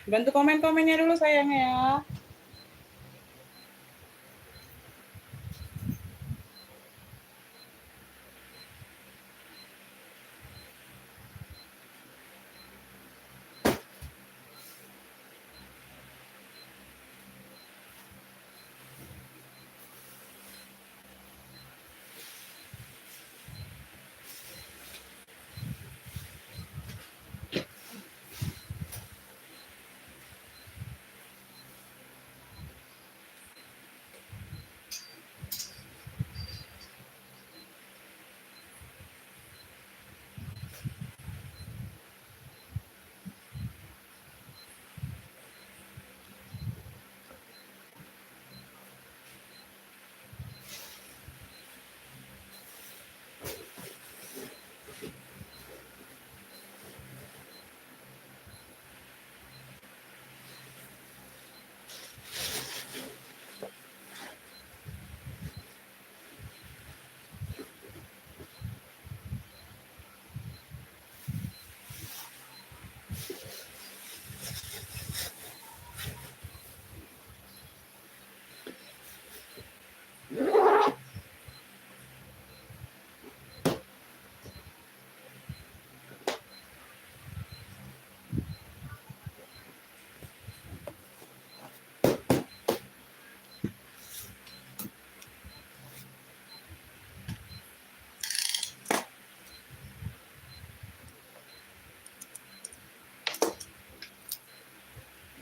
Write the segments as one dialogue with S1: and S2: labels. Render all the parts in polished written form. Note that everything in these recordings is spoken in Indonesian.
S1: Bantu komen-komennya dulu sayang ya.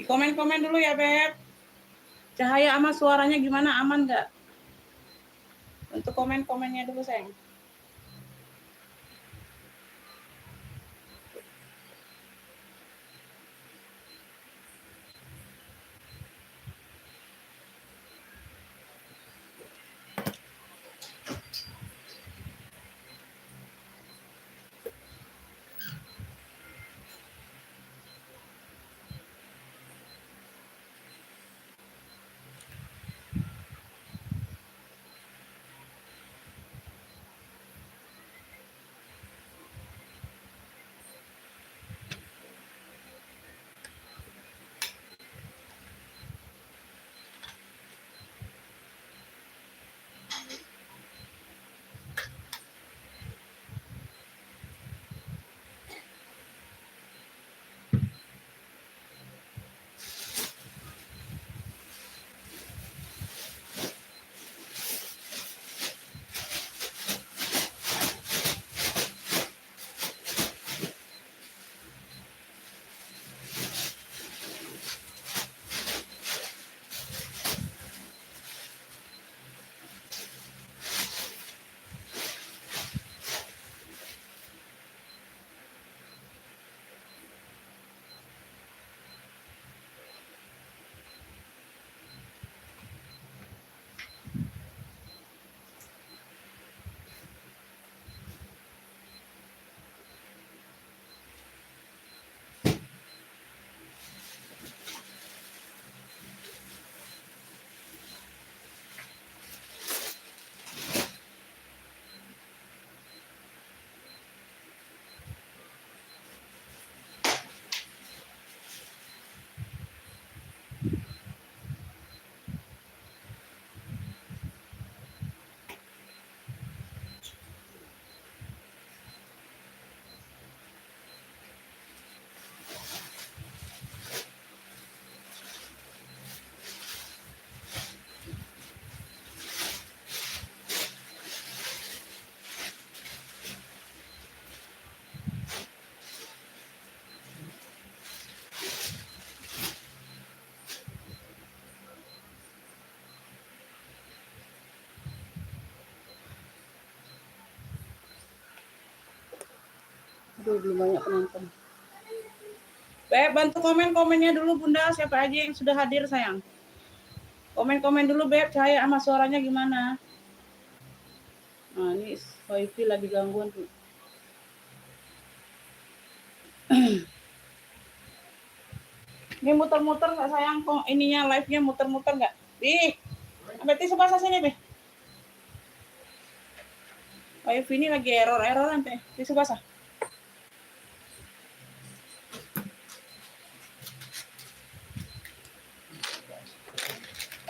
S1: Di komen-komen dulu ya, Beb. Cahaya sama suaranya gimana? Aman nggak? Untuk komen-komennya dulu, sayang. Aduh, belum banyak penonton. Beb, bantu komen-komennya dulu Bunda, siapa aja yang sudah hadir sayang. Komen-komen dulu Beb, Cahaya sama suaranya gimana. Nah, ini wifi lagi gangguan tuh. Ini muter-muter nggak sayang, kok ininya live-nya muter-muter nggak? Ih, sampai tisu basah sini, Beh. Wifi ini lagi error nanti. Tisu basah.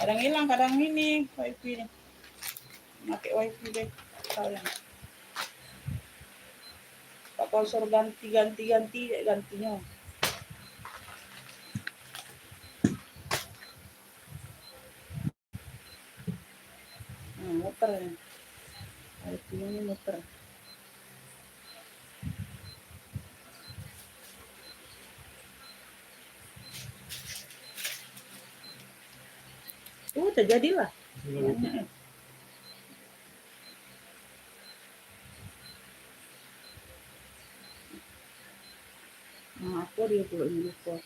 S1: Kadang hilang, kadang ini wifi ini. Pakai wifi deh. Sayang. Kalau suruh gantinya. Nah, muter ya. Wifi ini muter. Terjadilah. Nah, aku dia pula ini lupa.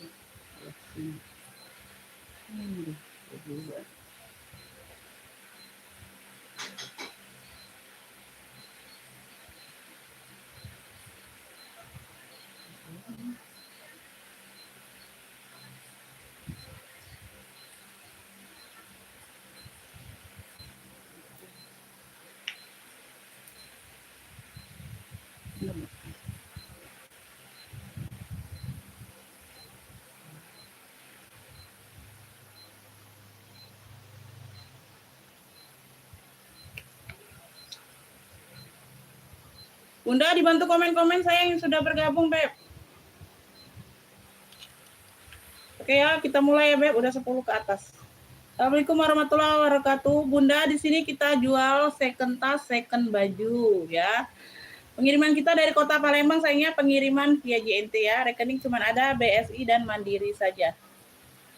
S1: Bunda dibantu komen-komen saya yang sudah bergabung, Beb. Oke ya, kita mulai ya, Beb. Udah 10 ke atas. Assalamualaikum warahmatullahi wabarakatuh. Bunda, di sini kita jual second tas, second baju ya. Pengiriman kita dari Kota Palembang, sayangnya pengiriman via JNT ya. Rekening cuma ada BSI dan Mandiri saja.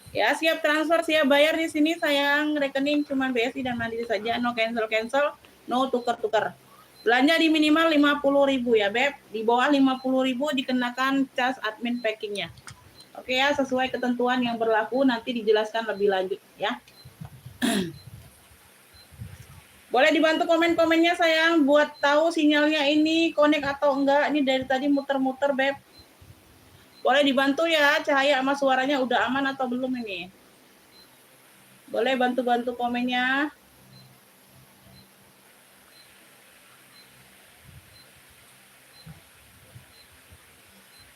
S1: Ya, siap transfer, siap bayar di sini sayang. Rekening cuma BSI dan Mandiri saja. No cancel, no tuker-tuker. Belanja di minimal 50.000 ya, Beb. Di bawah 50.000 dikenakan cas admin packingnya. Oke ya, sesuai ketentuan yang berlaku nanti dijelaskan lebih lanjut ya. Boleh dibantu komen-komennya sayang buat tahu sinyalnya ini connect atau enggak. Ini dari tadi muter-muter, Beb. Boleh dibantu ya, Cahaya sama suaranya udah aman atau belum ini? Boleh bantu-bantu komennya.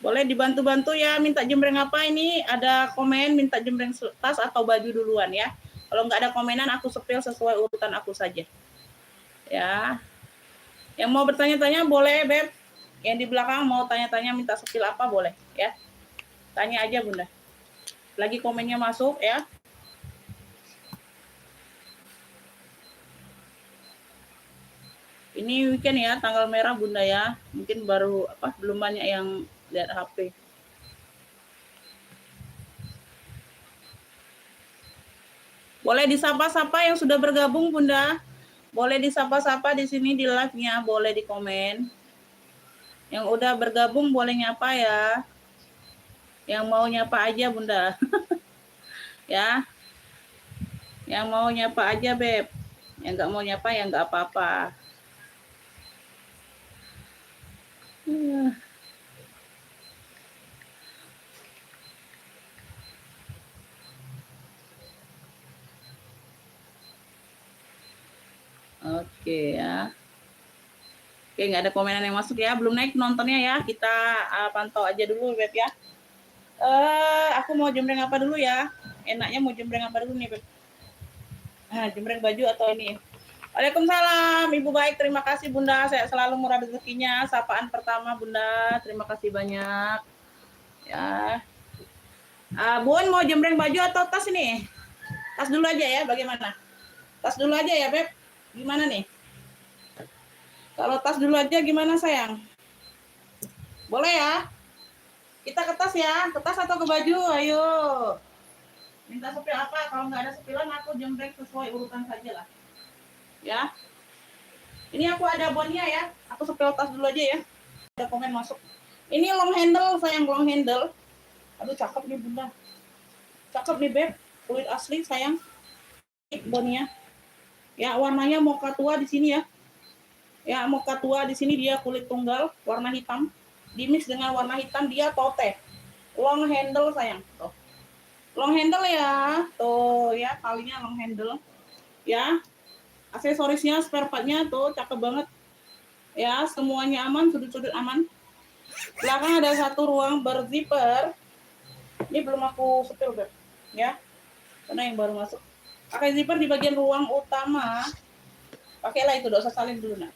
S1: Boleh dibantu-bantu ya, minta jembreng apa ini? Ada komen minta jembreng tas atau baju duluan ya. Kalau nggak ada komenan, aku sepil sesuai urutan aku saja. Ya. Yang mau bertanya-tanya boleh, Beb. Yang di belakang mau tanya-tanya minta sepil apa boleh ya. Tanya aja, Bunda. Lagi komennya masuk ya. Ini weekend ya, tanggal merah Bunda ya. Mungkin baru belum banyak yang lihat HP. Boleh disapa-sapa yang sudah bergabung Bunda. Boleh disapa-sapa di sini di live-nya, boleh di komen. Yang udah bergabung boleh nyapa ya. Yang mau nyapa aja Bunda. Ya. Yang mau nyapa aja Beb. Yang nggak mau nyapa ya nggak apa-apa. Oke ya. Oke, nggak ada komenan yang masuk ya. Belum naik nontonnya ya. Kita pantau aja dulu Beb ya. Aku mau jembreng apa dulu ya? Enaknya mau jembreng apa dulu nih Beb? Jembreng baju atau ini? Waalaikumsalam, Ibu baik, terima kasih Bunda, saya selalu murah rezekinya. Sapaan pertama Bunda, terima kasih banyak. Ya, Bun mau jembreng baju atau tas ini? Tas dulu aja ya, bagaimana? Tas dulu aja ya Beb, gimana nih? Kalau tas dulu aja gimana sayang? Boleh ya? Kita ke tas ya, ke tas atau ke baju? Ayo. Minta sepil apa? Kalau nggak ada sepilan aku jembreng sesuai urutan saja lah. Ya. Ini aku ada bonnya ya. Aku sepil tas dulu aja ya. Ada komen masuk. Ini long handle sayang, long handle. Aduh cakep nih bunda. Cakep nih beb. Kulit asli sayang. Bonia. Ya warnanya mocha tua di sini ya. Ya mocha tua di sini dia kulit tunggal warna hitam. Dimix dengan warna hitam dia tote. Long handle sayang. Tuh. Long handle ya. Tuh ya kalinya long handle. Ya. Aksesorisnya, spare partnya tuh cakep banget. Ya semuanya aman, sudut-sudut aman. Belakang ada satu ruang berzipper. Ini belum aku setel beb. Ya. Karena yang baru masuk. Pakai zipper di bagian ruang utama. Pakailah itu, enggak usah salin dulu nak.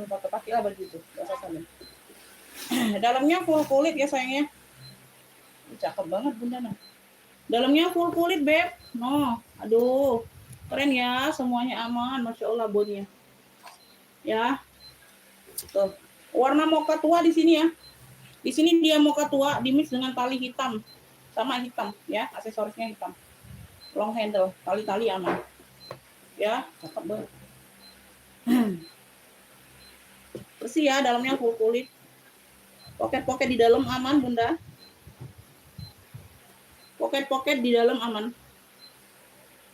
S1: Pakailah baju itu, enggak usah salin. Dalamnya full kulit ya sayangnya. Cakep banget bunda nah. Dalamnya full kulit beb. No, aduh. Keren ya, semuanya aman, masya Allah bodinya. Ya. Tuh. Warna mocha tua di sini ya. Di sini dia mocha tua dimix dengan tali hitam. Sama hitam ya, aksesorisnya hitam. Long handle, tali-tali aman. Ya, cakep banget. Bersih ya, dalamnya full kulit. Poket-poket di dalam aman, bunda. Poket-poket di dalam aman.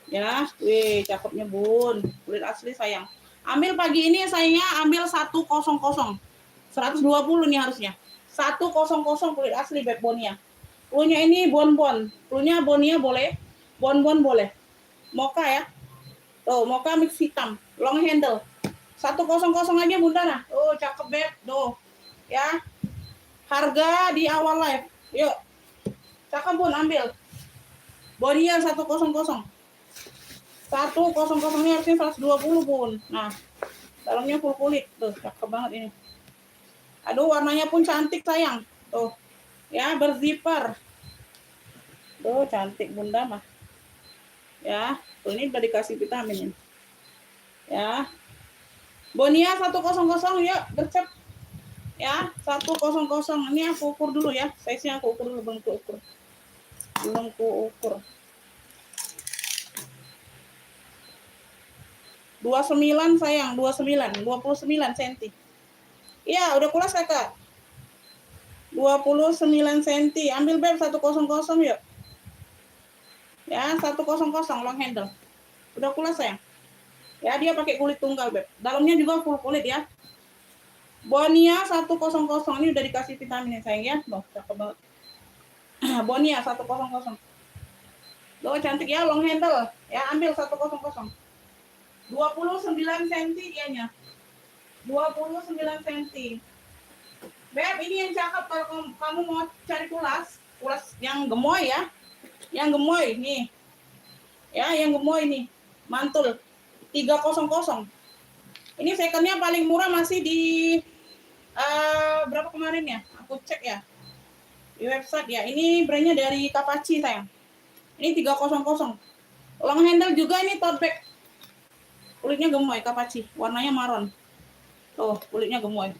S1: Ya, wih, cakepnya bun. Kulit asli sayang. Ambil pagi ini sayangnya ambil 100. 120 nih harusnya. 100 kulit asli beb Bonia. Punya ini bon-bon. Punya Bonia boleh. Bon-bon boleh. Mocha ya. Tuh, mocha mix hitam. Long handle. 100 aja bunda nah. Oh, cakep beb. Tuh. Ya. Harga di awal live. Yuk. Cakep bun, ambil. Bonia 100. 100 ini harusnya 120 bun. Nah, dalamnya full kulit. Tuh, cakep banget ini. Aduh, warnanya pun cantik sayang. Tuh. Ya, berzipper. Tuh, cantik bunda mah. Ya, tuh ini udah dikasih vitamin. Ya. Bonia 100 yuk, gercep. Ya, 100. Ini aku ukur dulu ya. Size-nya aku ukur dulu, belum ku ukur. Belum ku ukur. 29 sayang, 29 cm. Iya, udah kulas kakak. 29 cm. Ambil beb 100 yuk. Ya, 100 long handle. Udah kulas sayang. Ya, dia pakai kulit tunggal beb. Dalamnya juga full kulit ya. Bonia 100. Ini udah dikasih vitamin sayang ya. Loh, cakep banget. Bonia 100. Loh, cantik ya long handle. Ya, ambil 100. 29 cm dianya. 29 cm. Beb, ini yang cakep kalau kamu mau cari kulas yang gemoy ya. Yang gemoy nih. Ya, yang gemoy nih. Mantul 300. Ini secondnya paling murah masih di berapa kemarin ya? Aku cek ya. Di website ya. Ini brandnya dari Kapachi sayang. Ini 300. Long handle juga ini tote bag. Kulitnya gemoy Kapachi, warnanya maron. Tuh, kulitnya gemoy.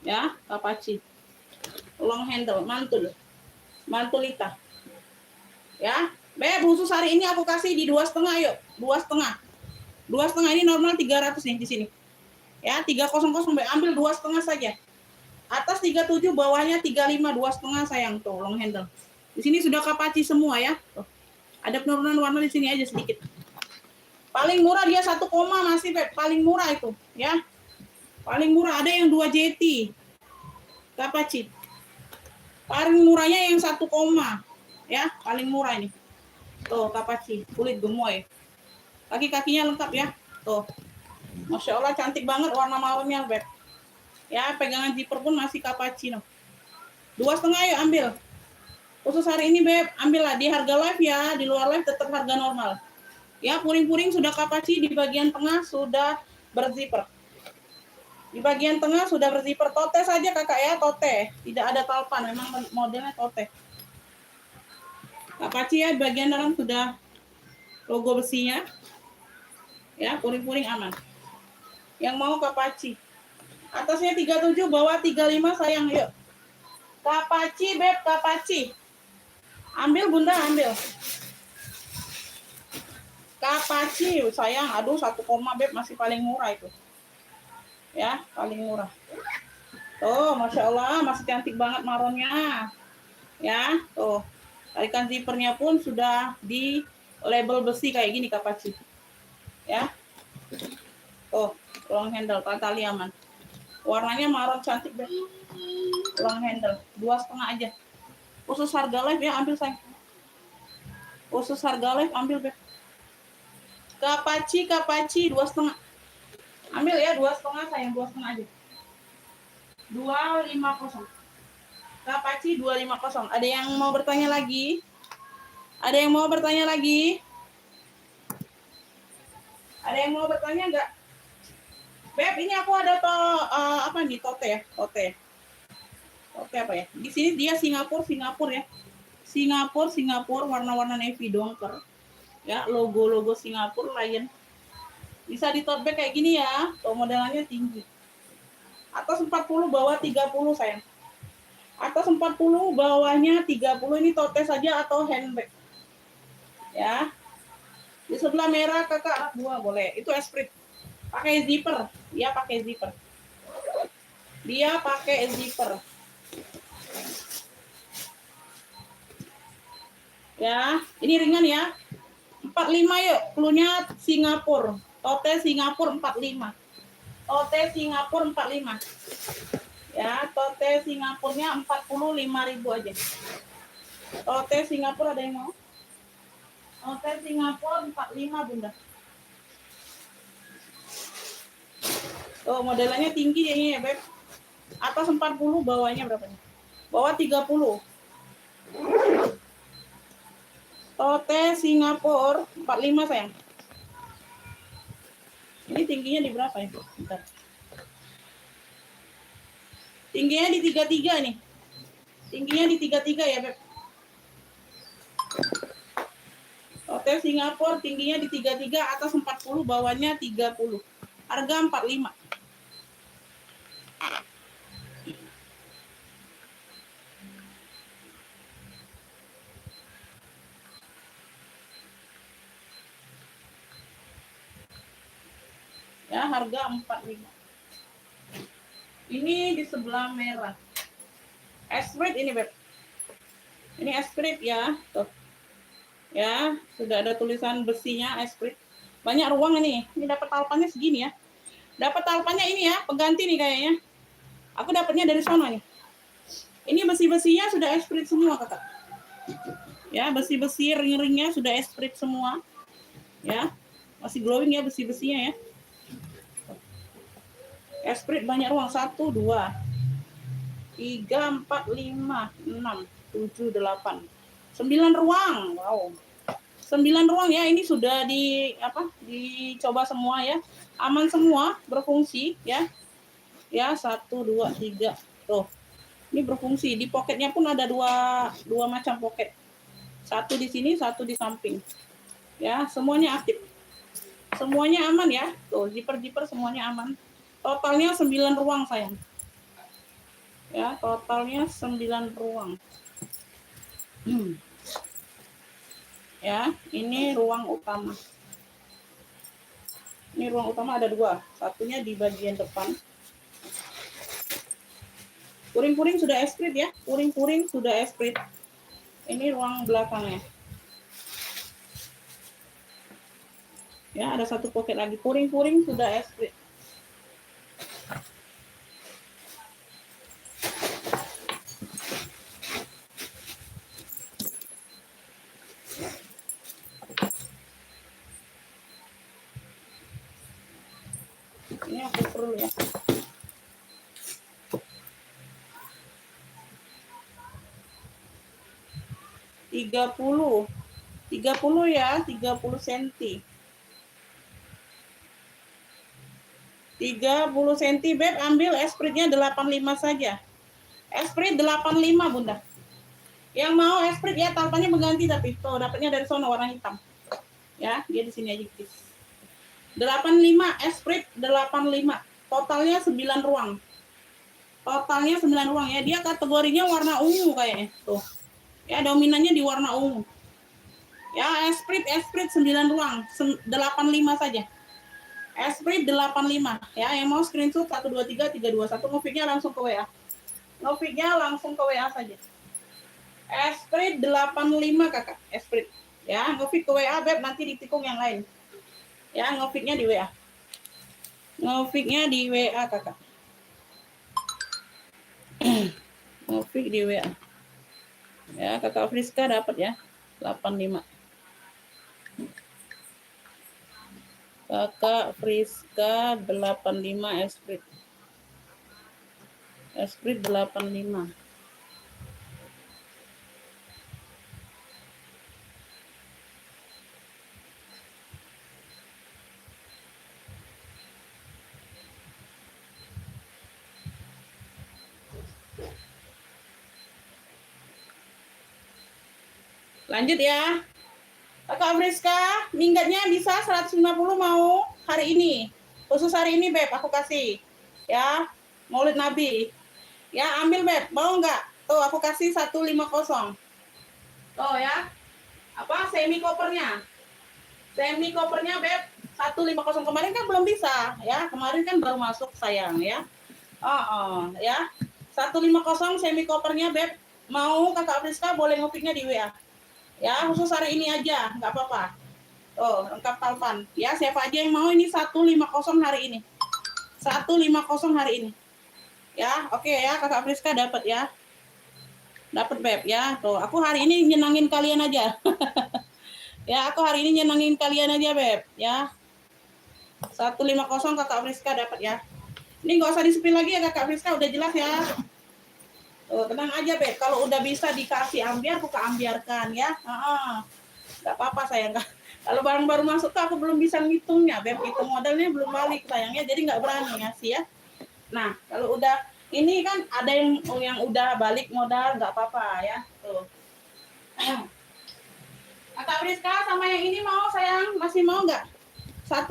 S1: Ya, Kapachi. Long handle, mantul. Mantulita. Ya, beb khusus hari ini aku kasih di 2,5 yuk. 2,5. 2,5 ini normal 300 nih di sini. Ya, 300 beb, ambil 2,5 saja. Atas 37, bawahnya 35, 2,5 sayang tuh long handle. Di sini sudah Kapachi semua ya. Tuh. Ada penurunan warna di sini aja sedikit. Paling murah dia 1, masih beb, paling murah itu, ya. Paling murah ada yang 2 JT. Kapachi. Paling murahnya yang 1, ya, paling murah ini. Tuh, Kapachi, kulit gemoy. Kaki-kakinya lengkap ya. Tuh. Masya Allah cantik banget warna maronnya, beb. Ya, pegangan zipper pun masih Kapachi no. 2,5 yuk ambil. Khusus hari ini beb, ambillah di harga live ya, di luar live tetap harga normal. Ya, puring-puring sudah Kapachi, di bagian tengah sudah berzipper. Di bagian tengah sudah berzipper, tote saja kakak ya, tote. Tidak ada talpan, memang modelnya tote. Kapachi ya, di bagian dalam sudah logo besinya. Ya, puring-puring aman. Yang mau Kapachi. Atasnya 37, bawah 35 sayang, yuk. Kapachi beb, Kapachi. Ambil bunda, ambil. Kapachi sayang, aduh 1, beb masih paling murah itu. Ya, paling murah. Tuh, Masya Allah, masih cantik banget maronnya. Ya, tuh. Tarikan zippernya pun sudah di label besi kayak gini Kapaci. Ya, tuh, long handle, tali aman. Warnanya maron cantik deh. Long handle, 2,5 aja. Khusus harga live ya, ambil sayang. Khusus harga live ambil Beb. Kapaci 2,5. Ambil ya 2,5 sayang, 2,5 aja. 250. Kapaci 250. Ada yang mau bertanya lagi? Ada yang mau bertanya lagi? Ada yang mau bertanya enggak? Beb, ini aku ada apa nih? Tote ya? Tote. Tote apa ya? Di sini dia Singapura ya. Singapura warna-warna navy dongker. Ya, logo Singapura Lion. Bisa di tote bag kayak gini ya. Tuh modelannya tinggi. Atas 40, bawah 30 sayang. Atas 40, bawahnya 30. Ini tote saja atau handbag. Ya. Di sebelah merah kakak anak buah boleh. Itu Esprit. Pakai zipper. Dia pakai zipper. Ya, ini ringan ya. 45 yuk. Cluenya Singapura. Tote Singapura 45. Tote Singapura 45. Ya, tote Singapurnya 45.000 aja. Tote Singapura ada yang mau? Tote Singapura 45 Bunda. Oh, modelannya tinggi ini ya, Beb. Atas 40, bawahnya berapa nih? Bawah 30. Tote Singapura 45 sayang. Ini tingginya di berapa ya? Bentar. Tingginya di 33 nih. Tingginya di 33 ya, Beb. Hotel Singapura tingginya di 33, atas 40, bawahnya 30. Harga 45. Ya, harga 45. Ini di sebelah merah. Esprit ini, Beb. Ini Esprit ya. Tuh. Ya, sudah ada tulisan besinya Esprit. Banyak ruang ini. Ini dapat talpannya segini ya. Dapat talpannya ini ya, pengganti nih kayaknya. Aku dapatnya dari sana nih. Ini besi-besinya sudah Esprit semua, Kakak. Ya, besi-besi ring-ringnya sudah Esprit semua. Ya. Masih glowing ya besi-besinya ya. Esprit banyak ruang. 1, 2, 3, 4, 5, 6, 7, 8. 9 ruang. Wow. 9 ruang ya, ini sudah dicoba semua ya. Aman semua, berfungsi ya. Ya, 1, 2, 3. Tuh. Ini berfungsi. Di poketnya pun ada dua macam poket. Satu di sini, satu di samping. Ya, semuanya aktif. Semuanya aman ya. Tuh, zipper semuanya aman. Totalnya 9 ruang sayang. Ya, totalnya 9 ruang. Ya, ini ruang utama. Ini ruang utama ada 2. Satunya di bagian depan. Puring-puring sudah Esprit ya. Puring-puring sudah Esprit. Ini ruang belakangnya. Ya, ada satu pocket lagi. Puring-puring sudah Esprit. Ini aku perlu ya. Tiga puluh ya, 30 cm. 30 cm, Beb, ambil Espritnya 85 saja. Esprit 85, Bunda. Yang mau Esprit ya, talpannya mengganti tapi tuh dapatnya dari sono warna hitam. Ya, dia di sini aja, guys. 85 Esprit 85. Totalnya 9 ruang. Totalnya 9 ruang ya. Dia kategorinya warna ungu kayaknya. Tuh. Ya, dominannya di warna ungu. Ya, Esprit 9 ruang, 85 saja. Esprit 85 ya. Yang mau screenshot 123321 ngofiknya langsung ke WA. Ngofiknya langsung ke WA saja. Esprit 85 kakak. Esprit ya. Ngofik ke WA Beb, nanti ditikung yang lain. Ya, ngofiknya di WA. Ngofiknya di WA kakak. Ngofik di WA. Ya, kakak Friska dapat ya. 85. Kakak Friska 85 Esprit. Esprit 85. Lanjut ya. Kakak Friska, minggatnya bisa 150 mau hari ini. Khusus hari ini Beb, aku kasih. Ya, Maulid Nabi. Ya, ambil Beb, mau nggak? Tuh, aku kasih 150. Tuh ya. Apa semi kopernya? Semi kopernya Beb 150 kemarin kan belum bisa ya. Kemarin kan baru masuk sayang ya. Ya. 150 semi kopernya Beb. Mau Kakak Friska boleh ngopinya di WA. Ya, khusus hari ini aja, nggak apa-apa. Oh, lengkap talpan. Ya, siapa aja yang mau ini 150 hari ini. 150 hari ini. Ya, oke ya, Kakak Friska dapat ya. Dapat Beb ya. Tuh, aku hari ini nyenangin kalian aja. Ya, aku hari ini nyenangin kalian aja Beb ya. 150 Kakak Friska dapat ya. Ini nggak usah disepil lagi ya Kakak Friska, udah jelas ya. Tuh, tenang aja Beb, kalau udah bisa dikasih ambiar, aku keambiarkan ya. Nggak apa-apa sayang. Kalau barang baru masuk tuh aku belum bisa ngitungnya Beb, hitung modalnya belum balik sayangnya, jadi nggak berani ngasih ya. Nah, kalau udah ini kan ada yang udah balik modal, nggak apa-apa ya. Tuh. Kakak Friska sama yang ini mau sayang, masih mau nggak? 100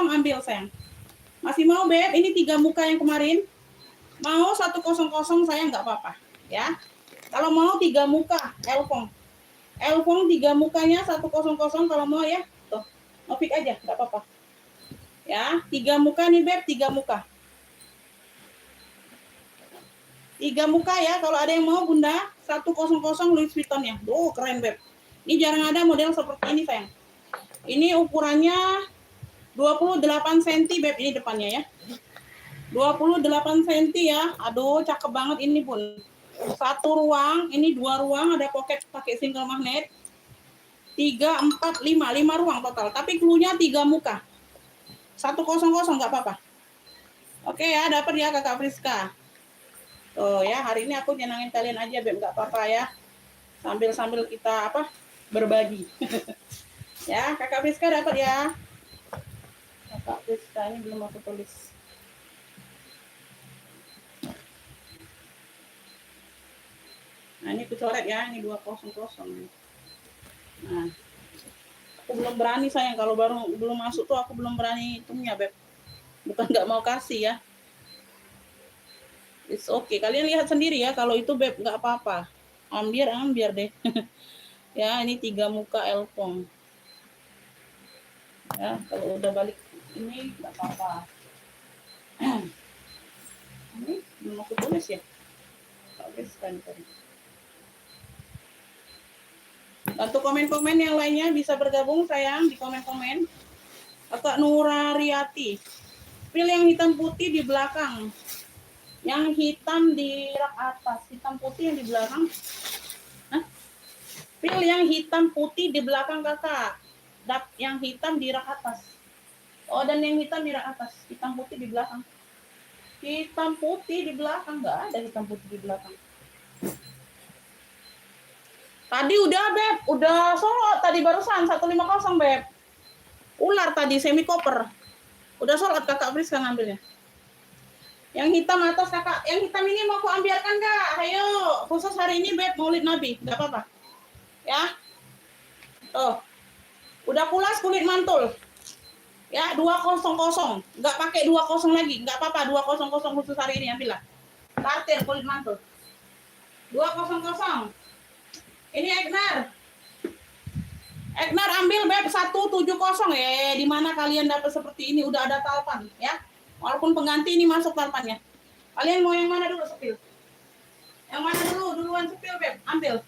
S1: ambil sayang. Masih mau Beb, ini 3 muka yang kemarin. Mau 100 saya nggak apa-apa ya. Kalau mau 3 muka Elfong 3 mukanya 100 kalau mau ya. Tuh, ngopik aja nggak apa-apa. Ya, 3 muka nih Beb, 3 muka. 3 muka ya, kalau ada yang mau Bunda, 100 Louis Vuitton ya. Duh, keren Beb. Ini jarang ada model seperti ini sayang. Ini ukurannya 28 cm Beb, ini depannya ya. 28 cm ya. Aduh, cakep banget ini pun. 1 ruang, ini 2 ruang, ada pocket pakai single magnet. 3, 4, 5 ruang total. Tapi cluenya 3 muka. 100 nggak apa-apa. Oke ya, dapat ya Kakak Friska. Tuh ya, hari ini aku nyenangin kalian aja, Beb, nggak apa-apa ya. Sambil kita berbagi. Ya, Kakak Friska dapat ya. Kakak Friska ini belum aku tulis. Nah, ini aku coret ya, ini 200. Nah, aku belum berani sayang, kalau belum masuk tuh aku belum berani hitungnya Beb. Bukan nggak mau kasih ya. It's okay. Kalian lihat sendiri ya, kalau itu Beb nggak apa-apa. Ambiar deh. Ya, ini 3 muka Elfong. Ya, kalau udah balik ini nggak apa-apa. Ini belum aku tulis ya. Oke, sekarang tadi. Untuk komen-komen yang lainnya bisa bergabung sayang di komen-komen. Kakak Nurariati. Pilih yang hitam putih di belakang. Yang hitam di rak atas. Hitam putih yang di belakang. Hah? Pilih yang hitam putih di belakang kakak. Yang hitam di rak atas. Oh, dan yang hitam di rak atas. Hitam putih di belakang. Hitam putih di belakang. Nggak ada hitam putih di belakang. Tadi udah Beb, udah solot tadi barusan 150 Beb. Ular tadi semi koper. Udah solot Kakak Friska ngambilnya. Yang hitam atas kakak, yang hitam ini mau aku ambiarkan Kak. Ayo, khusus hari ini Beb Maulid Nabi, nggak apa-apa. Ya. Tuh. Udah pulas kulit mantul. Ya, 200. Nggak pakai 20 lagi, nggak apa-apa 200 khusus hari ini ambillah. Kartir kulit mantul. 200. Ini Egnar. Egnar ambil Beb 170 ya. Di mana kalian dapat seperti ini udah ada talpan ya. Walaupun pengganti ini masuk talpannya. Kalian mau yang mana dulu sepil? Yang mana dulu? Duluan sepil Beb, ambil.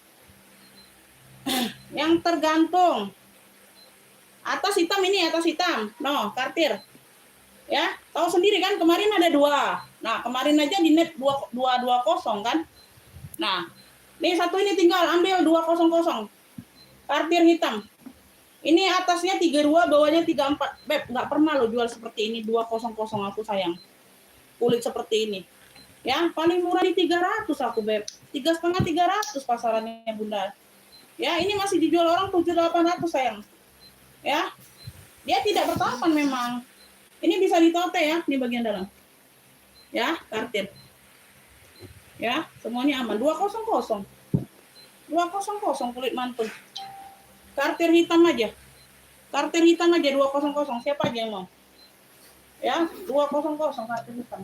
S1: Yang tergantung. Atas hitam ini, atas hitam. No, kartir. Ya, tahu sendiri kan kemarin ada 2. Nah, kemarin aja di net 220 kan. Nah, ini satu ini tinggal ambil 200. Kartir hitam. Ini atasnya 32, bawahnya 34. Beb, nggak pernah lo jual seperti ini 200 aku sayang. Kulit seperti ini. Ya, paling murah di 300 aku Beb. 3,5 300 pasarannya Bunda. Ya, ini masih dijual orang 700-800 sayang. Ya. Dia tidak bertahan memang. Ini bisa ditote ya di bagian dalam. Ya, kartir. Ya, semuanya aman. 200. 200 kulit mantul. Kartir hitam aja. Kartir hitam aja 200. Siapa aja yang mau? Ya, 200 kartir hitam.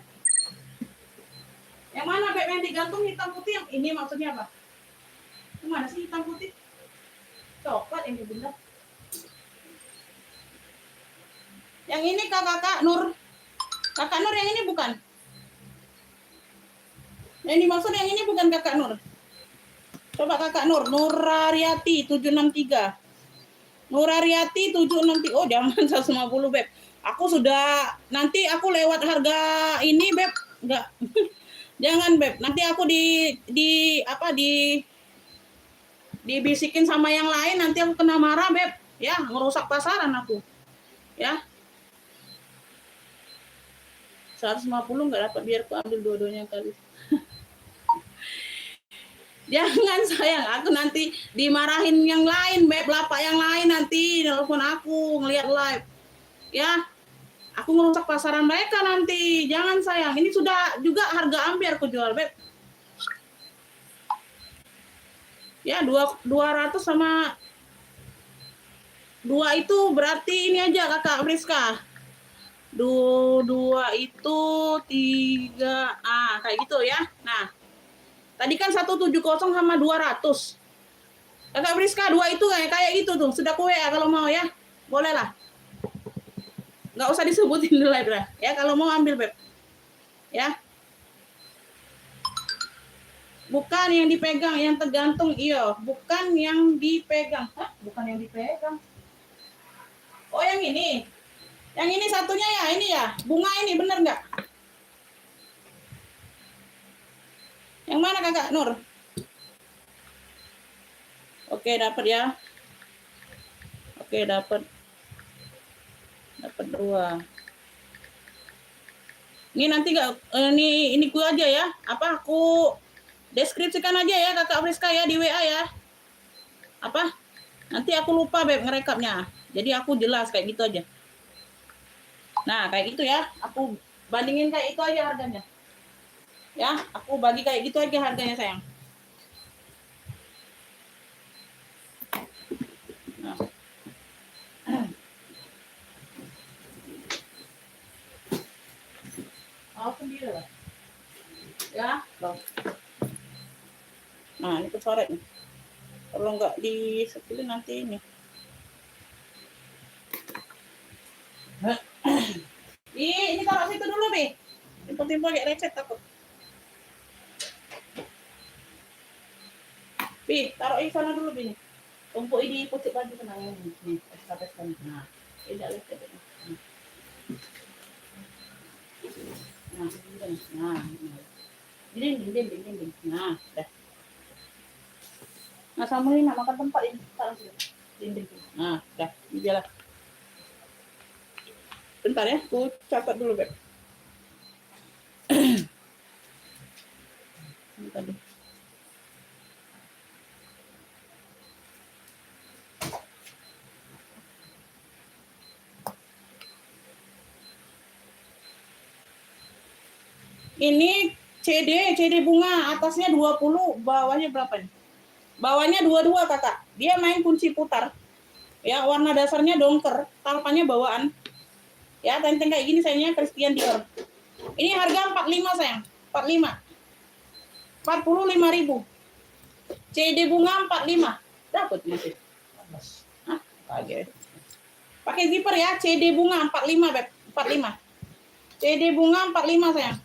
S1: Yang mana Beb yang digantung hitam putih? Yang ini maksudnya apa? Yang mana sih hitam putih? Coklat ini Bunda. Yang ini kakak Nur. Kakak Nur yang ini bukan? Yang dimaksud yang ini bukan kakak Nur. Coba kakak Nur. Nurariati 763. Nurariati 763. Oh jangan 150 Beb. Aku sudah, nanti aku lewat harga ini Beb. Enggak. Jangan Beb. Nanti aku dibisikin sama yang lain, nanti aku kena marah Beb. Ya, ngerusak pasaran aku. Ya. 150 nggak dapat, biar aku ambil dua-duanya kali. Jangan sayang, aku nanti dimarahin yang lain, Beb, lapak yang lain nanti telepon aku ngelihat live. Ya. Aku ngerusak pasaran mereka nanti. Jangan sayang. Ini sudah juga harga hampir aku jual, Beb. Ya, 200 sama 2 itu berarti ini aja Kakak Friska. 2 itu 3 kayak gitu ya. Nah, tadi kan 170 sama 200. Kakak Friska 2 itu kayak gitu tuh. Sudah kue ya kalau mau ya. Boleh lah. Nggak usah disebutin dulu ya. Ya kalau mau ambil Beb. Ya. Bukan yang dipegang, yang tergantung. Iya, bukan yang dipegang. Hah? Bukan yang dipegang. Oh, yang ini. Yang ini satunya ya, ini ya. Bunga ini bener nggak? Yang mana Kakak Nur? Oke, dapat ya. Oke, dapat 2. Ini nanti ini gue aja ya. Apa aku deskripsikan aja ya Kakak Friska ya di WA ya. Apa? Nanti aku lupa Beb ngerekapnya. Jadi aku jelas kayak gitu aja. Nah, kayak gitu ya. Aku bandingin kayak itu aja harganya. Ya, aku bagi kayak gitu aja harganya sayang. Nah. Aku sendiri lah. Ya, loh. Nah, ini kecoret nih. Kalau nggak disepilin nanti ini. Ini taruh situ dulu, Bi. Timpul-timpul kayak recet takut. Bi, taruh di sana dulu, Bi. Tumpuk ini putih baju kena ini. Nih, tes-tesan. Nah, tidak lecet. Nah, dinding. Nah, dah. Nah, sama ini nak makan tempat ini. Taruh situ. Dinding. Nah, dah. Ini dia lah. Bentar ya, aku catat dulu, Beb. Bentar deh. Ini CD bunga, atasnya 20, bawahnya berapa nih? Bawahnya 22 Kakak. Dia main kunci putar. Ya, warna dasarnya dongker, talpannya bawaan. Ya, tenteng kayak gini sayangnya Christian Dior. Ini harga 45 sayang. 45. 45.000. CD bunga 45. Dapat masih. Hah? Pakai zipper ya, CD bunga 45 Beb, 45. CD bunga 45 sayang.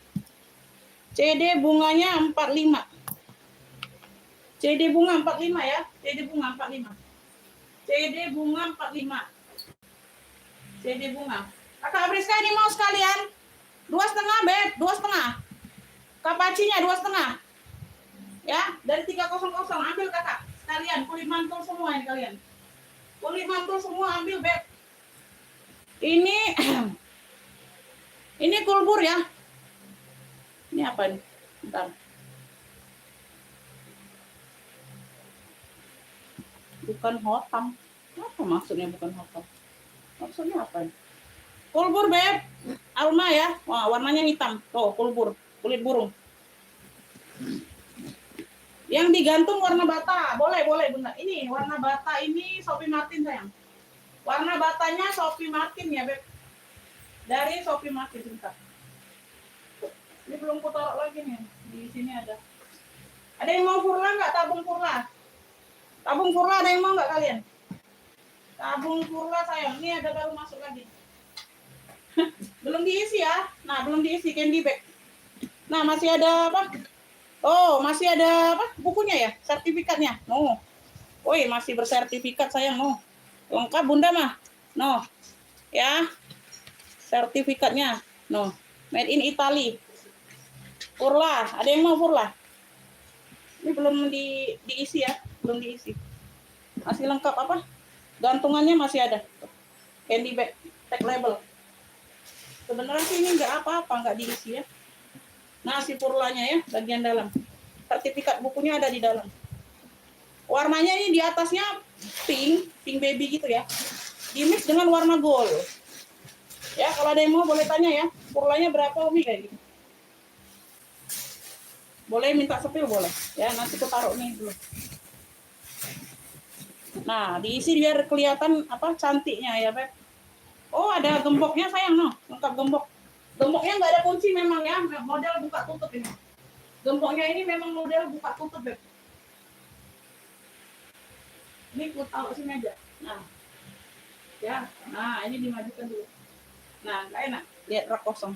S1: CD bunganya 45. CD bunga 45 ya, CD bunga 45. CD bunga 45. CD bunga. Kakak Abriska ini mau sekalian 2,5 Beb, 2,5. Kapacinya 2,5. Ya, dari 300 ambil kakak. Sekalian kulit mantul semua ini kalian. Kulit mantul semua ambil Beb. Ini kulbur ya. Ini apa nih? Bentar. Bukan hotam. Apa maksudnya bukan hotam? Maksudnya apa nih? Kulbur Beb. Alma ya. Wah, warnanya hitam. Tuh, kulbur. Kulit burung. Yang digantung warna bata. Boleh Bunda. Ini warna bata ini Sophie Martin sayang. Warna batanya Sophie Martin ya, Beb. Dari Sophie Martin bentar. Ini belum kutaruh lagi nih. Di sini ada. Ada yang mau furla enggak? Tabung furla. Tabung furla ada yang mau enggak kalian? Tabung furla sayang. Ini ada baru masuk lagi. Belum diisi ya. Nah, belum diisi candy bag. Nah, masih ada apa? Oh, masih ada apa? Bukunya ya? Sertifikatnya. No. Woi, masih bersertifikat sayang, no. Lengkap Bunda mah. No. Ya. Sertifikatnya. No. Made in Italy. Furla, ada yang mau furla? Ini belum diisi ya, belum diisi. Masih lengkap apa? Gantungannya masih ada. Candy bag, tag label. Sebenarnya sih ini nggak apa-apa, nggak diisi ya. Nah, si furlanya ya, bagian dalam. Sertifikat bukunya ada di dalam. Warnanya ini di atasnya pink baby gitu ya. Dimix dengan warna gold. Ya, kalau ada yang mau boleh tanya ya, furlanya berapa Umi kayak gitu. Boleh minta sepil boleh. Ya, nanti aku taruh nih dulu. Nah, diisi biar kelihatan apa cantiknya ya, Beb. Oh, ada gemboknya sayang, no. Lengkap gembok. Gemboknya nggak ada kunci memang ya, model buka tutup ini. Gemboknya ini memang model buka tutup, Beb. Ini aku taruh sini aja. Nah. Ya, nah ini dimajukan dulu. Nah, nggak enak. Lihat rak kosong.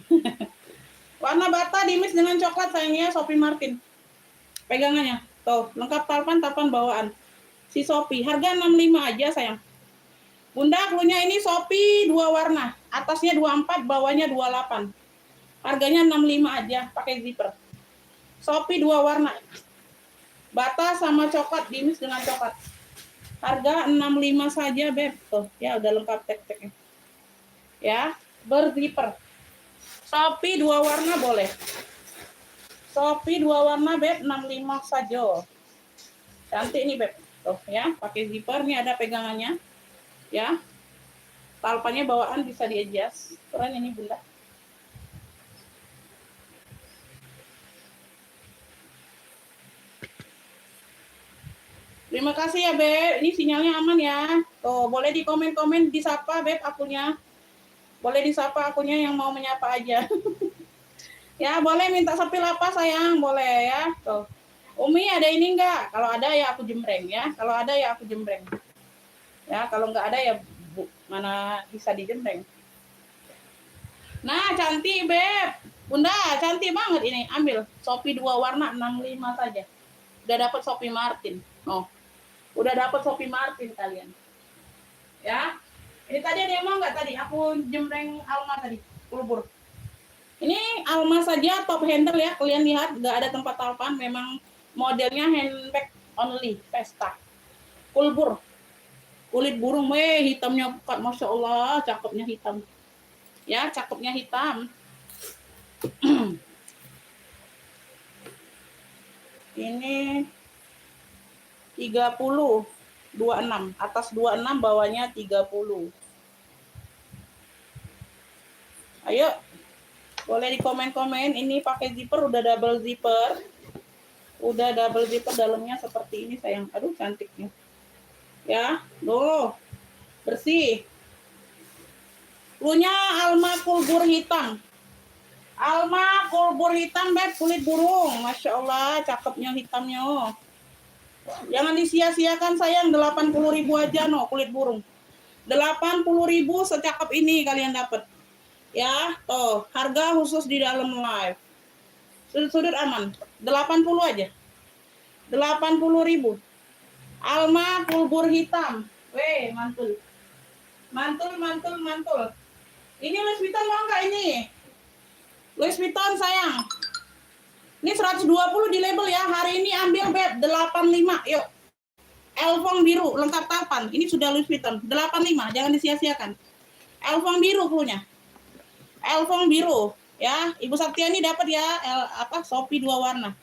S1: Warna bata dimix dengan coklat sayangnya Sophie Martin. Pegangannya. Tuh, lengkap talpan bawaan. Si Sophie, harga 65 aja sayang. Bunda, klunya ini Sophie 2 warna. Atasnya 24, bawahnya 28. Harganya 65 aja, pakai zipper. Sophie 2 warna. Bata sama coklat, dimix dengan coklat. Harga 65 saja, Beb. Tuh, ya udah lengkap tek-teknya. Ya, berzipper. Sophie 2 warna boleh. Sophie 2 warna, Beb, 65 saja. Cantik nih, Beb. Tuh ya, pakai zipper, nih ada pegangannya. Ya. Talpannya bawaan bisa di-adjust. Keren ini, Bunda. Terima kasih ya, Beb. Ini sinyalnya aman ya. Tuh, boleh di komen-komen disapa, Beb, akunnya. Boleh disapa akunnya yang mau menyapa aja. Ya, boleh minta sepil apa sayang? Boleh ya. Tuh. Umi ada ini enggak? Kalau ada ya aku jembreng ya. Kalau ada ya aku jembreng. Ya, kalau enggak ada ya mana bisa dijembreng. Nah, cantik, Beb. Bunda, cantik banget ini. Ambil. Sophie 2 warna 65 saja. Udah dapat Sophie Martin. Oh. Udah dapat Sophie Martin kalian. Ya. Ini tadi ada yang mau enggak tadi? Aku jembreng Alma tadi. Kulbur. Ini Alma saja top handle ya. Kalian lihat enggak ada tempat talpan, memang modelnya handbag only, pesta. Kulbur. Kulit burung, hitamnya, Masya Allah, cakepnya hitam. Ya, cakepnya hitam. Ini 30, 26. Atas 26, bawahnya 30. Ayo, boleh di komen-komen. Ini pakai zipper, udah double zipper. Udah double zipper, dalamnya seperti ini sayang. Aduh, cantiknya. Ya, tuh. Bersih. Punya Alma kulbur hitam. Alma kulbur hitam, Beb, kulit burung. Masya Allah, cakepnya hitamnya. Jangan disia-siakan sayang, 80.000 aja no, kulit burung. 80.000 secakep ini kalian dapat. Ya, tuh, harga khusus di dalam live. Sudut-sudut aman. 80 aja. 80.000. Alma kulbur hitam. Weh, mantul. Mantul. Ini Louis Vuitton mau nggak ini? Louis Vuitton sayang. Ini 120 di label ya. Hari ini ambil beb 85. Yuk. Elfong biru lengkap talpan. Ini sudah Louis Vuitton 85. Jangan disia-siakan. Elfong biru punya. Elfong biru ya. Ibu Saktiani dapat ya Shopee 2 warna.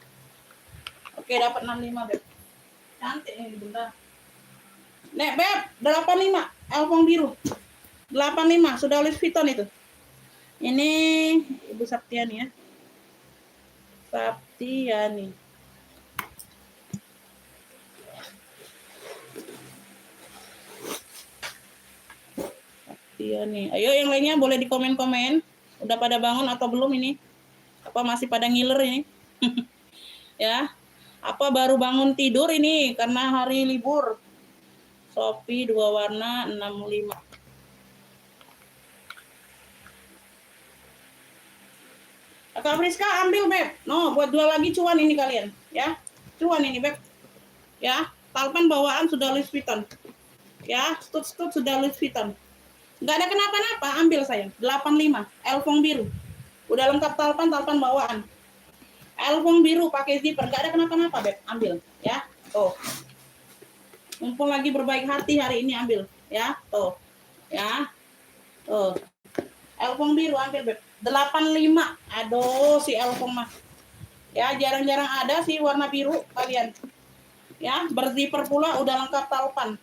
S1: Oke, dapat 65 beb. Cantik ini bentar. Nek beb 85 Elfong biru. 85 sudah Louis Vuitton itu. Ini Ibu Saktiani ya. Saktiani. Saktiani. Ayo yang lainnya boleh di komen-komen. Udah pada bangun atau belum ini? Apa masih pada ngiler ini? Ya. Apa baru bangun tidur ini karena hari libur? Shopee 2 warna 65. Kak Friska ambil beb. No, buat 2 lagi cuan ini kalian, ya. Cuan ini beb. Ya, talpan bawaan sudah Louis Vuitton. Ya, stut sudah Louis Vuitton. Enggak ada kenapa-napa, ambil sayang. 85, Elfong biru. Udah lengkap talpan bawaan. Elfong biru pakai zipper, enggak ada kenapa-napa beb, ambil, ya. Tuh. Mumpung lagi berbaik hati hari ini ambil, ya. Tuh. Ya. Tuh. Elfong biru ambil beb. 85. Aduh, si Elfong mah. Ya, jarang-jarang ada sih warna biru kalian. Ya, berzipper pula udah lengkap talpan.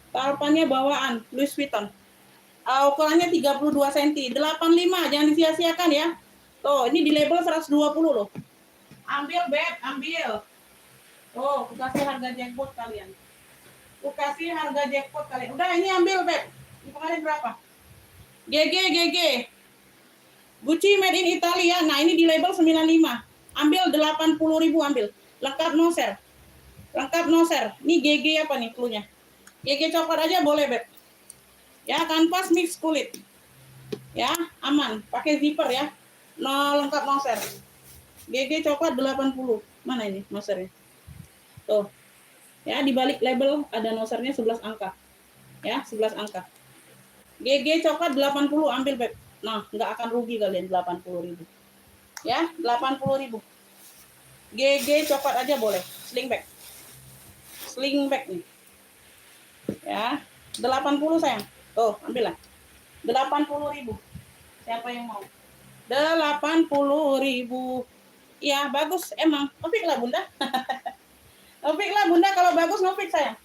S1: Talpannya bawaan Louis Vuitton. Ukurannya 32 cm. 85, jangan disia-siakan ya. Tuh, ini di label 120 loh. Ambil beb, ambil. Tuh, aku kasih harga jackpot kalian. Aku kasih harga jackpot kalian. Udah, ini ambil beb. Ini kemarin berapa? GG. Gucci made in Italia. Nah, ini di label 95. Ambil 80.000 ambil. Lengkap no share. Ini GG apa nih cluenya? GG coklat aja boleh, beb. Ya, kanvas mix kulit. Ya, aman. Pakai zipper ya. No lengkap no share. GG coklat 80. Mana ini no share-nya? Tuh. Ya, di balik label ada no share-nya 11 angka. Ya, 11 angka. GG coklat 80 ambil, beb. Nah, nggak akan rugi kalian 80.000. Ya, 80.000. GG coklat aja boleh. Sling bag nih. Ya, 80 sayang. Tuh, ambillah. 80.000. Siapa yang mau? 80.000. Iya, bagus emang. Ngopik lah, Bunda. Ngopik lah, Bunda. Kalau bagus ngopik sayang.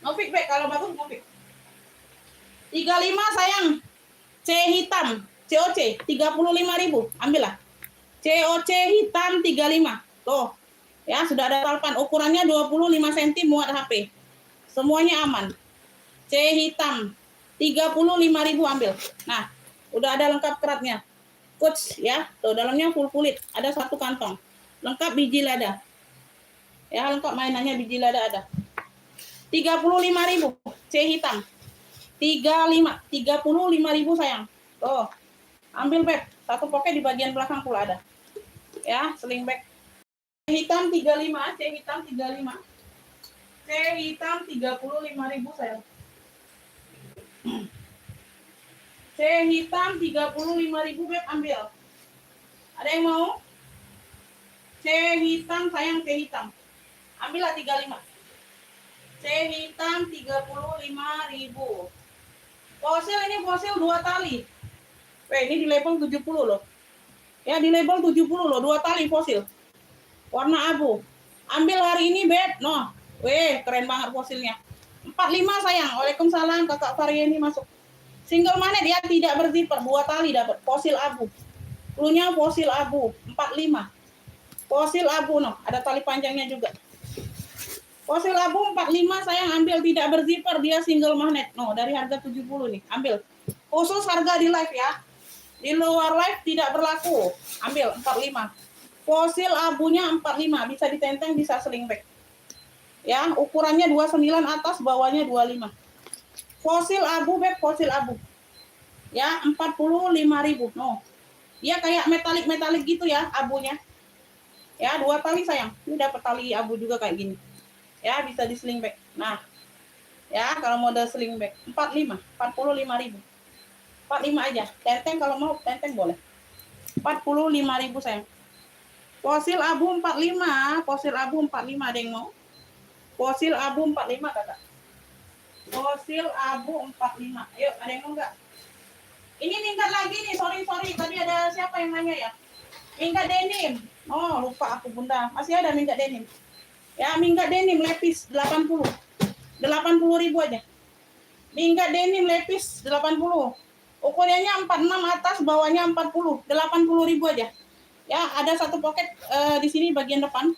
S1: Ngopik, Bek. Kalau bagus ngopik. 35 sayang. C hitam. COC 35.000. Ambillah. COC hitam 35. Tuh. Ya, sudah ada talpan. Ukurannya 25 cm muat HP. Semuanya aman. C hitam 35.000 ambil. Nah, udah ada lengkap keratnya. Coach ya. Tuh, dalamnya full kulit. Ada 1 kantong. Lengkap biji lada. Ya, lengkap mainannya biji lada ada. 35.000 C hitam. 35.000 sayang. Tuh. Ambil beb. 1 poket di bagian belakang pula ada. Ya, sling bag. C hitam 35, C hitam 35. C hitam 35.000 sayang. C hitam 35.000 beb, ambil. Ada yang mau? C hitam sayang, C hitam. Ambillah 35. C hitam 35.000. Fosil ini fosil 2 tali. Ini di label 70 loh. Ya, di label 70 loh, 2 tali fosil. Warna abu. Ambil hari ini, beb. Noh. Keren banget fosilnya. 45 sayang. Waalaikumsalam, Kakak Variani masuk. Single magnet ya, tidak berzipper, 2 tali dapat. Fosil abu. Cluenya fosil abu, 45. Fosil abu noh, ada tali panjangnya juga. Fosil abu 45 sayang, ambil, tidak berzipper, dia single magnet. Noh, dari harga 70 nih, ambil. Khusus harga di live ya. Di luar live tidak berlaku. Ambil 45. Fosil abunya 45, bisa ditenteng, bisa sling back. Ya, ukurannya 29 atas, bawahnya 25. Fosil abu, Beb, fosil abu. Ya, 45.000. No. Dia kayak metalik gitu ya, abunya. Ya, 2 tali sayang. Ini dapat tali abu juga kayak gini. Ya, bisa di sling back. Nah, ya kalau model sling back 45.000. 45 aja. Tenteng kalau mau tenteng boleh. 45.000 sayang. Fosil abu 45, fosil abu 45 ada yang mau? Fosil abu 45 Kakak. Fosil abu 45. Ayo, ada yang mau enggak? Ini minggat lagi nih, sorry. Tadi ada siapa yang nanya ya? Minggat denim. Oh, lupa aku Bunda. Masih ada minggat denim. Ya, minggat denim lepis 80. 80.000 aja. Minggat denim lepis 80. Ukurannya 46 atas, bawahnya 40. 80.000 aja. Ya, ada satu pocket di sini bagian depan.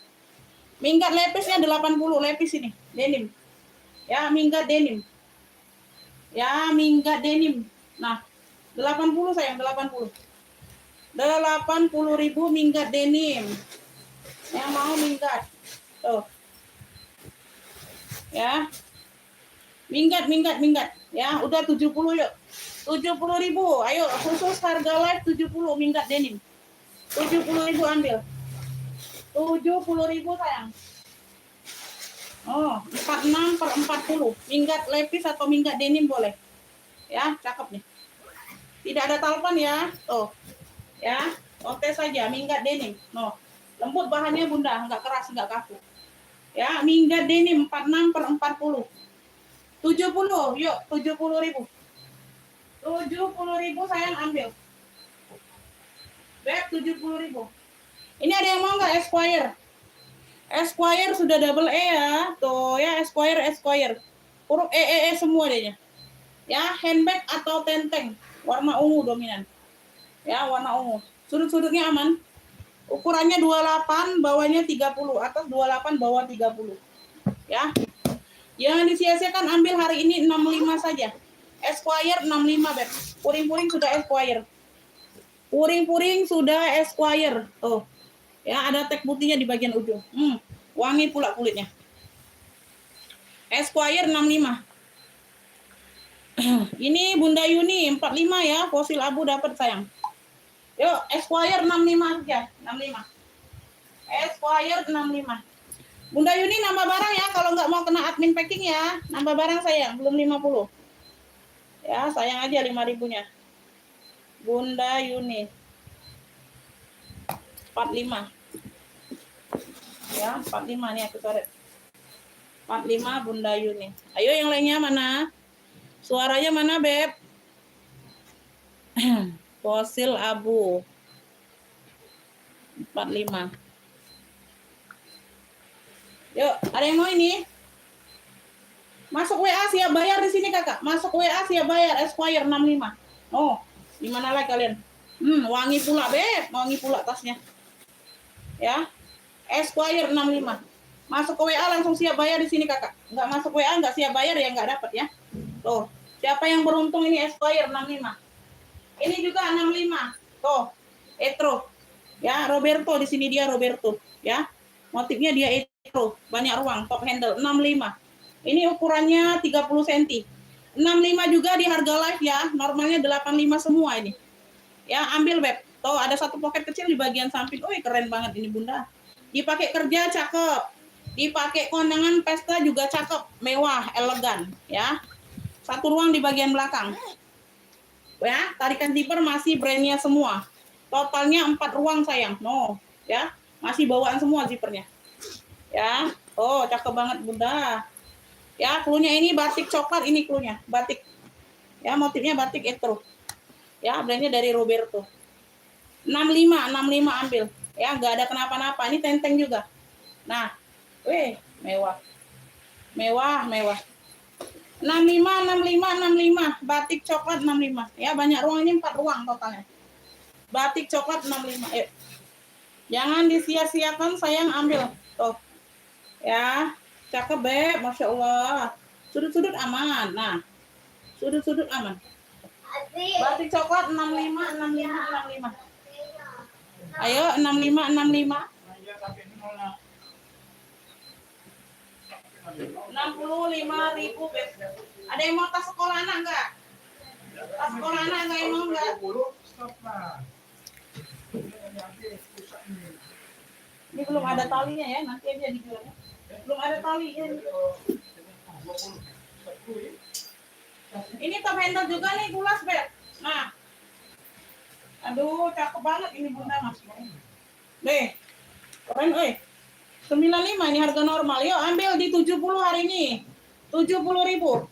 S1: Minggat lepisnya 80 lepis ini, denim. Ya, minggat denim. Ya, minggat denim. Nah, 80 sayang, 80. 80.000 minggat denim. Yang mau minggat. Tuh. Ya. Minggat. Ya, udah 70 yuk. 70.000. Ayo, khusus harga live 70 minggat denim. 70.000 ambil. 70.000 sayang. Oh, 46 per 40. Minggat lepis atau minggat denim boleh. Ya, cakep nih. Tidak ada talpan ya. Tuh. Ya, oke saja minggat denim. No. Lembut bahannya Bunda, enggak keras, enggak kaku. Ya, minggat denim 46 per 40. 70, yuk 70.000. 70.000 sayang ambil. Beb 70.000. Ini ada yang mau enggak Esquire? Esquire sudah double E ya. Tuh ya, Esquire. Huruf E semua dehnya. Ya, handbag atau tenteng. Warna ungu dominan. Ya, warna ungu. Sudut-sudutnya aman. Ukurannya 28, bawahnya 30. Atas 28, bawah 30. Ya. Jangan disia-siakan, ambil hari ini 65 saja. Esquire 65, Beb. Puring-puring sudah Esquire. Puring-puring sudah Esquire. Tuh. Ya, ada tag putihnya di bagian ujung. Wangi pula kulitnya. Esquire 65. Ini Bunda Yuni 45 ya, fosil abu dapat sayang. Yuk, Esquire 65 aja, 65. Esquire 65. Bunda Yuni nambah barang ya, kalau nggak mau kena admin packing ya, nambah barang sayang, belum 50. Ya, sayang aja 5.000-nya. Bunda Yuni 45. Ya, 45 nih aku coret. 45 Bunda Yuni. Ayo yang lainnya mana? Suaranya mana, Beb? Fosil abu 45. Yuk, ada yang mau ini? Masuk WA siap bayar di sini Kakak. Masuk WA siap bayar Esquire 65. Oh, di mana lagi kalian? Wangi pula, Beb. Wangi pula tasnya. Ya. Esquire 65. Masuk ke WA langsung siap bayar di sini Kakak. Enggak masuk WA enggak siap bayar ya enggak dapat ya. Tuh, siapa yang beruntung ini Esquire 65. Ini juga 65. Tuh, Etro. Ya, Roberto di sini dia Roberto, ya. Motifnya dia Etro, banyak ruang, top handle 65. Ini ukurannya 30 cm. 65 juga di harga live ya, normalnya 85 semua ini. Ya, ambil Beb. Tuh, ada satu pocket kecil di bagian samping. Oh, keren banget ini Bunda. Dipakai kerja cakep. Dipakai kondangan pesta juga cakep, mewah, elegan, ya. Satu ruang di bagian belakang. Ya, tarikan zipper masih brandnya semua. Totalnya 4 ruang sayang. No, ya. Masih bawaan semua zippernya. Ya. Oh, cakep banget Bunda. Ya, klunya ini batik coklat, ini klunya, batik. Ya, motifnya batik etro. Ya, brandnya dari Roberto. 65 ambil. Ya, enggak ada kenapa-napa. Ini tenteng juga. Nah, mewah. Mewah. 65, batik coklat 65. Ya, banyak ruang, ini 4 ruang totalnya. Batik coklat 65. Ayo. Jangan disia-siakan sayang, ambil. Tuh. Ya, cakep Beb, Masya Allah. Sudut-sudut aman. Nah, sudut-sudut aman. Batik coklat 65. Ayo 65. 65.000, Beb. Ada yang mau tas sekolah anak enggak? Tas sekolah anak enggak yang mau enggak? Ini belum ada talinya ya, nanti aja dijualnya. Belum ada talinya. Ini top handle juga nih, pulas, Beb. Nah. Aduh, cakep banget ini Bunda Mas. Deh. Keren, 95 ini harga normal. Yuk ambil di 70 hari ini. 70.000.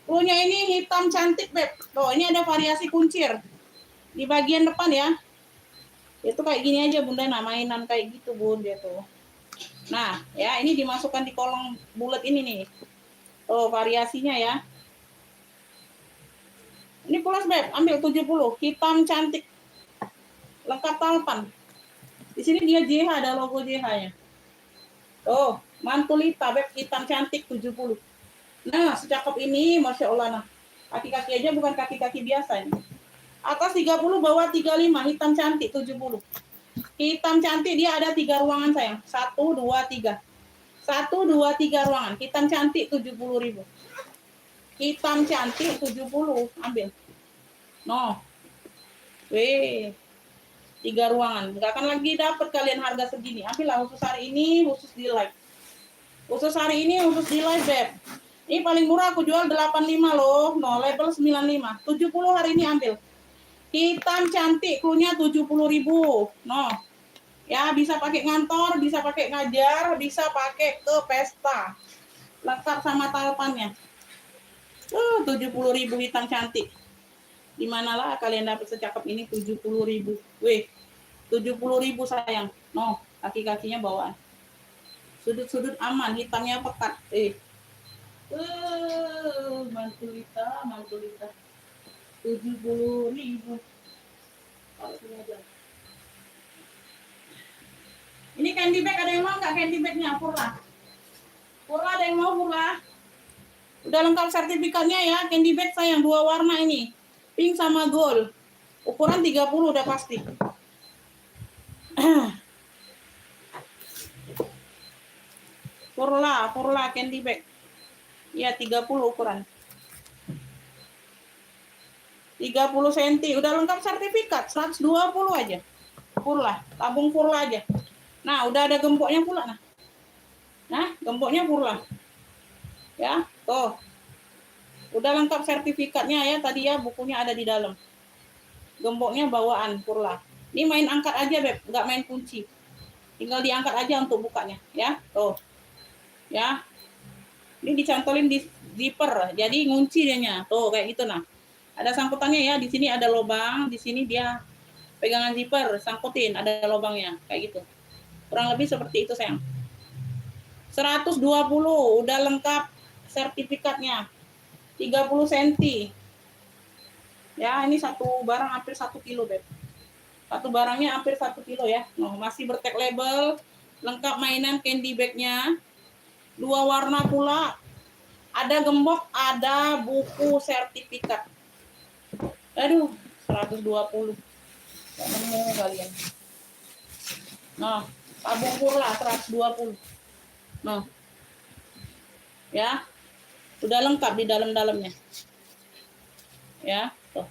S1: Punya ini hitam cantik, Beb. Tuh, ini ada variasi kuncir. Di bagian depan ya. Itu kayak gini aja Bunda, nah mainan kayak gitu Bun dia tuh. Nah, ya ini dimasukkan di kolong bulat ini nih. Tuh variasinya ya. Ini pulas, Beb, ambil 70, hitam cantik. Lengkap talpan. Di sini dia JH, ada logo JH-nya. Tuh, mantulita, Beb, hitam cantik 70. Nah, secakep ini, Masya Allah. Nah, kaki-kaki aja bukan kaki-kaki biasa ini. Atas 30, bawah 35, hitam cantik 70. Hitam cantik dia ada 3 ruangan sayang. 1, 2, 3. 1, 2, 3 ruangan. Hitam cantik 70.000. Hitam cantik 70, ambil. No. Weh. 3 ruangan. Enggak akan lagi dapat kalian harga segini. Ambillah khusus hari ini, khusus di live. Khusus hari ini, khusus di live, Beb. Ini paling murah aku jual 85 loh. No, label 95. 70 hari ini ambil. Hitam cantik, klunya 70.000. No. Ya, bisa pakai ngantor, bisa pakai ngajar, bisa pakai ke pesta. Lengkap sama talpannya. 70.000 hitam cantik. Dimanalah kalian dapat secakep ini 70.000. Weh, 70.000 sayang. No, kaki-kakinya bawaan. Sudut-sudut aman, hitamnya pekat. Mantulita. 70.000. Ini candy bag, ada yang mau nggak candy bagnya? Purla ada yang mau Purla? Udah lengkap sertifikatnya ya, candy bag sayang, 2 warna ini. Pink sama gold. Ukuran 30 udah pasti. Purla candy bag. Ya, 30 ukuran. 30 cm, udah lengkap sertifikat, 120 aja. Purla, tabung Purla aja. Nah, udah ada gemboknya pula nah. Gemboknya Purla. Ya, tuh. Udah lengkap sertifikatnya ya, tadi ya bukunya ada di dalam. Gemboknya bawaan Purla. Ini main angkat aja, Beb, nggak main kunci. Tinggal diangkat aja untuk bukanya, ya. Tuh. Ya. Ini dicantolin di zipper, jadi ngunci dianya. Tuh, kayak gitu nah. Ada sangkutannya ya, di sini ada lubang, di sini dia pegangan zipper, sangkutin, ada lubangnya, kayak gitu. Kurang lebih seperti itu, sayang. 120, udah lengkap sertifikatnya. 30 cm. Ya, ini satu barang hampir 1 kilo, Beb. Satu barangnya hampir 1 kilo ya. Noh, masih bertag label, lengkap mainan candy bag-nya. 2 warna pula. Ada gembok, ada buku sertifikat. Aduh, 120. Gak nemu kalian. Nah, tabung Purla 120. Nah. Ya. Udah lengkap di dalam-dalamnya. Ya, tuh.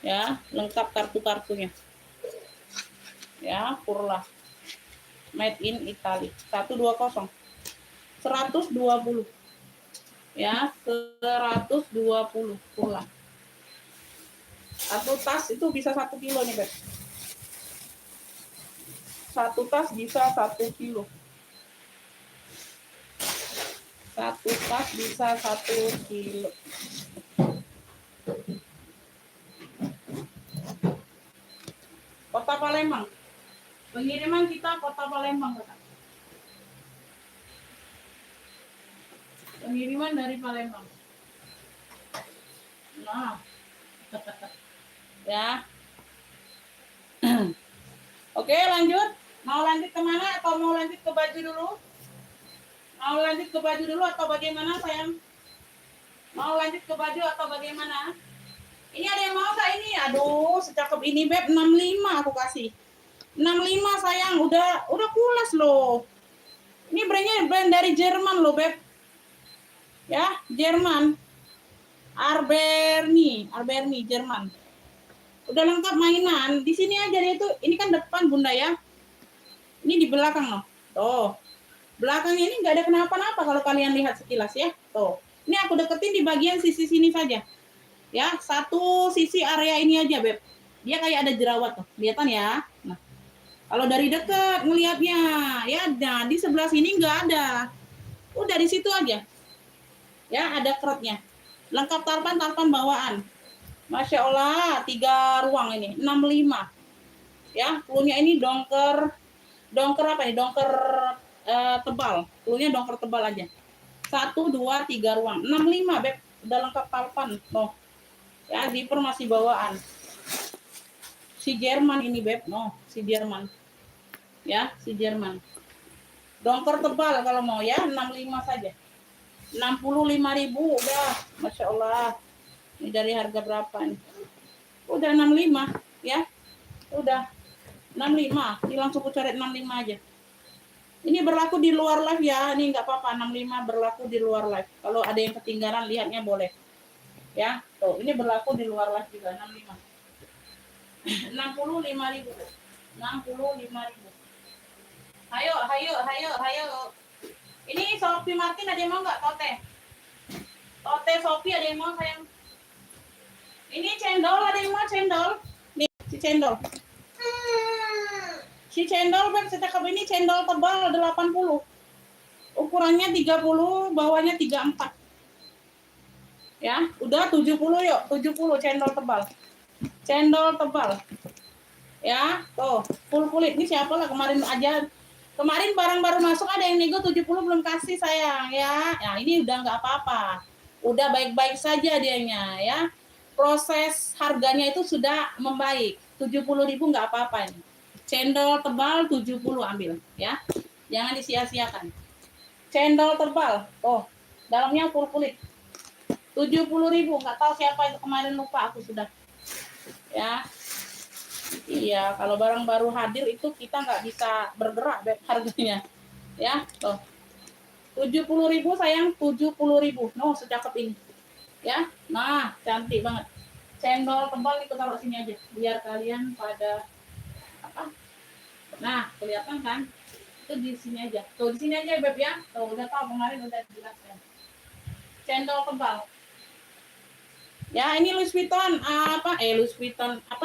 S1: Ya, lengkap kartu-kartunya. Ya, Purla. Made in Italy. 120. 120. Ya, 120 Purla. Satu tas itu bisa 1 kilo nih, Beb. Satu tas bisa 1 kilo. Satu tas bisa 1 kilo. Kota Palembang. Pengiriman kita Kota Palembang, Kak. Pengiriman dari Palembang. Nah. Ya. Oke, lanjut. Mau lanjut kemana atau mau lanjut ke baju dulu? Mau lanjut ke baju dulu atau bagaimana, sayang? Mau lanjut ke baju atau bagaimana? Ini ada yang mau nggak ini? Aduh, secakep ini, Beb. 65 aku kasih. 65 sayang, udah pulas loh. Ini brand dari Jerman loh, Beb. Ya, Jerman. Arberni, Jerman. Udah lengkap mainan. Di sini aja dia tuh, ini kan depan Bunda ya. Ini di belakang loh. Tuh. Belakangnya ini nggak ada kenapa-napa kalau kalian lihat sekilas ya. Tuh. Ini aku deketin di bagian sisi sini saja. Ya, satu sisi area ini aja, Beb. Dia kayak ada jerawat tuh. Kelihatan ya. Nah, kalau dari dekat ngelihatnya, ya, nah di sebelah sini nggak ada. Udah di situ aja. Ya, ada kerutnya. Lengkap tarpan bawaan. Masya Allah, 3 ruang ini, 65. Ya, klunya ini dongker apa nih? Dongker tebal. Klunya dongker tebal aja. 1, 2, 3 ruang. 65, Beb. Udah lengkap tarpan. No. Ya, zipper masih bawaan. Si Jerman ini, Beb. No, si Jerman. Ya, si Jerman. Dongker tebal kalau mau ya, 65 saja. 65.000 udah. Masya Allah. Ini dari harga berapa nih? Udah 65 ya. Udah 65. Ini langsung ku coret 65 aja. Ini berlaku di luar live ya. Ini nggak apa-apa, 65 berlaku di luar live. Kalau ada yang ketinggalan lihatnya boleh. Ya, tuh ini berlaku di luar live juga 65. 65.000. 65.000. Hayo. Ini Sophie Martin ada yang mau nggak? Tote Sophie ada yang mau sayang? Ini cendol ada yang mau cendol? Nih, si cendol. Si cendol, Beb, secakap ini cendol tebal 80. Ukurannya 30, bawahnya 34. Ya, udah 70 yuk, 70 cendol tebal. Cendol tebal. Ya, tuh, full kulit. Ini siapa lah kemarin aja. Kemarin barang baru masuk ada yang nego 70 belum kasih sayang ya. Nah, ini udah nggak apa-apa. Udah baik-baik saja dianya ya. Proses harganya itu sudah membaik. 70.000 nggak apa-apa ini. Cendol tebal 70 ambil ya. Jangan disia-siakan. Cendol tebal. Oh, dalamnya full kulit. 70.000, nggak tahu siapa itu kemarin, lupa aku sudah. Ya. Iya, kalau barang baru hadir itu kita nggak bisa bergerak harganya. Ya, tuh. 70.000 sayang, 70.000. No, secakep ini. Ya. Nah, cantik banget. Cendol tebal itu taruh sini aja biar kalian pada apa? Nah, kelihatan kan? Itu di sini aja. Tuh, di sini aja, Beb ya. Tuh, udah tahu kemarin udah dijelaskan. Cendol tebal. Ya, ini Louis Vuitton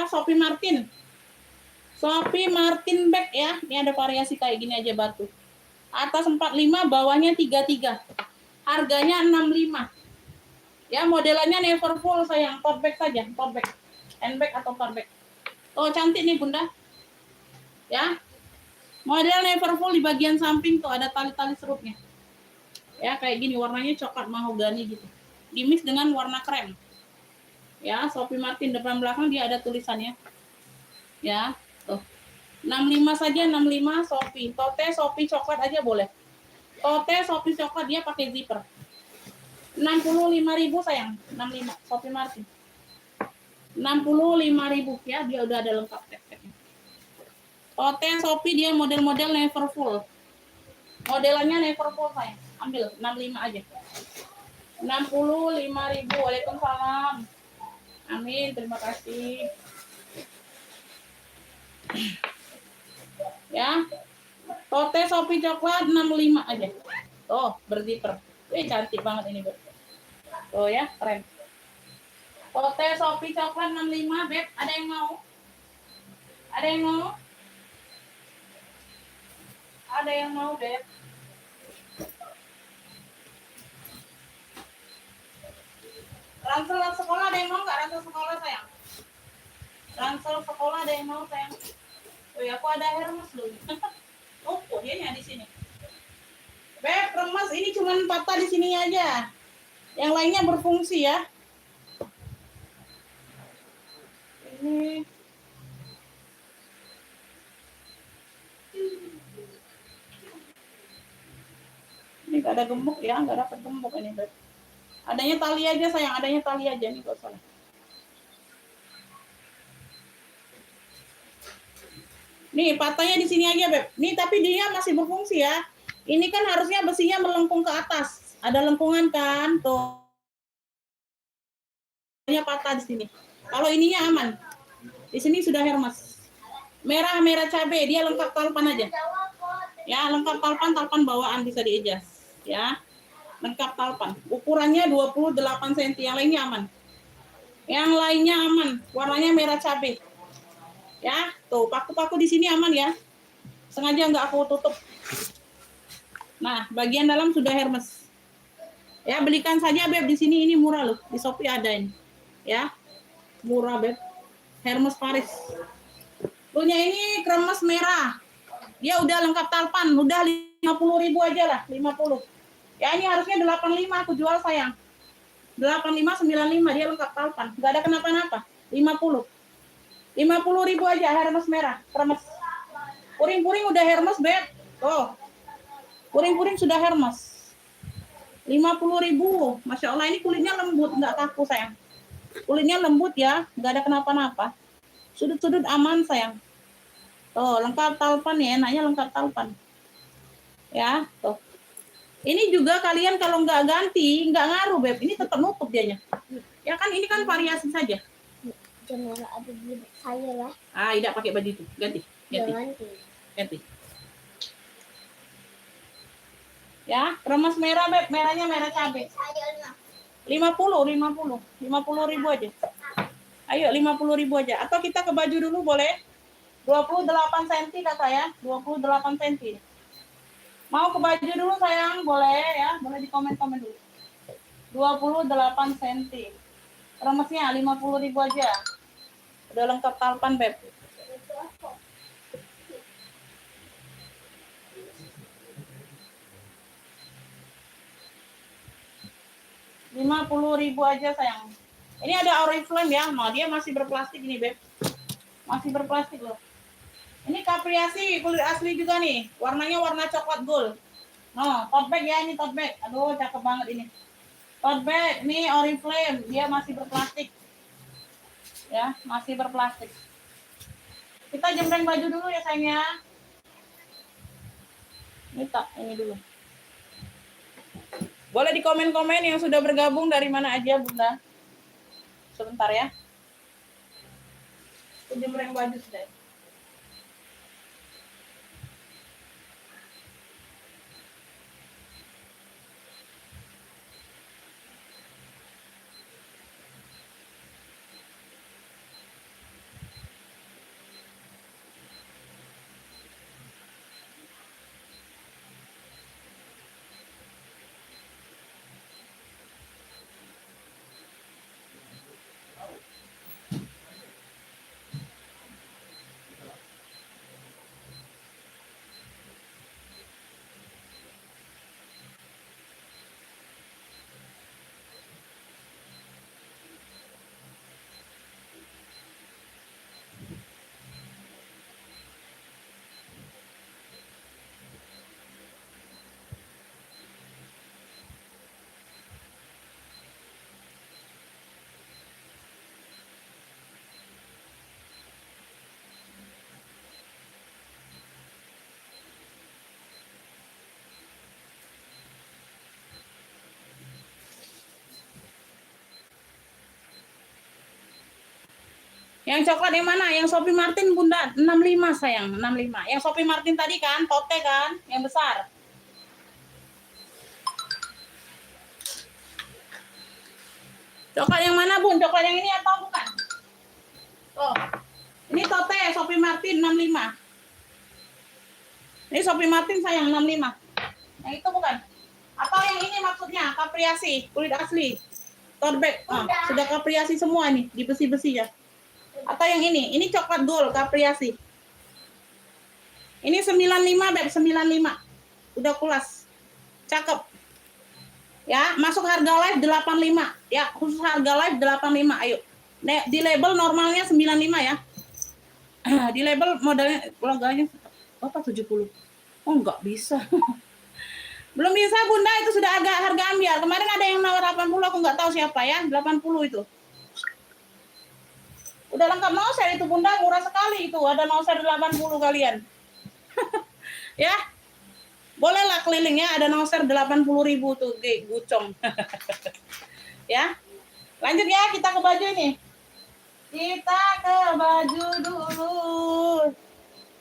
S1: Sophie Martin. Sophie Martin bag ya. Ini ada variasi kayak gini aja batu. Atas 45, bawahnya 33. Harganya 65. Ya, modelannya Neverfull sayang, tote bag saja, tote bag. Handbag atau tote bag. Oh, cantik nih, Bunda. Ya. Model Neverfull di bagian samping tuh ada tali-tali serupnya. Ya, kayak gini warnanya coklat mahogani gitu. Dimix dengan warna krem. Ya, Sophie Martin depan belakang dia ada tulisannya. Ya, tuh. 65 saja, 65 Sophie. Tote Sophie coklat aja boleh. Tote Sophie coklat dia pakai zipper. 65.000 sayang, 65 Sophie Martin. 65.000 ya, dia udah ada lengkap tag-tagnya. Tote Sophie dia model-model Neverfull. Modelannya Neverfull sayang. Ambil 65 aja. 65.000. Waalaikumsalam. Amin, terima kasih. Ya. Tote Sophie coklat 65 aja. Oh, berzipper. Cantik banget ini, Beb. Oh ya, keren. Tote Sophie coklat 65, Beb. Ada yang mau? Ada yang mau? Ada yang mau, Beb? Ransel sekolah ada yang mau nggak? Ransel sekolah sayang. Ransel sekolah ada yang mau sayang. Oh ya, aku ada Hermes loh. Oh, dia di sini. Beb, remas ini cuma patah di sini aja. Yang lainnya berfungsi ya. Ini nggak ada gemuk ya, nggak dapat gemuk ini, Beb. Adanya tali aja sayang, adanya tali aja nih, nggak salah. Nih, patahnya di sini aja, Beb. Nih, tapi dia masih berfungsi ya. Ini kan harusnya besinya melengkung ke atas. Ada lengkungan kan? Tuh. Ini patah di sini. Kalau ininya aman. Di sini sudah Hermes. Merah cabai, dia lengkap talpan aja. Ya, lengkap talpan bawaan bisa diadjust. Ya. Lengkap talpan. Ukurannya 28 cm, yang lainnya aman. Yang lainnya aman. Warnanya merah cabai. Ya, tuh paku-paku di sini aman ya. Sengaja nggak aku tutup. Nah, bagian dalam sudah Hermes. Ya, belikan saja Beb di sini, ini murah loh. Di Shopee ada ini. Ya. Murah Beb. Hermes Paris. Punya ini kremes merah. Dia udah lengkap talpan, udah 50.000 aja lah, 50. Ya ini harusnya 85 aku jual sayang. 85 95 dia lengkap talpan. Enggak ada kenapa-napa. 50. 50.000 aja Hermes merah, kremes. Puring-puring udah Hermes, Beb. Tuh. Puring-puring sudah Hermes. 50.000. Masya Allah, ini kulitnya lembut, nggak kaku sayang. Kulitnya lembut ya, nggak ada kenapa-napa. Sudut-sudut aman sayang. Tuh, lengkap talpan ya, enaknya lengkap talpan. Ya, tuh. Ini juga kalian kalau nggak ganti, nggak ngaruh, Beb. Ini tetap nutup dianya. Ya kan, ini kan variasi saja.
S2: Jangan ada di saya lah.
S1: Ah, tidak pakai baju itu. Ganti. Ganti. Ya, kremes merah, Beb. Merahnya merah cabai. 50.000 aja. Ayo, 50.000 aja. Atau kita ke baju dulu boleh? 28 cm kata ya. 28 cm. Mau ke baju dulu sayang? Boleh ya. Boleh di komen-komen dulu. 28 cm. Kremesnya 50.000 aja. Udah lengkap talpan, Beb. Rp50.000 aja sayang. Ini ada Oriflame ya. Nah, dia masih berplastik ini, Beb. Masih berplastik loh. Ini Capriasi kulit asli juga nih. Warnanya warna coklat gold. Nah, tote bag ya, ini tote bag. Aduh, cakep banget ini. Tote bag nih Oriflame, dia masih berplastik. Ya, masih berplastik. Kita jembreng baju dulu ya sayangnya. Ini dulu. Boleh di komen-komen yang sudah bergabung dari mana aja, Bunda. Sebentar ya. Aku jembreng baju sudah. Yang coklat yang mana? Yang Sophie Martin, Bunda. 65 sayang, 65. Yang Sophie Martin tadi kan, tote kan, yang besar. Coklat yang mana, Bun? Coklat yang ini atau bukan? Oh. Ini tote Sophie Martin 65. Ini Sophie Martin sayang 65. Yang itu bukan? Atau yang ini maksudnya Capriasi, kulit asli. Tote bag. Sudah Capriasi semua nih, di besi-besi ya. Atau yang ini coklat gold Capriasi. Ini 95, Beb, 95. Udah kulas. Cakep. Ya, masuk harga live 85. Ya, khusus harga live 85. Ayo. Di label normalnya 95 ya. Di label modalnya logonya apa 70. Oh, enggak bisa. Belum bisa, Bunda, itu sudah agak harga ambiar. Kemarin ada yang nawar 80, aku enggak tahu siapa ya. 80 itu. Udah lengkap noser itu Bunda, murah sekali itu. Ada noser 80 kalian. Ya. Bolehlah kelilingnya, ada noser 80.000 tuh, gucong. Ya. Lanjut ya, kita ke baju ini. Kita ke baju dulu.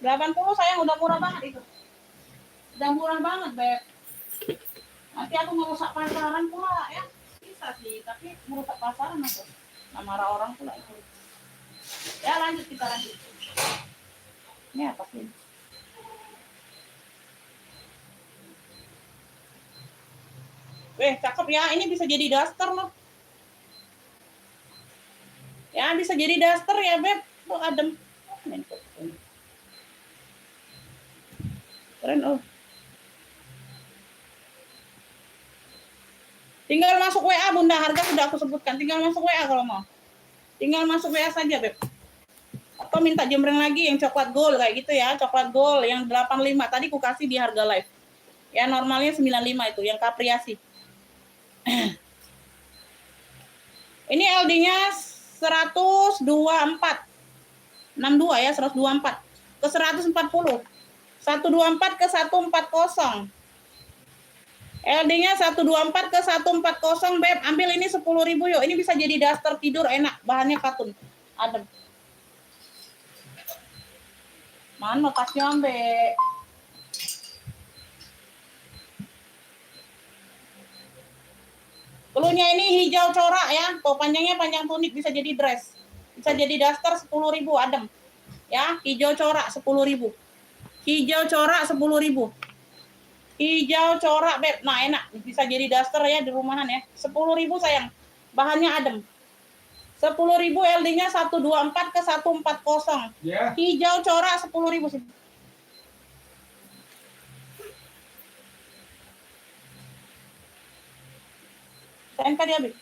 S1: 80 sayang, udah murah banget itu. Udah murah banget, Beb. Nanti aku ngerusak pasaran pula ya. Bisa sih, tapi merusak pasaran aku. Nah, marah orang pula itu. Ya lanjut, kita lanjut. Ini apa sih? Cakep ya. Ini bisa jadi daster loh. Ya, bisa jadi daster ya, Beb. Tuh adem. Keren, oh. Tinggal masuk WA, Bunda. Harga sudah aku sebutkan. Tinggal masuk WA kalau mau. Tinggal masuk WA saja, Beb. Atau minta jembreng lagi yang coklat gold kayak gitu ya. Coklat gold yang 85. Tadi ku kasih di harga live. Ya, normalnya 95 itu. Yang kapriasi. Ini LD-nya 124. 62 ya, 124. Ke 140. 124 ke 140. LD-nya 124 ke 140, Beb. Ambil ini 10.000 yuk. Ini bisa jadi daster tidur enak. Bahannya katun. Adem. Mana tasnya, Beb? Pelunya ini hijau corak ya. Tuh panjangnya panjang tunik, bisa jadi dress. Bisa jadi daster 10.000 adem. Ya, hijau corak 10.000. Hijau corak 10.000. Hijau corak, Beb. Nah, enak. Bisa jadi daster ya di rumahan ya. 10.000 sayang. Bahannya adem. 10.000 LD-nya 124 ke 140. Yeah. Hijau corak 10.000 sih. Sayang tadi habis.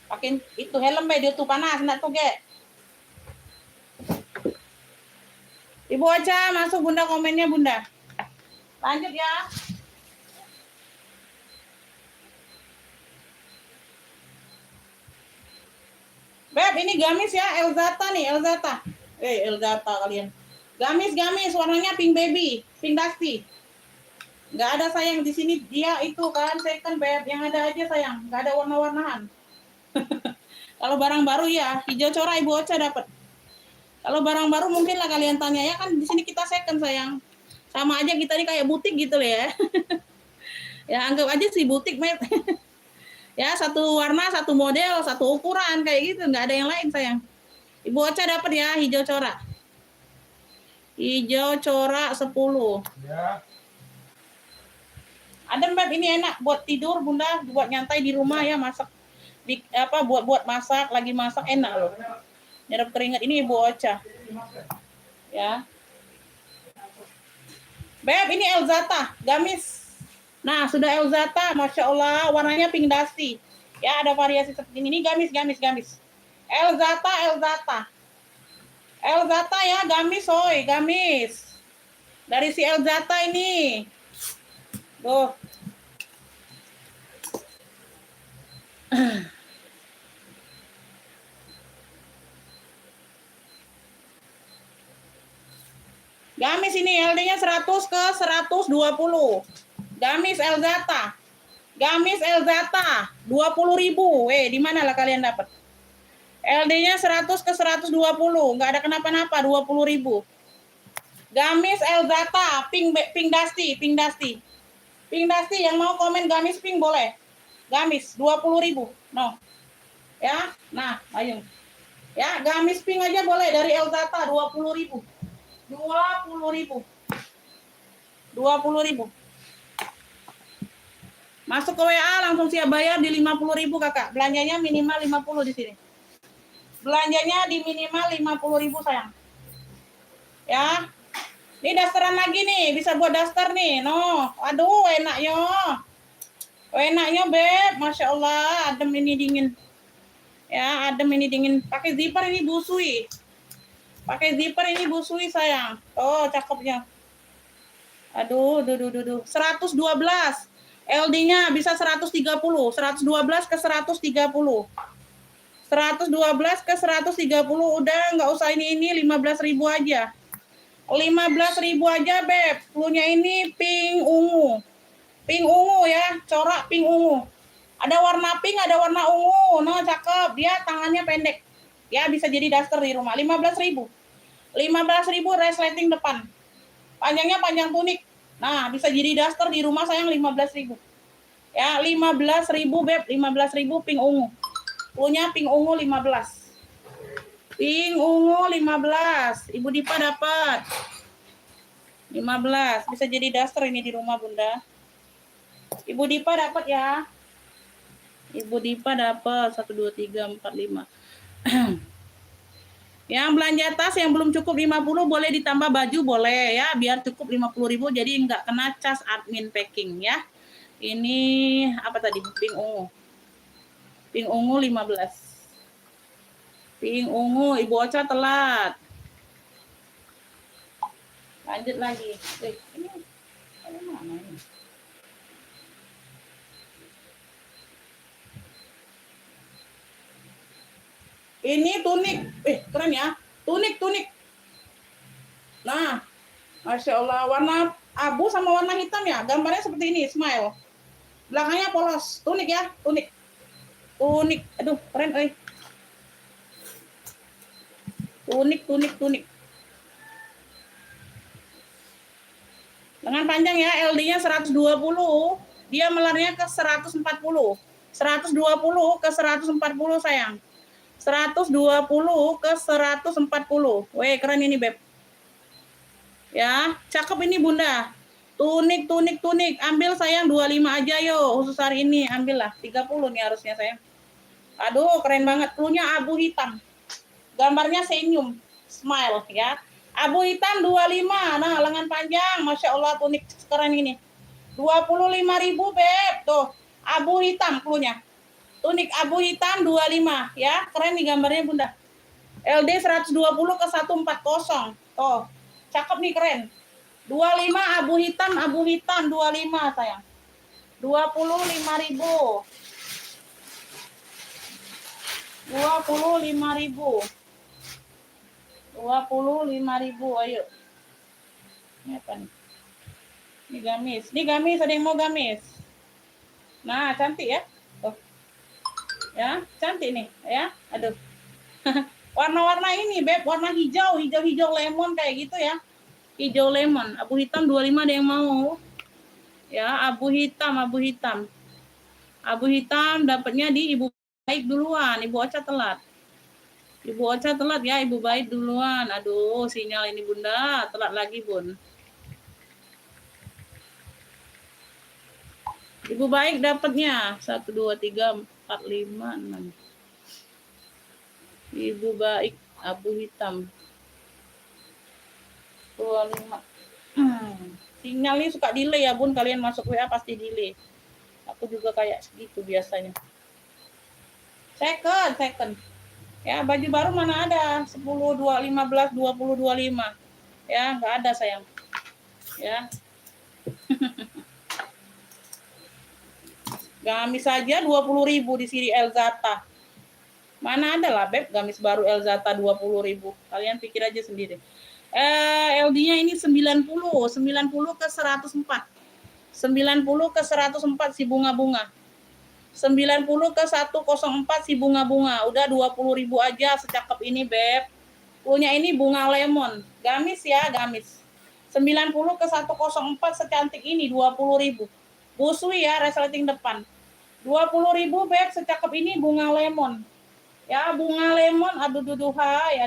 S1: Pakai itu helm, Beb. Dia tuh panas. Enggak tuh, Ge. Ibu Ocha, masuk Bunda komennya, Bunda. Lanjut ya. Beb, ini gamis ya, Elzata nih, Elzata. Elzata kalian. Gamis, warnanya pink baby, pink dusty. Nggak ada sayang di sini, dia itu kan second, Beb. Yang ada aja sayang, nggak ada warna-warnahan. Kalau barang baru ya, hijau corak Ibu Ocha dapat. Kalau barang baru mungkin lah kalian tanya ya, kan di sini kita second sayang. Sama aja kita ini kayak butik gitu loh ya. Ya anggap aja sih butik, Met. Ya satu warna, satu model, satu ukuran kayak gitu, nggak ada yang lain sayang. Ibu Ocha dapat ya hijau corak. Hijau corak 10. Ya. Adem, Beb, ini enak buat tidur Bunda, buat nyantai di rumah ya, masak buat masak, lagi masak enak loh. Nyerap keringat ini Ibu Ocha. Ya. Beb, ini Elzata, gamis. Nah, sudah Elzata, Masya Allah, warnanya pink dusty. Ya, ada variasi seperti ini. Gamis. Elzata ya, gamis, oi, gamis. Dari si Elzata ini. Tuh. Gamis ini LD-nya 100 ke 120. Gamis Elzata. 20.000. Di mana lah kalian dapat? LD-nya 100 ke 120. Enggak ada kenapa-napa, 20.000. Gamis Elzata, pink dusty. Pink dusty yang mau komen gamis pink boleh. Gamis 20.000. No. Ya. Nah, ayo. Ya, gamis pink aja boleh dari Elzata 20.000. 20.000. Masuk ke WA langsung siap bayar di 50.000 Kakak. Belanjanya minimal 50 di sini. Belanjanya di minimal 50.000 sayang. Ya. Ini dasteran lagi nih, bisa buat daster nih. No. Aduh, enaknya. Enaknya, Beb. Masya Allah, adem ini dingin. Ya, adem ini dingin. Pakai zipper ini busui. Sayang. Oh, cakepnya. Aduh. 112. LD-nya bisa 130. 112 ke 130. 112 ke 130 udah nggak usah ini 15.000 aja. 15.000 aja, Beb. Cluenya ini pink ungu. Pink ungu ya, corak pink ungu. Ada warna pink, ada warna ungu. Nah, cakep. Dia tangannya pendek. Ya, bisa jadi daster di rumah. 15.000. 15.000 resleting depan. Panjangnya panjang tunik. Nah, bisa jadi daster di rumah sayang 15.000. Ya, 15.000, Beb. 15.000 pink ungu. Cluenya pink ungu 15. Pink ungu 15. Ibu Dipa dapat. 15. Bisa jadi daster ini di rumah, Bunda. Ibu Dipa dapat ya. Ibu Dipa dapat 1 2 3 4 5. Yang belanja tas yang belum cukup 50 boleh ditambah baju boleh ya, biar cukup 50.000 jadi enggak kena cas admin packing ya. Ini apa tadi? Pink ungu. Pink ungu 15. Pink ungu, Ibu Ocha telat. Lanjut lagi. Ini mana ini? Ini tunik. Keren ya. Tunik. Nah, Masya Allah. Warna abu sama warna hitam ya. Gambarnya seperti ini, smile. Belakangnya polos. Tunik ya, tunik. Aduh, keren, Tunik. Lengan panjang ya, LD-nya 120, dia melarnya ke 140. 120 ke 140 sayang. 120 ke 140. Weh, keren ini, Beb. Ya, cakep ini, Bunda. Tunik. Ambil sayang 25 aja yo, khusus hari ini. Ambillah, 30 nih harusnya sayang. Aduh, keren banget. Cluenya abu hitam. Gambarnya senyum, smile ya. Abu hitam 25. Nah, lengan panjang, Masya Allah tunik keren ini. 25.000, Beb. Tuh, abu hitam cluenya. Tunik abu hitam 25 ya. Keren nih gambarnya, Bunda. LD 120 ke 140. Tuh. Cakep nih, keren. 25 abu hitam 25 sayang. 25.000. 25.000. 25.000, ayo. Ini apa nih? Ini gamis, ada yang mau gamis. Nah, cantik ya. Tuh. Ya, cantik nih, ya. Aduh. Warna-warna ini, Beb, warna hijau lemon kayak gitu ya. Hijau lemon, abu hitam 25 ada yang mau. Ya, abu hitam. Abu hitam dapatnya di Ibu Baik duluan, Ibu Ocha telat. Ibu Ocha telat ya, Ibu Baik duluan. Aduh, sinyal ini, Bunda. Telat lagi, Bun. Ibu Baik dapatnya 1 2 3 4 5 6. Ibu Baik abu hitam 25. Sinyal ini suka delay ya, Bun. Kalian masuk WA pasti delay. Aku juga kayak segitu biasanya. Second. Ya, baju baru mana ada? 10, 2, 15, 20, 25. Ya, nggak ada sayang. Ya. Gamis saja 20.000 di sini Elzata. Mana ada lah, Beb, gamis baru Elzata 20.000. Kalian pikir aja sendiri. LD-nya ini 90 ke 104. 90 ke 104 si bunga-bunga. 90 ke 104 si bunga-bunga. Udah 20.000 aja secakep ini, Beb. Punya ini bunga lemon. Gamis ya, gamis. 90 ke 104 secantik ini 20.000. Busui ya, resleting depan. 20.000, Beb, secakep ini bunga lemon. Ya, bunga lemon, aduh duduhai.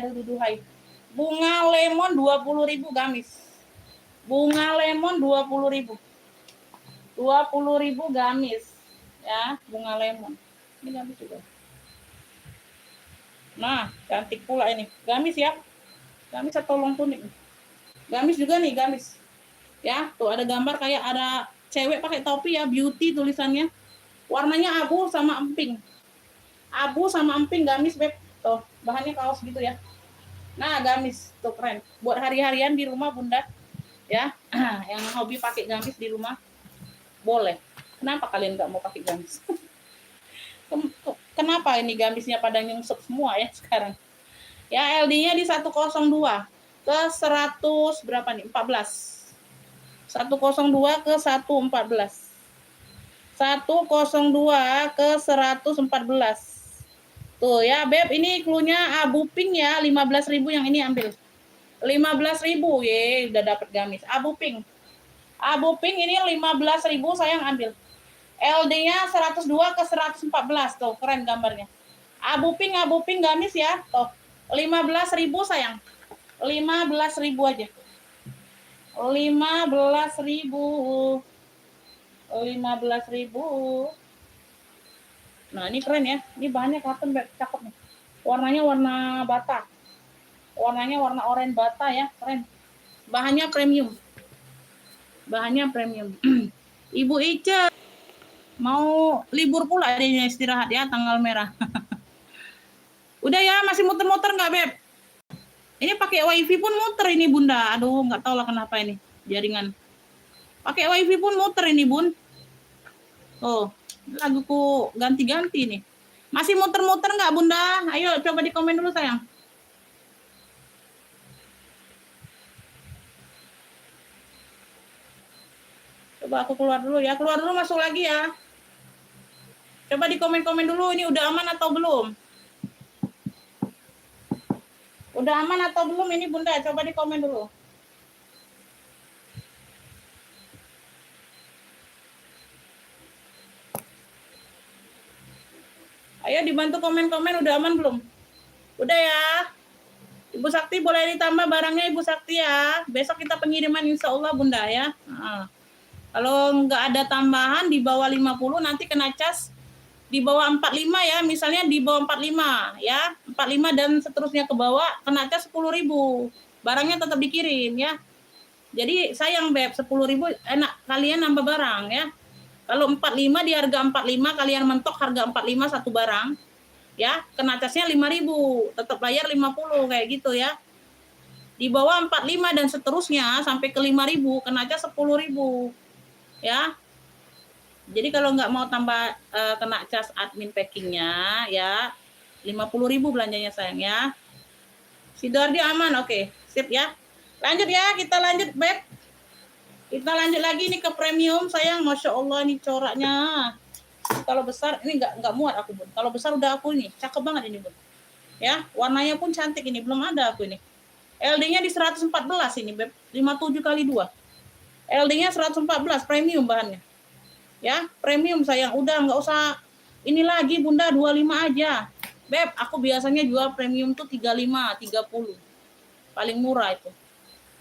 S1: Bunga lemon 20.000 gamis. Bunga lemon 20.000. 20.000 gamis. Ya, bunga lemon. Ini gamis juga. Nah, cantik pula ini. Gamis ya. Gamis atau long tunik. Gamis juga nih, gamis. Ya, tuh ada gambar kayak ada cewek pakai topi ya, beauty tulisannya. Warnanya abu sama emping. Abu sama emping gamis, Beb. Tuh, bahannya kaos gitu ya. Nah, gamis tuh keren. Buat hari-harian di rumah, Bunda. Ya, yang hobi pakai gamis di rumah boleh. Kenapa kalian nggak mau pakai gamis? Kenapa ini gamisnya pada nyungsep semua ya sekarang? Ya, LD-nya di 102 ke 100 berapa nih? 14. 102 ke 114. 102 ke 114. Tuh ya, Beb, ini cluenya abu pink ya, 15.000 yang ini ambil. 15.000 ye, udah dapat gamis. Abu pink. Abu pink ini 15.000 sayang ambil. LD-nya 102 ke 114 tuh, keren gambarnya. Abu pink gamis ya, tuh. 15.000 sayang. 15.000 aja. 15.000. 15.000. Nah, ini keren ya. Ini bahannya cotton, cakep nih. Warnanya warna bata. Warnanya warna oranye bata ya, keren. Bahannya premium. Bahannya premium. Ibu Ica mau libur pula deh, istirahat ya, tanggal merah. Udah ya, masih muter-muter nggak, Beb? Ini pakai wifi pun muter ini, Bunda. Aduh, nggak tahu lah kenapa ini jaringan. Pakai wifi pun muter ini, Bun. Oh, laguku ganti-ganti nih. Masih muter-muter nggak, Bunda? Ayo coba di komen dulu, sayang. Coba aku keluar dulu ya. Keluar dulu, masuk lagi ya. Coba di komen-komen dulu, ini udah aman atau belum? Udah aman atau belum ini, Bunda? Coba di komen dulu. Ayo dibantu komen-komen, udah aman belum? Udah ya. Ibu Sakti boleh ditambah barangnya, Ibu Sakti ya. Besok kita pengiriman insya Allah, Bunda ya. Nah, kalau nggak ada tambahan di bawah 50 nanti kena cas di bawah 45 ya. Misalnya di bawah 45 ya. 45 dan seterusnya ke bawah kena cas 10.000. Barangnya tetap dikirim ya. Jadi sayang, Beb, 10.000 enak kalian nambah barang ya. Kalau 45 di harga 45 kalian mentok harga 45 satu barang ya, kena casnya 5.000, tetap bayar 50 kayak gitu ya. Di bawah 45 dan seterusnya sampai ke 5.000 kena cas 10.000 ya. Jadi kalau nggak mau tambah kena cas admin packingnya ya 50.000 belanjanya sayang ya. Sidoarjo aman, oke, sip ya. Lanjut ya, kita lanjut, Beb. Kita lanjut lagi nih ke premium sayang. Masya Allah nih coraknya. Kalau besar ini nggak muat aku, Bun. Kalau besar udah aku nih, cakep banget ini, Bun. Ya, warnanya pun cantik ini, belum ada aku ini. LD-nya di 114 ini, Beb. 57 kali 2. LD-nya 114 premium bahannya. Ya, premium sayang. Udah nggak usah ini lagi, Bunda, 25 aja. Beb, aku biasanya jual premium tuh 35, 30. Paling murah itu.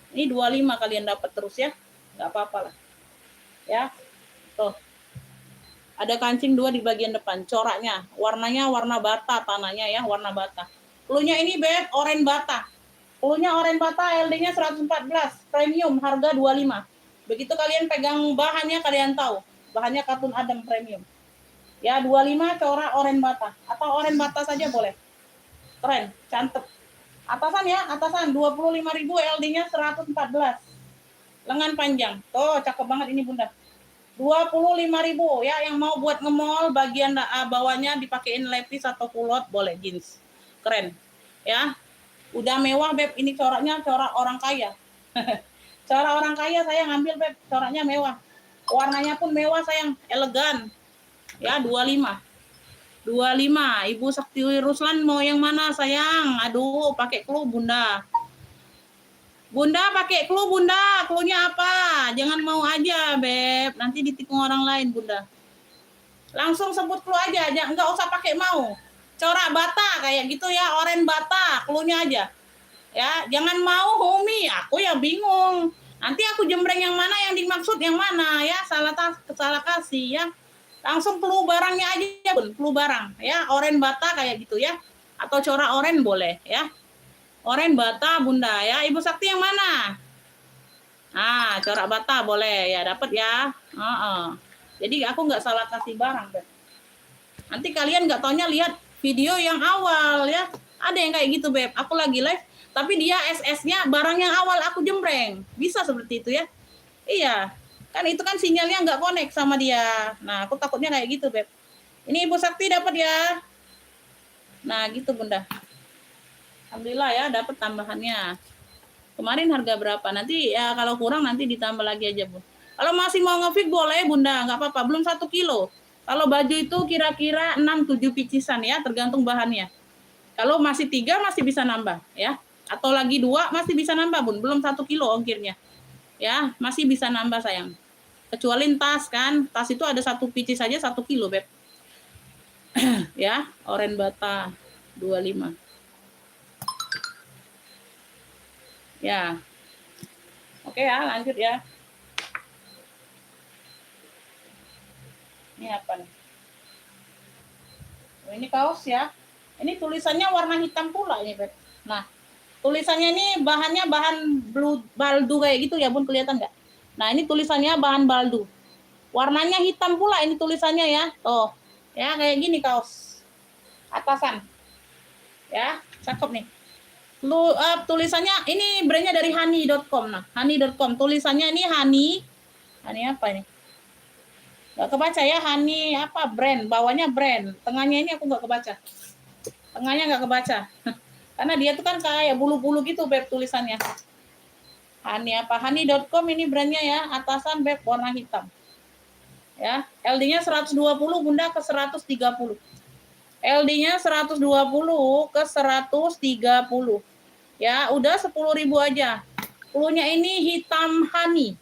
S1: Ini 25 kalian dapat terus ya. Nggak apa-apa lah. Ya. Tuh. Ada kancing 2 di bagian depan. Coraknya, warnanya warna bata tanahnya ya, warna bata. Cluenya ini, Beb, oranye bata. Cluenya oranye bata, LD-nya 114. Premium, harga 25. Begitu kalian pegang bahannya, kalian tahu. Bahannya katun adem premium. Ya, 25 corak oranye bata. Atau oranye bata saja boleh. Keren, cantep. Atasan ya, atasan 25.000, LD-nya 114. Lengan panjang. Tuh, cakep banget ini, Bunda. 25.000 ya, yang mau buat nge-mall bagian bawahnya dipakein lepis atau kulot boleh, jeans. Keren. Ya. Udah mewah, Beb. Ini coraknya corak orang kaya. Corak orang kaya saya ngambil, Beb. Coraknya mewah. Warnanya pun mewah sayang, elegan. Ya, 25. 25. Ibu Sakti Ruslan mau yang mana sayang? Aduh, pakai clue, Bunda. Bunda pakai clue, Bunda. Cluenya apa? Jangan mau aja, Beb. Nanti ditikung orang lain, Bunda. Langsung sebut clue aja, nggak usah pakai mau. Corak bata kayak gitu ya, oranye bata, cluenya aja. Ya, jangan mau Humi, aku ya bingung. Nanti aku jembreng yang mana yang dimaksud yang mana ya, salah kasih ya. Langsung clue barangnya aja, Bun. Clue barang ya, oranye bata kayak gitu ya. Atau corak oranye boleh ya. Oranye bata, Bunda ya. Ibu Sakti yang mana? Ah, corak bata boleh ya, dapat ya. Jadi aku nggak salah kasih barang, Beb. Nanti kalian nggak taunya lihat video yang awal ya. Ada yang kayak gitu, Beb. Aku lagi live, tapi dia SS-nya barang yang awal aku jembreng. Bisa seperti itu ya. Iya. Kan itu kan sinyalnya nggak connect sama dia. Nah, aku takutnya kayak gitu, Beb. Ini Ibu Sakti dapat ya. Nah, gitu Bunda. Alhamdulillah ya dapat tambahannya. Kemarin harga berapa? Nanti ya kalau kurang nanti ditambah lagi aja, Bu. Kalau masih mau ngefit boleh, Bunda, nggak apa-apa. Belum 1 kilo. Kalau baju itu kira-kira 6-7 picisan ya, tergantung bahannya. Kalau masih 3 masih bisa nambah ya. Atau lagi 2 masih bisa nambah, Bun. Belum 1 kilo ongkirnya. Ya, masih bisa nambah sayang. Kecuali tas kan. Tas itu ada 1 picis saja 1 kilo, Beb. Ya, oren bata 25. Ya. Oke ya, lanjut ya. Ini apa nih? Oh, ini kaos ya. Ini tulisannya warna hitam pula ini, Beb. Nah, tulisannya ini bahannya bahan blue baldu kayak gitu ya, Bun, kelihatan nggak? Nah, ini tulisannya bahan baldu. Warnanya hitam pula ini tulisannya ya. Tuh. Ya, kayak gini kaos. Atasan. Ya, cakep nih. Tulisannya ini brandnya dari honey.com. Nah, honey.com. Tulisannya ini honey. Honey apa ini? Nggak kebaca ya, honey apa brand, bawahnya brand, tengahnya ini aku nggak kebaca, tengahnya nggak kebaca karena dia tuh kan kayak bulu-bulu gitu Beb tulisannya. Honey apa, honey.com ini brandnya ya, atasan Beb warna hitam ya. LD-nya 120 Bunda ke 130, LD-nya 120 ke 130 ya. Udah 10.000 aja. Cluenya ini hitam honey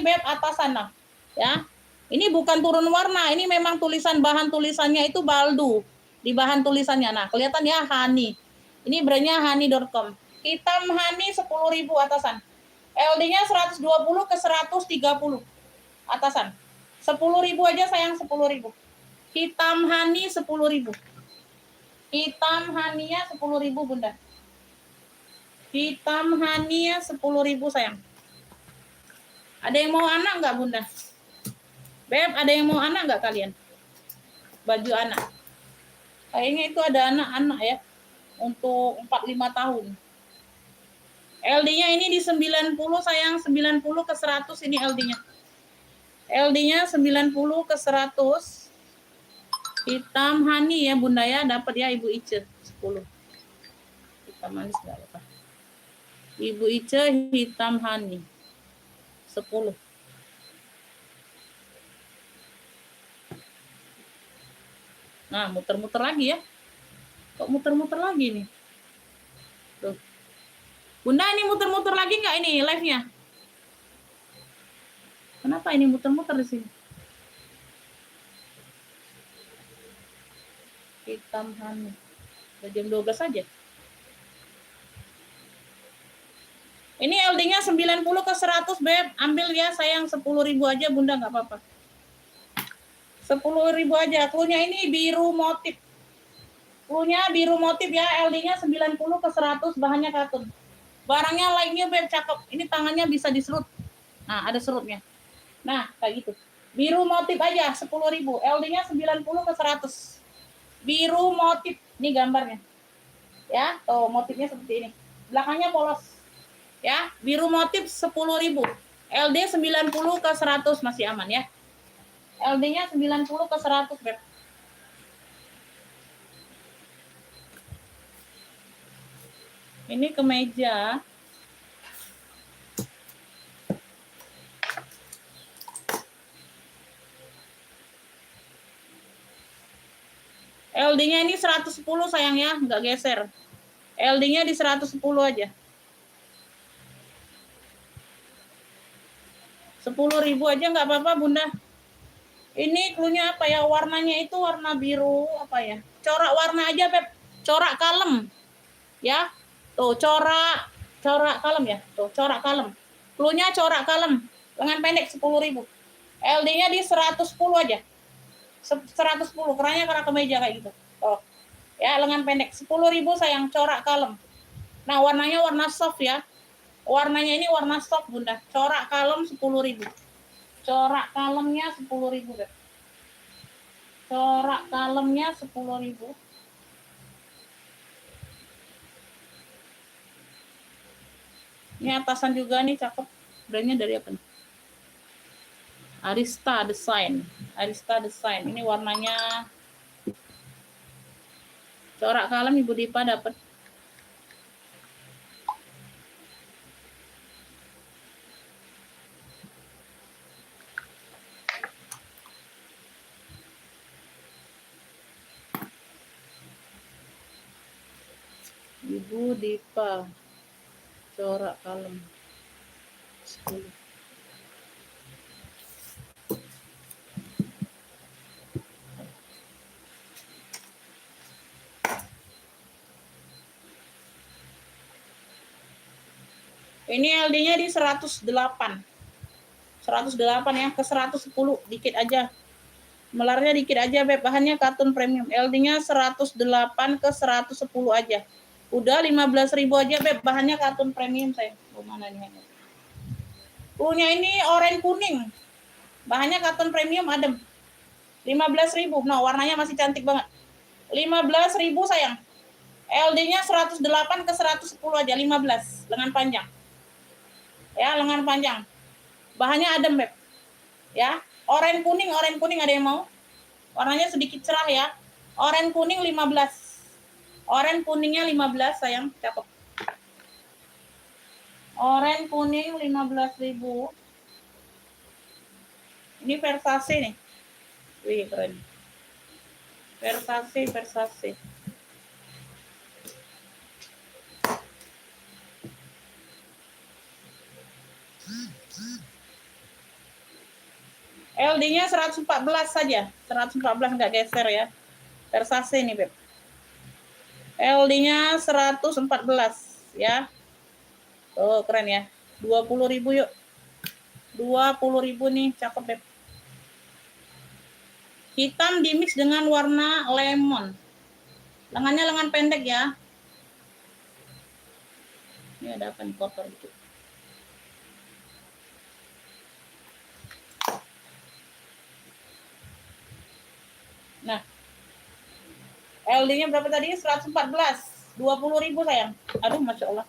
S1: Beb atasan lah ya. Ini bukan turun warna, ini memang tulisan, bahan tulisannya itu baldu di bahan tulisannya. Nah, kelihatan ya honey. Ini brandnya honey.com. Hitam honey 10.000 atasan. LD-nya 120 ke 130 atasan. 10.000 aja sayang, 10.000. Hitam honey 10.000. Hitam honey-nya 10.000 Bunda. Hitam honey-nya 10.000 sayang. Ada yang mau anak nggak Bunda? Beb, ada yang mau anak nggak kalian? Baju anak. Kayaknya itu ada anak-anak ya. Untuk 4-5 tahun. LD-nya ini di 90 sayang. 90 ke 100 ini LD-nya. LD-nya 90 ke 100. Hitam honey ya Bunda ya. Dapat ya Ibu Ice. 10. Hitam manis nggak apa. Ibu Ice hitam honey. 10. Nah, muter-muter lagi ya. Kok muter-muter lagi nih? Tuh. Bunda, ini muter-muter lagi nggak ini live-nya? Kenapa ini muter-muter di sini? Hitam honey. Udah jam 12 aja. Ini LD-nya 90 ke 100, Beb. Ambil ya, sayang. 10.000 aja, Bunda. Nggak apa-apa. 10.000 aja. Cluenya ini biru motif. Cluenya biru motif ya. LD-nya 90 ke 100. Bahannya katun. Barangnya lainnya, Beb. Cakep. Ini tangannya bisa diserut. Nah, ada serutnya. Nah, kayak gitu. Biru motif aja, 10.000. LD-nya 90 ke 100. Biru motif. Ini gambarnya. Ya, tuh motifnya seperti ini. Belakangnya polos. Ya, biru motif 10.000. LD 90 ke 100 masih aman ya. LD-nya 90 ke 100, Beb. Ini kemeja. LD-nya ini 110 sayang ya, nggak geser. LD-nya di 110 aja. 10.000 aja nggak apa-apa Bunda. Ini cluenya apa ya? Warnanya itu warna biru apa ya? Corak warna aja Beb. Corak kalem. Ya. Tuh corak kalem ya. Tuh corak kalem. Cluenya corak kalem. Lengan pendek 10.000. LD-nya di 110 aja. 110 karena kemeja kayak gitu. Tuh. Ya, lengan pendek 10.000 sayang, corak kalem. Nah, warnanya warna soft ya. Warnanya ini warna soft Bunda. Corak kalem 10.000. Corak kalemnya 10.000 Beb. Corak kalemnya 10.000. Ini atasan juga nih cakep. Brandnya dari apa nih? Arista Design. Arista Design. Ini warnanya Corak kalem Ibu Dipa dapat. Ibu Dipa corak kalem 10. Ini LD-nya di 108. 108 ya, ke 110 dikit aja. Melarnya dikit aja, Beb. Bahannya katun premium. LD-nya 108 ke 110 aja. Udah 15.000 aja, Beb. Bahannya katun premium, saya. Oh, mana nih? Punya ini oranye kuning. Bahannya katun premium adem. 15.000. Nah, warnanya masih cantik banget. 15.000 sayang. LD-nya 108 ke 110 aja, 15. Lengan panjang. Ya, lengan panjang. Bahannya adem, Beb. Ya, oranye kuning ada yang mau? Warnanya sedikit cerah ya. Oranye kuning 15. Oranye kuningnya 15 sayang, cakep. Oranye kuning 15.000. Ini Versace nih. Wih, keren. Versace. LD-nya 114 saja. 114 nggak geser ya. Versace nih, Beb. LD-nya 114 ya. Oh, keren ya. 20.000 yuk. 20.000 nih, cakep, Beb. Hitam dimix dengan warna lemon. Lengannya lengan pendek ya. Ini ada apa nih, kotor itu. Nah, LD-nya berapa tadi? 114. 20.000 sayang. Aduh, Masya Allah.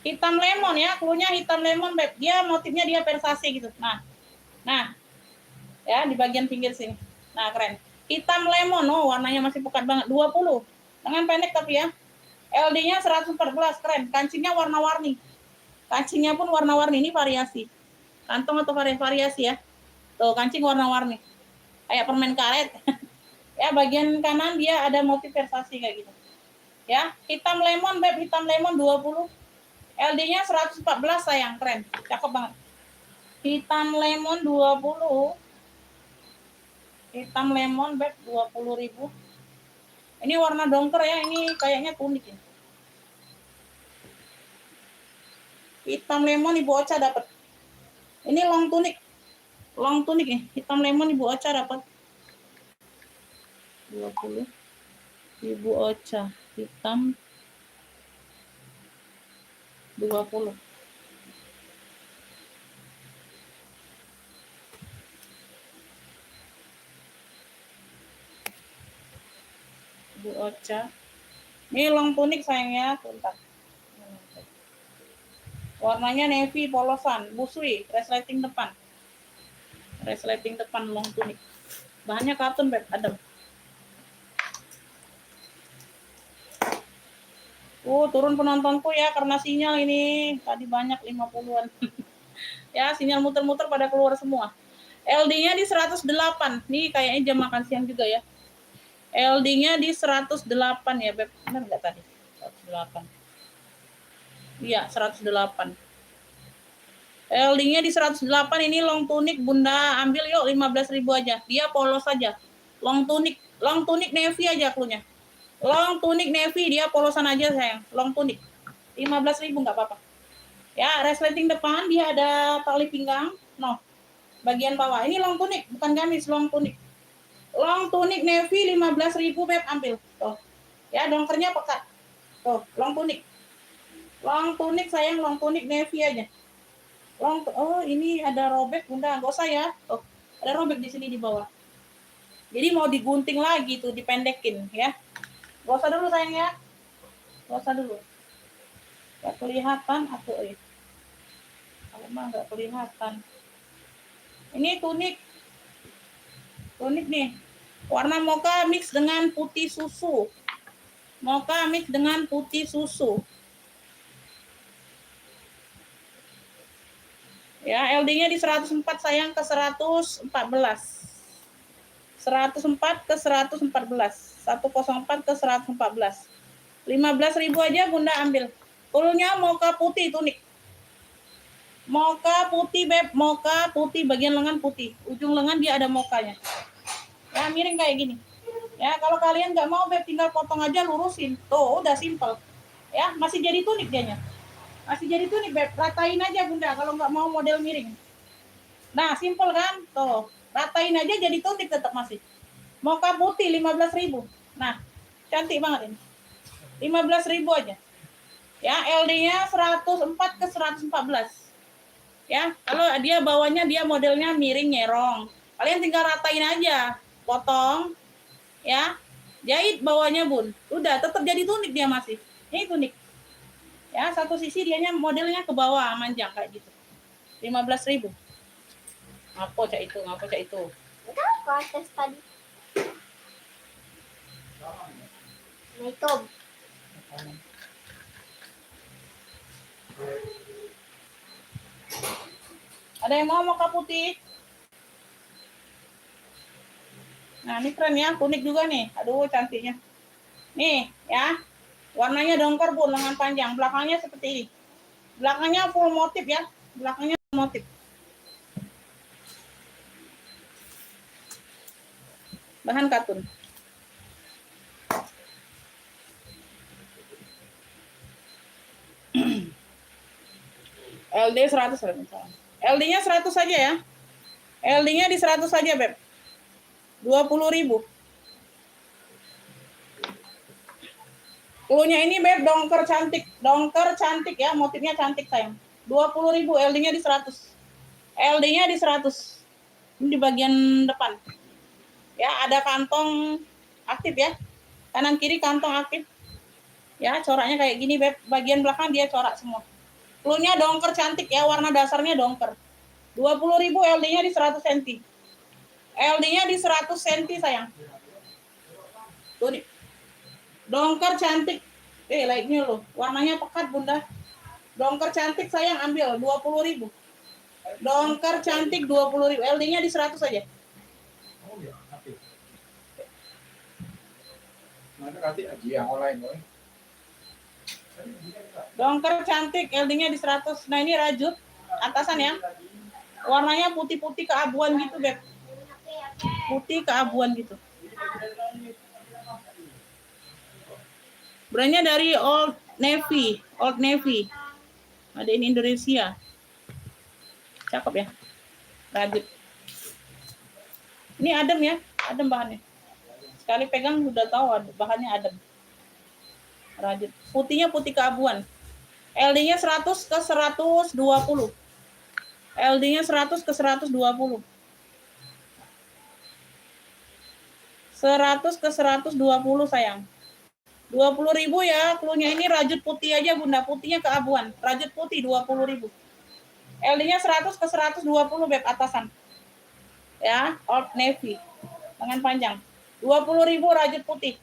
S1: Hitam lemon ya, klunya hitam lemon, Beb. Dia motifnya dia Versace gitu. Nah, ya di bagian pinggir sini. Nah, keren. Hitam lemon, oh warnanya masih pekat banget. 20. Lengan pendek tapi ya. LD-nya 114, keren. Kancingnya warna-warni. Kancingnya pun warna-warni, ini variasi. Kantong atau variasi ya. Tuh, kancing warna-warni. Kayak permen karet. Ya, bagian kanan dia ada motif Versace kayak gitu. Ya, hitam lemon, Beb, hitam lemon 20. LD-nya 114 sayang, keren. Cakep banget. Hitam lemon 20. Hitam lemon, Beb, 20.000. Ini warna dongker ya, ini kayaknya unik ya. Hitam lemon Ibu Ocha dapat. Ini long tunik. Long tunik nih, hitam lemon Ibu Ocha dapat. 20. Ibu Ocha, hitam 20. Ibu Ocha. Ini long tunik sayangnya, bentar. Warnanya navy polosan, busui, resleting depan. Resleting depan long tunik. Bahannya katun, Beb, adem. Turun penontonku ya karena sinyal ini tadi banyak 50-an. Ya, sinyal muter-muter pada keluar semua. LD-nya di 108. Nih kayaknya jam makan siang juga ya. LD-nya di 108 ya, Beb. Benar nggak tadi? 108. Iya, 108. LD-nya di 108, ini long tunik Bunda ambil yuk 15.000 aja. Dia polos aja. Long tunik navy aja klunya. Long tunik navy dia polosan aja sayang. Long tunik. 15.000 nggak apa-apa. Ya, resleting depan dia ada tali pinggang. No. Bagian bawah. Ini long tunik, bukan gamis, long tunik. Long tunik navy 15.000, Beb, ambil. Tuh. Ya, dongkernya pekat. Tuh, long tunik. Long tunik sayang, long tunik navy aja. Oh, ini ada robek, Bunda. Enggak usah ya. Oh, ada robek di sini di bawah. Jadi mau digunting lagi tuh, dipendekin ya. Enggak usah dulu sayang ya. Enggak usah dulu. Enggak kelihatan aku kalau mah enggak kelihatan. Ini tunik. Tunik nih. Warna mocha mix dengan putih susu. Mocha mix dengan putih susu. Ya, LD-nya di 104 sayang ke 114. 104 ke 114. 104 ke 114. 15.000 aja Bunda ambil. Fullnya mocha putih tunik. Mocha putih beb, mocha putih bagian lengan putih. Ujung lengan dia ada mokanya. Ya miring kayak gini. Ya kalau kalian nggak mau beb tinggal potong aja lurusin. Tuh udah simple. Ya masih jadi tunik dianya. Masih jadi tunik beb. Ratain aja Bunda kalau nggak mau model miring. Nah simple kan? Tuh ratain aja jadi tunik tetap masih. Mocha putih 15.000. Nah cantik banget ini. 15.000 aja. Ya LD-nya 104 ke 114. Ya, kalau dia bawahnya dia modelnya miring nyerong. Kalian tinggal ratain aja, potong, ya, jahit bawahnya Bun. Udah, tetap jadi tunik dia masih. Ini tunik. Ya, satu sisi dianya modelnya ke bawah manjang kayak gitu. 15.000. Ngapo cak itu, ngapo cak itu.
S2: Enggak, kontes tadi. Assalamualaikum.
S1: Ada yang mau mocha putih? Nah, ini keren ya, unik juga nih. Aduh, cantiknya. Nih, ya. Warnanya dongker, Bun, lengan panjang. Belakangnya seperti ini. Belakangnya full motif ya. Belakangnya full motif. Bahan katun. LD 100. LD-nya 100 saja ya. LD-nya di 100 saja, Beb. 20.000. Klunya ini, Beb, dongker cantik. Dongker cantik ya, motifnya cantik, sayang. 20.000, LD-nya di 100. LD-nya di 100. Ini di bagian depan. Ya, ada kantong aktif ya. Kanan kiri kantong aktif. Ya, coraknya kayak gini, Beb. Bagian belakang dia corak semua. Klunya dongker cantik ya, warna dasarnya dongker. 20.000, LD-nya di 100 cm. LD-nya di 100 cm, sayang. Tuh nih. Dongker cantik. Like-nya loh. Warnanya pekat, Bunda. Dongker cantik, sayang, ambil 20.000. Dongker cantik 20.000. LD-nya di 100 aja. Dongker cantik, LD-nya di 100. Nah, ini rajut atasan ya. Warnanya putih-putih keabuan gitu, Beb. Putih keabuan gitu. Brandnya dari Old Navy. Old Navy. Ada in Indonesia. Cakep ya. Rajut. Ini adem ya. Adem bahannya. Sekali pegang udah tahu bahannya adem. Rajut. Putihnya putih keabuan. LD-nya 100 ke 120. LD-nya 100 ke 120. 100 ke 120 sayang. 20.000 ya. Klunya ini rajut putih aja Bunda. Putihnya keabuan. Rajut putih 20.000. LD-nya 100 ke 120 Beb atasan. Ya, Old Navy. Lengan panjang. 20.000 rajut putih.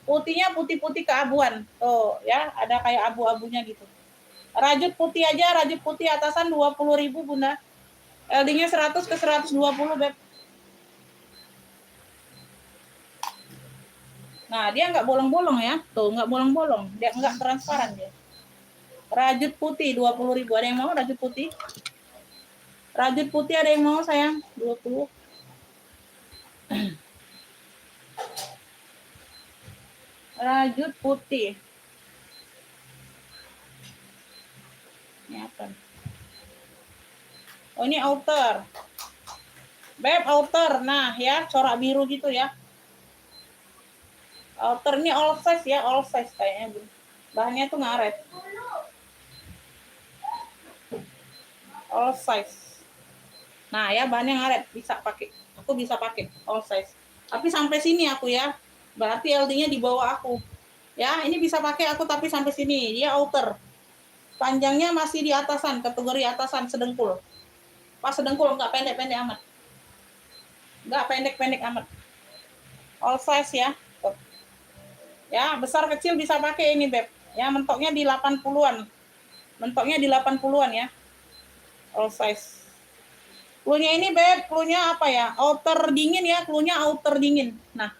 S1: Putihnya putih-putih keabuan. Tuh, ya, ada kayak abu-abunya gitu. Rajut putih aja, rajut putih atasan 20.000 Bunda. LD-nya 100 ke 120 Beb. Nah, dia nggak bolong-bolong ya. Tuh, nggak bolong-bolong. Dia nggak transparan dia. Rajut putih 20.000. Ada yang mau rajut putih? Rajut putih ada yang mau sayang? 20. Rajut putih. Ini apa? Oh, ini outer. Beb, outer. Nah, ya, corak biru gitu ya. Outer ini all size ya, all size kayaknya. Bahannya tuh ngaret. All size. Nah, ya bahannya ngaret, bisa pakai. Aku bisa pakai all size. Tapi sampai sini aku ya. Berarti LD-nya di bawah aku. Ya, ini bisa pakai aku tapi sampai sini. Dia outer. Panjangnya masih di atasan, kategori atasan sedengkul. Pas sedengkul, nggak pendek-pendek amat. Nggak pendek-pendek amat. All size ya. Tuh. Ya, besar kecil bisa pakai ini, Beb. Ya, mentoknya di 80-an. Mentoknya di 80-an ya. All size. Cluenya ini, Beb, cluenya apa ya? Outer dingin ya, cluenya outer dingin. Nah,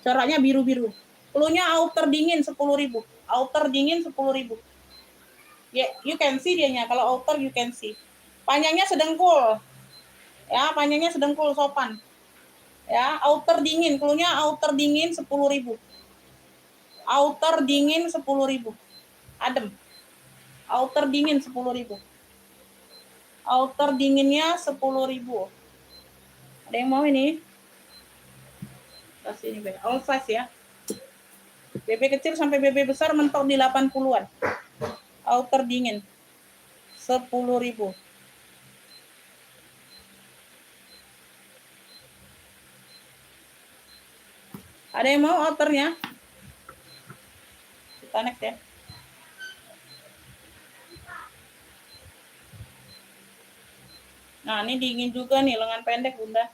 S1: caranya biru-biru. Cluenya outer dingin 10.000. Outer dingin 10.000. Ya, you can see dianya. Kalau outer you can see. Panjangnya sedengkul. Ya, panjangnya sedengkul sopan. Ya, outer dingin, cluenya outer dingin 10.000. Outer dingin 10.000. Adem. Outer dingin 10.000. Outer dinginnya 10.000. Ada yang mau ini? Kasih ini, Beb. All size ya. BB kecil sampai BB besar mentok di 80-an. Outer dingin 10.000. Ada yang mau outernya? Kita next ya. Nah, ini dingin juga nih, lengan pendek, Bunda.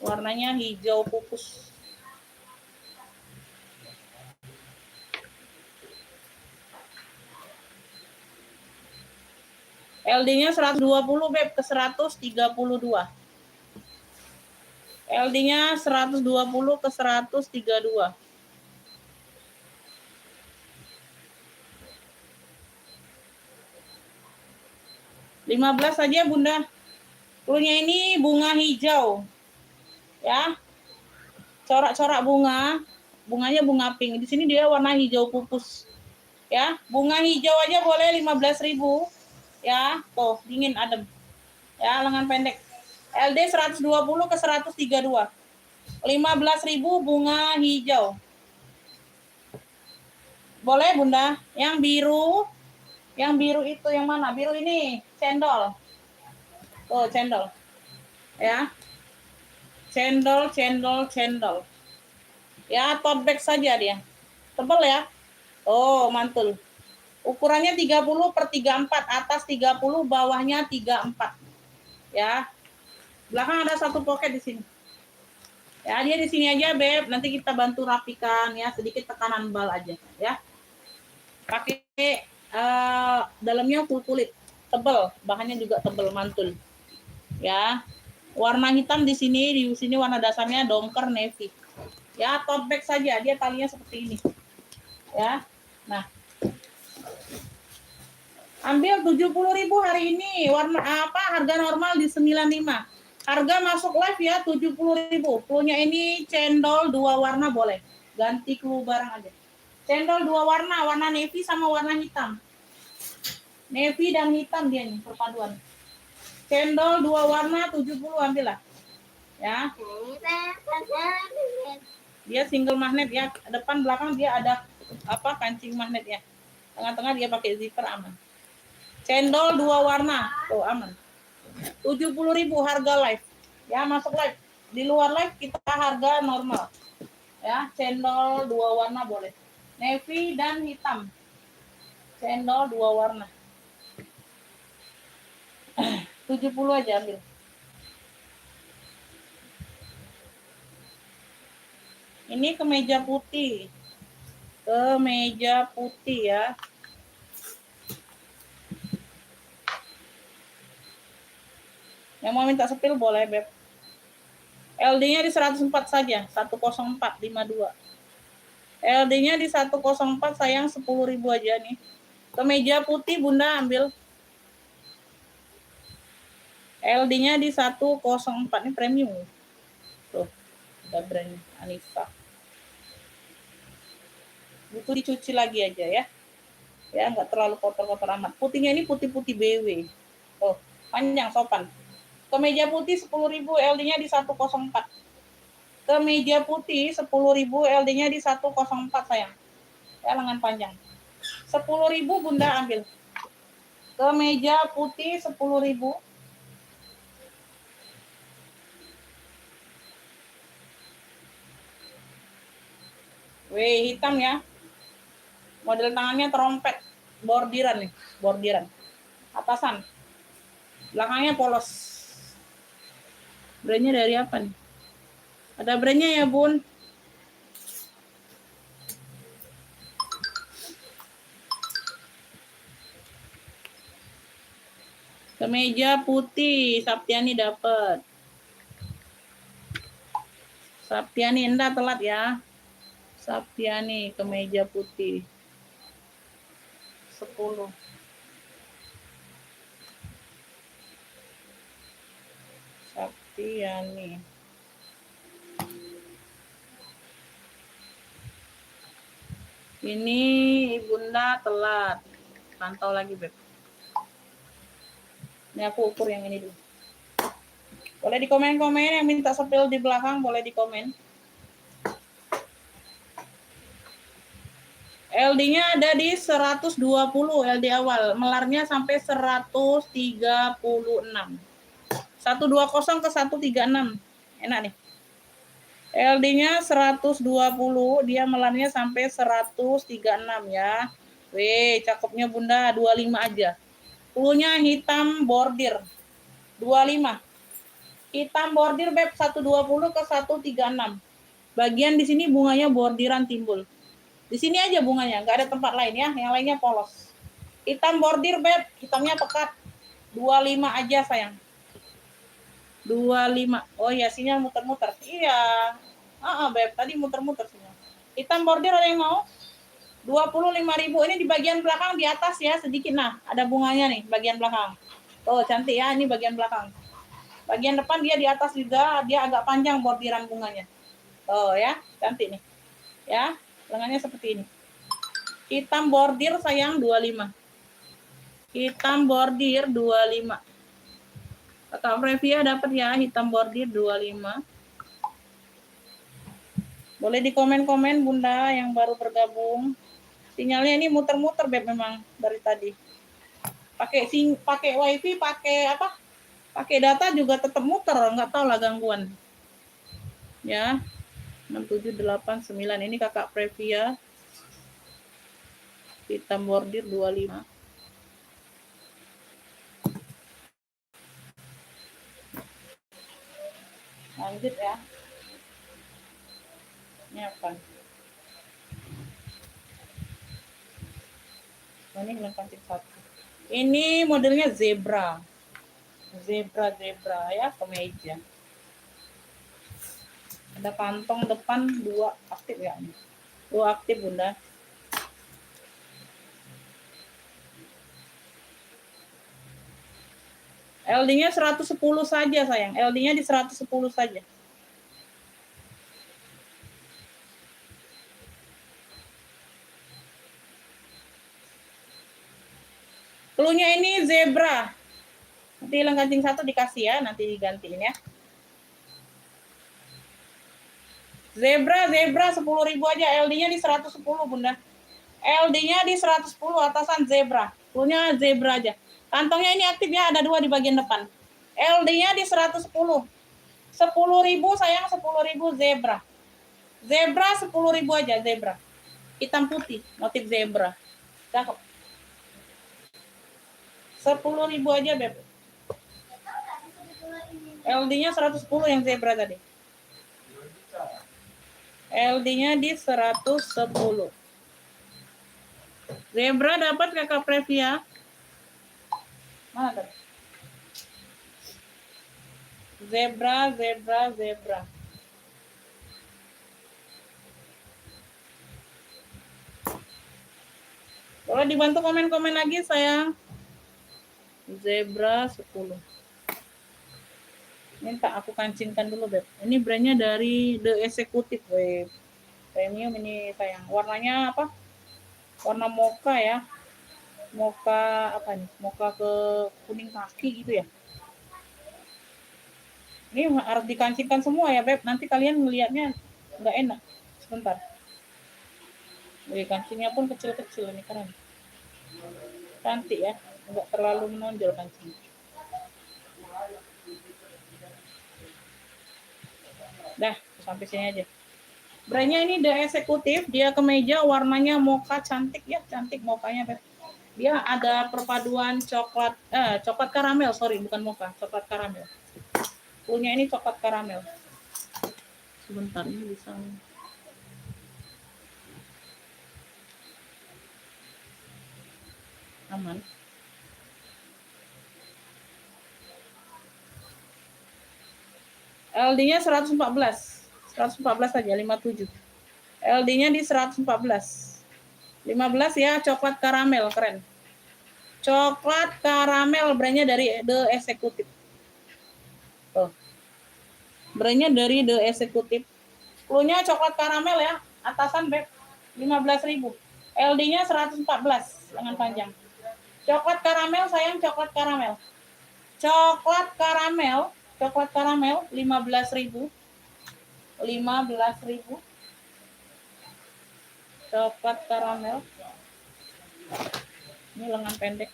S1: Warnanya hijau pupus. LD-nya 120, Beb, ke 132. LD-nya 120 ke 132. 15 saja, Bunda. Cluenya ini bunga hijau. Ya. Corak-corak bunga. Bunganya bunga pink. Di sini dia warna hijau pupus. Ya, bunga hijau aja boleh 15.000. Ya, tuh, dingin adem. Ya, lengan pendek. LD 120 ke 132. 15.000 bunga hijau. Boleh, Bunda. Yang biru itu yang mana? Biru ini, cendol. Tuh, cendol. Ya. Cendol. Ya, tote bag saja dia. Tebal ya. Oh, mantul. Ukurannya 30 per 34, atas 30, bawahnya 34. Ya. Belakang ada satu pocket di sini. Ya, dia di sini aja, Beb. Nanti kita bantu rapikan ya, sedikit tekanan bal aja ya. Pakai dalamnya full kulit. Tebal, bahannya juga tebal, mantul. Ya. Warna hitam di sini warna dasarnya dongker navy. Ya, tote bag saja, dia talinya seperti ini. Ya. Nah. Ambil 70.000 hari ini. Warna apa? Harga normal di 95. Harga masuk live ya 70.000. Cluenya ini cendol 2 warna boleh. Ganti clue barang aja. Cendol 2 warna, warna navy sama warna hitam. Navy dan hitam dia nih perpaduan. Cendol 2 warna 70, ambil lah. Ya. Dia single magnet ya. Depan belakang dia ada apa? Kancing magnet ya. Tengah-tengah dia pakai zipper, aman. Cendol 2 warna. Tuh, aman. 70.000 harga live. Ya, masuk live. Di luar live kita harga normal. Ya, cendol 2 warna boleh. Navy dan hitam. Cendol 2 warna. 70 aja ambil. Ini kemeja putih. Kemeja putih ya. Yang mau minta sepil boleh, Beb. LD-nya di 104 saja, 10452. LD-nya di 104 sayang 10.000 aja nih. Kemeja putih Bunda ambil. LD-nya di 104, ini premium. Tuh, ada brand Anissa. Butuh dicuci lagi aja ya. Ya, nggak terlalu kotor-kotor amat. Putihnya ini putih-putih BW. Tuh, panjang sopan. Kemeja putih 10.000, LD-nya di 104. Kemeja putih 10.000, LD-nya di 104 sayang. Ya, lengan panjang. 10.000 Bunda ambil. Kemeja putih 10.000. Hitam ya. Model tangannya trompet. Bordiran nih, bordiran. Atasan. Belakangnya polos. Brandnya dari apa nih? Ada brandnya ya, Bun. Kemeja putih, Saptiani dapat. Saptiani, enggak telat ya. Saptiani, kemeja putih. 10. Saptiani. Ini Ibunda telat. Pantau lagi, Beb. Ini aku ukur yang ini dulu. Boleh di komen-komen yang minta sepil di belakang, boleh di komen. LD-nya ada di 120 LD awal, melarnya sampai 136. 120 ke 136. Enak nih. LD-nya 120, dia melarnya sampai 136 ya. Weh, cakepnya Bunda, 25 aja. Cluenya hitam bordir. 25. Hitam bordir Beb 120 ke 136. Bagian di sini bunganya bordiran timbul. Di sini aja bunganya, nggak ada tempat lain ya, yang lainnya polos. Hitam bordir Beb, hitamnya pekat. 25 aja sayang. 25. Oh ya, sinyal muter-muter. Iya. Beb, tadi muter-muter sinyal. Hitam bordir ada yang mau? 25.000. Ini di bagian belakang di atas ya, sedikit. Nah, ada bunganya nih, bagian belakang. Tuh, cantik ya, ini bagian belakang. Bagian depan dia di atas juga, dia agak panjang bordiran bunganya. Tuh ya, cantik nih. Ya, lengannya seperti ini. Hitam bordir sayang 25. Hitam bordir 25. Kakak Previa dapat ya hitam bordir 25. Boleh di komen-komen Bunda yang baru bergabung. Sinyalnya ini muter-muter Beb memang dari tadi. Pakai wifi, pakai apa? Pakai data juga tetap muter, nggak tahu lah gangguan. Ya. 6789 ini Kakak Previa. Hitam bordir 25. Lanjut ya. Ini apa? Ini lengkap satu. Ini modelnya zebra. Zebra ya, kemeja. Ada kantong depan 2 aktif ya. 2 aktif Bunda. LD-nya 110 saja sayang. LD-nya di 110 saja. Cluenya ini zebra. Nanti hilang kancing satu dikasih ya, nanti digantiin ya. Zebra 10.000 aja, LD-nya di 110 Bunda. LD-nya di 110 atasan zebra. Cluenya zebra aja. Kantongnya ini aktif ya, ada 2 di bagian depan. LD-nya di 110. 10.000 sayang, 10.000 zebra. Zebra 10.000 aja, zebra. Hitam putih, motif zebra. Cakep. 10.000 aja, Beb. LD-nya 110 yang zebra tadi. LD-nya di 110. Zebra dapat Kakak Previa. Mana tadi? Zebra. Boleh dibantu komen-komen lagi sayang. Zebra 10. Ini tak aku kancingkan dulu, Beb. Ini brandnya dari The Executive, Beb. Premium ini sayang. Warnanya apa? Warna mocha ya. Mocha apa nih? Mocha ke kuning kaki gitu ya. Ini harus dikancingkan semua ya, Beb. Nanti kalian ngelihatnya nggak enak. Sebentar. Jadi kancingnya pun kecil-kecil ini keren. Cantik ya. Nggak terlalu menonjol kancingnya. Dah, sampai sini aja. Brandnya ini The Executive, dia kemeja warnanya mocha, cantik ya, cantik mokanya, Beb. Dia ada perpaduan coklat karamel, sorry, bukan mocha, coklat karamel. Punya ini coklat karamel. Sebentar ini bisa. Aman. LD-nya 114. 114 saja 57. LD-nya di 114. 15 ya, coklat karamel, keren. Coklat karamel, brandnya dari The Executive. Tuh. Brandnya dari The Executive. Cluenya coklat karamel ya, atasan beb 15.000. LD-nya 114, lengan panjang. Coklat karamel sayang, coklat karamel. Coklat karamel 15.000. 15.000. Coklat karamel. Ini lengan pendek.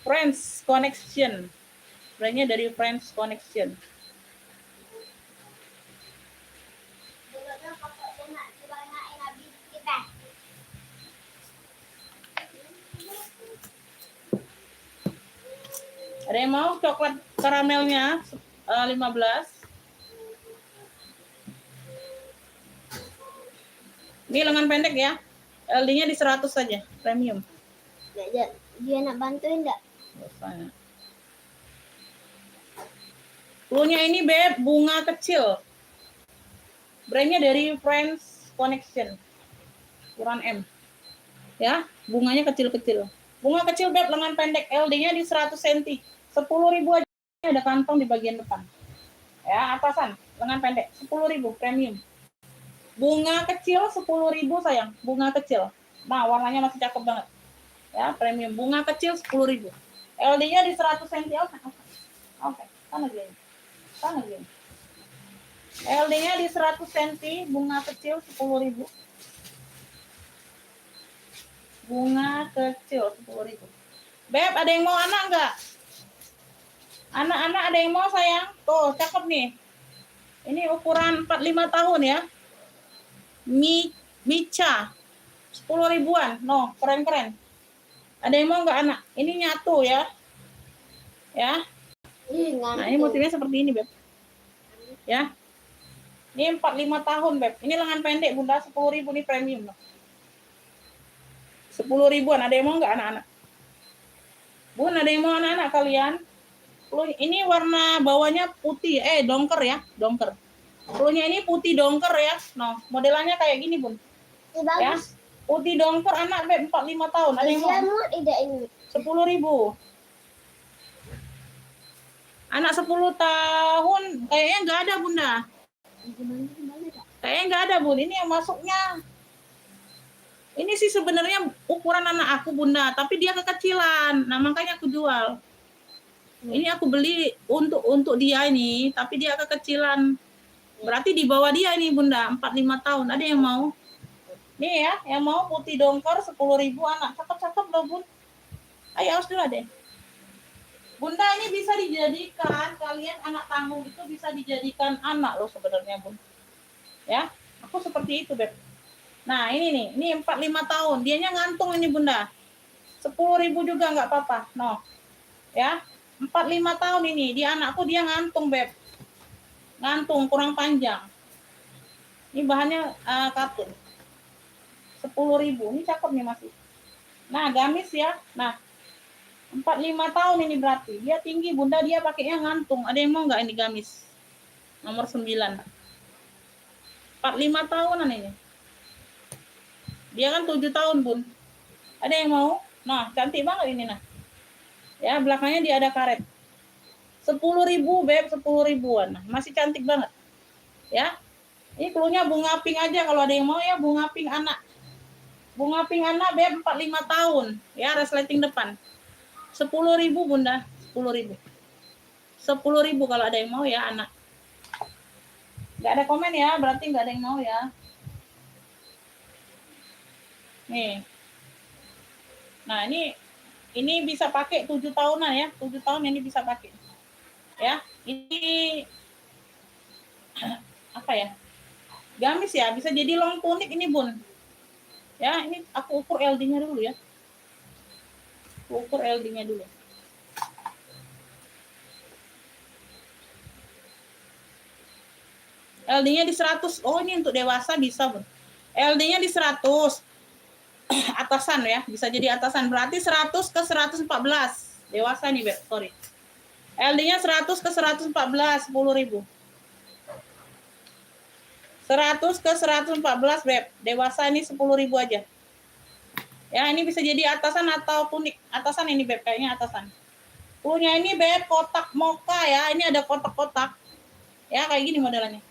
S1: Friends Connection. Brandnya dari Friends Connection. Ada yang mau coklat karamelnya 15? Ini lengan pendek ya. LD-nya di 100 saja, premium.
S2: Dia nak bantuin enggak?
S1: Cluenya ini beb, bunga kecil. Brandnya dari Friends Connection. Ukuran M. Ya, bunganya kecil-kecil. Bunga kecil beb, lengan pendek. LD-nya di 100 cm. 10.000 aja, ada kantong di bagian depan. Ya, atasan, lengan pendek. 10.000, premium. Bunga kecil 10.000 sayang, bunga kecil. Nah, warnanya masih cakep banget. Ya, premium. Bunga kecil 10.000. LD-nya di 100 cm. Oke. Sana dia. Sana dia. LD-nya di 100 cm, bunga kecil 10.000. Bunga kecil 10.000. Beb, ada yang mau anak enggak? Anak-anak ada yang mau sayang? Tuh, cakep nih. Ini ukuran 45 tahun ya. Mica 10.000-an. No, keren-keren. Ada yang mau nggak anak? Ini nyatu ya. Ya. Nah, ini motifnya seperti ini, Beb. Ya. Ini 45 tahun, Beb. Ini lengan pendek, Bunda. 10.000 nih premium. 10.000-an. Ada yang mau nggak anak-anak? Bun, ada yang mau anak-anak kalian? Ini warna bawahnya putih. Dongker ya. Dongker. Cluenya ini putih dongker ya. No, modelannya kayak gini, Bun. Ya. Putih dongker anak Beb 45 tahun. Ada yang mau?
S2: Ini.
S1: 10.000. Anak 10 tahun kayaknya nggak ada, Bunda. Kayaknya nggak ada, Bun. Ini yang masuknya. Ini sih sebenarnya ukuran anak aku, Bunda, tapi dia kekecilan. Nah, makanya aku jual. Ini aku beli untuk dia ini, tapi dia kekecilan. Berarti di bawah dia ini, Bunda, 45 tahun. Ada yang mau? Nih ya, yang mau putih dongker 10.000 anak. Cakep-cakep loh, Bun. Ayo, harus dulu deh. Bunda, ini bisa dijadikan, kalian anak tanggung itu bisa dijadikan anak loh sebenarnya, Bun. Ya, aku seperti itu, Beb. Nah, ini nih, ini 45 tahun. Dianya ngantung ini, Bunda. 10.000 juga nggak apa-apa. No. Ya, 45 tahun ini. Dia anakku, dia ngantung, Beb. Ngantung, kurang panjang. Ini bahannya katun. 10.000. Ini cakep nih masih. Nah, gamis ya. Nah, 45 tahun ini berarti. Dia tinggi, Bunda, dia pakainya ngantung. Ada yang mau nggak ini gamis? Nomor 9. 45 tahunan ini. Dia kan 7 tahun, Bun. Ada yang mau? Nah, cantik banget ini, nah. Ya, belakangnya dia ada karet. 10.000, Beb, 10.000-an. Nah, masih cantik banget. Ya. Ini cluenya bunga pink aja kalau ada yang mau ya, bunga pink anak. Bunga pink anak, Beb, 45 tahun. Ya, resleting depan. 10.000, Bunda. 10.000. 10.000 kalau ada yang mau ya, anak. Nggak ada komen ya, berarti nggak ada yang mau ya. Nih. Nah, ini bisa pakai 7 tahunan ya. 7 tahun ini bisa pakai. Ya. Ini apa ya? Gamis ya, bisa jadi long tunik ini, Bun. Ya, ini aku ukur LD-nya dulu ya. Aku ukur LD-nya dulu. LD-nya di 100. Oh, ini untuk dewasa bisa, Bun. LD-nya di 100. Atasan ya, bisa jadi atasan. Berarti 100 ke 114. Dewasa nih, Beb. Sorry. LD-nya 100 ke 114, 10.000. 100 ke 114, Beb. Dewasa ini 10.000 aja. Ya, ini bisa jadi atasan atau tunik. Atasan ini, Beb. Kayaknya atasan. Punya ini, Beb, kotak mocha ya. Ini ada kotak-kotak. Ya, kayak gini modelannya.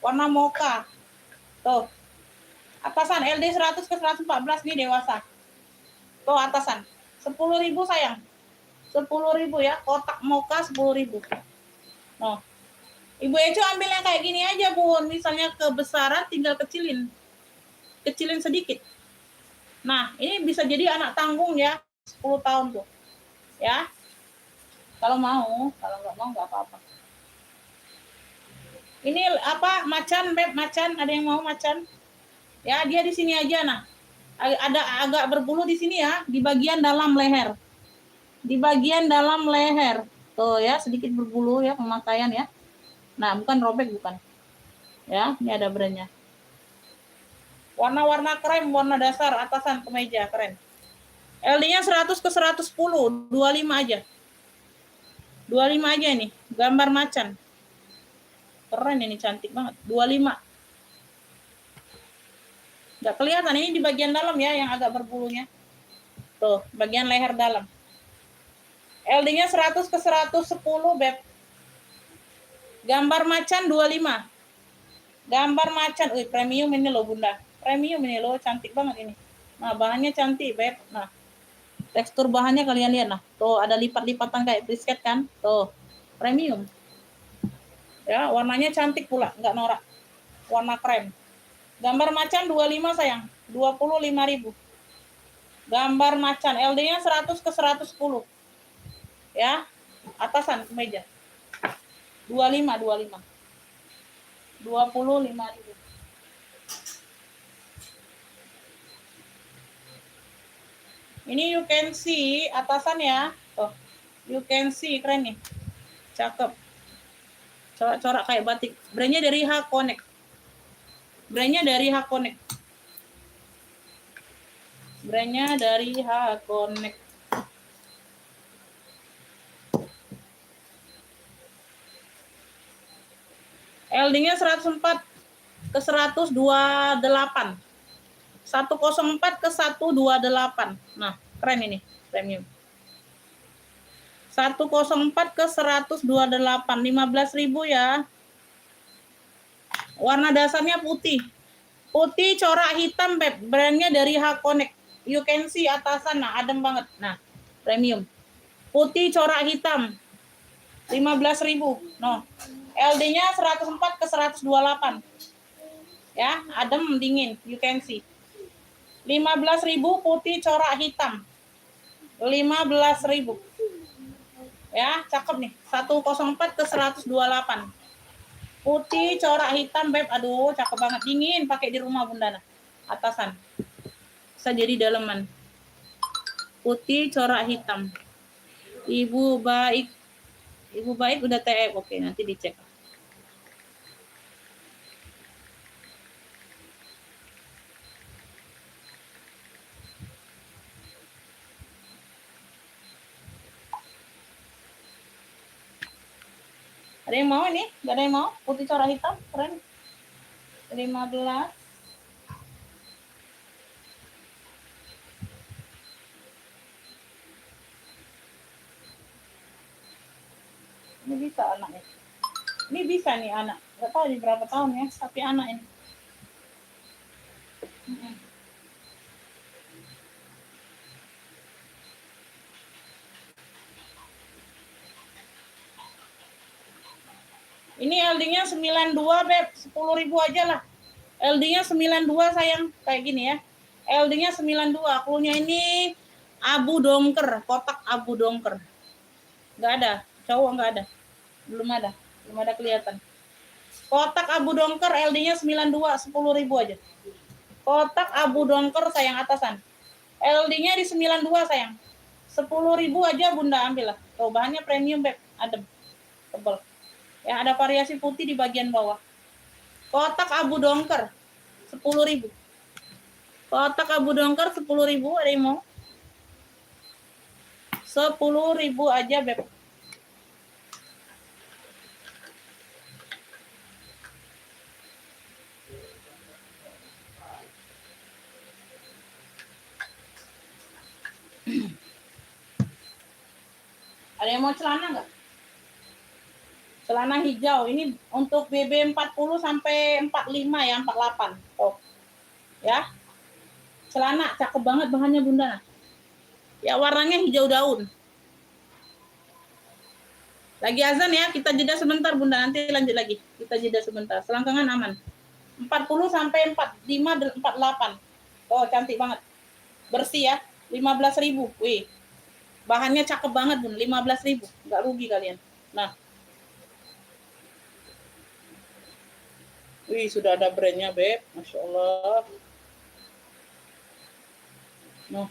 S1: Warna mocha. Tuh. Atasan LD 100 ke 114 nih dewasa. Tuh atasan. 10.000 sayang. 10.000 ya. Kotak mocha 10.000. Noh. Ibu Eco ambil yang kayak gini aja, Bun. Misalnya kebesaran tinggal kecilin. Kecilin sedikit. Nah, ini bisa jadi anak tanggung ya. 10 tahun tuh. Ya. Kalau mau, kalau nggak mau nggak apa-apa. Ini apa? Macan, Beb, macan. Ada yang mau macan? Ya, dia di sini aja. Nah, ada agak berbulu di sini ya, di bagian dalam leher. Di bagian dalam leher. Tuh ya, sedikit berbulu ya pemakaian ya. Nah, bukan robek, bukan. Ya, ini ada brandnya. Warna-warna krem, warna dasar, atasan kemeja, keren. LD-nya 100 ke 110, 25 aja. 25 aja nih, gambar macan. Keren ini, cantik banget. 25. Nggak kelihatan, ini di bagian dalam ya, yang agak berbulunya. Tuh, bagian leher dalam. LD-nya 100 ke 110, Beb. Gambar macan 25. Gambar macan, premium ini loh, Bunda. Premium ini loh, cantik banget ini. Nah, bahannya cantik, Beb. Nah, tekstur bahannya kalian lihat, nah. Tuh, ada lipat-lipatan kayak brisket kan? Tuh, premium. Ya, warnanya cantik pula, nggak norak. Warna krem. Gambar macan 25 sayang, 25.000. Gambar macan, LD-nya 100 ke 110. Ya, atasan kemeja. 25. 25.000. Ini you can see atasan ya. Tuh, you can see keren nih. Cakep. Corak-corak kayak batik. Brandnya dari Hakonek. Brandnya dari Hakonek. Brandnya dari Hakonek. LD-nya 104 ke 128. 104 ke 128. Nah, keren ini, premium. 104 ke 128, 15.000 ya. Warna dasarnya putih. Putih corak hitam, Beb. Brandnya dari Hakonek. You can see atasan, nah adem banget. Nah, premium. Putih corak hitam. 15.000. No. LD-nya 104 ke 128. Ya, adem dingin, you can see. 15.000 putih corak hitam. 15.000. Ya, cakep nih. 104 ke 128. Putih corak hitam, Beb. Aduh, cakep banget. Dingin, pakai di rumah Bunda. Atasan. Bisa jadi daleman. Putih corak hitam. Ibu baik. Ibu baik udah TF. Oke, nanti dicek. Ada yang mau ini? Gak ada yang mau? Putih corak hitam, keren. 15. Ini bisa anaknya. Ini bisa nih anak. Gak tahu di berapa tahun ya, tapi anak ini. Ini LD-nya 92, Beb. 10.000 aja lah. LD-nya 92 sayang. Kayak gini ya. LD-nya 92. Cluenya ini abu dongker. Kotak abu dongker. Nggak ada. Cowok nggak ada. Belum ada. Belum ada kelihatan. Kotak abu dongker LD-nya 92. 10.000 aja. Kotak abu dongker sayang atasan. LD-nya di 92 sayang. 10.000 aja Bunda ambil lah. Tuh, bahannya premium, Beb. Adem. Tebal. Ya, ada variasi putih di bagian bawah. Kotak abu dongker 10.000. Kotak abu dongker 10.000, ada yang mau? 10.000 aja, Beb. Ada yang mau celana nggak? Celana hijau. Ini untuk BB 40 sampai 45 ya, 48. Oh. Ya. Celana cakep banget bahannya, Bunda. Ya, warnanya hijau daun. Lagi azan ya, kita jeda sebentar, Bunda. Nanti lanjut lagi. Kita jeda sebentar. Selangkangan aman. 40 sampai 45 dan 48. Oh, cantik banget. Bersih ya. 15.000. Wih. Bahannya cakep banget, Bun. 15.000. Nggak rugi kalian. Nah. Wih, sudah ada brandnya, Beb. Masya Allah. Noh.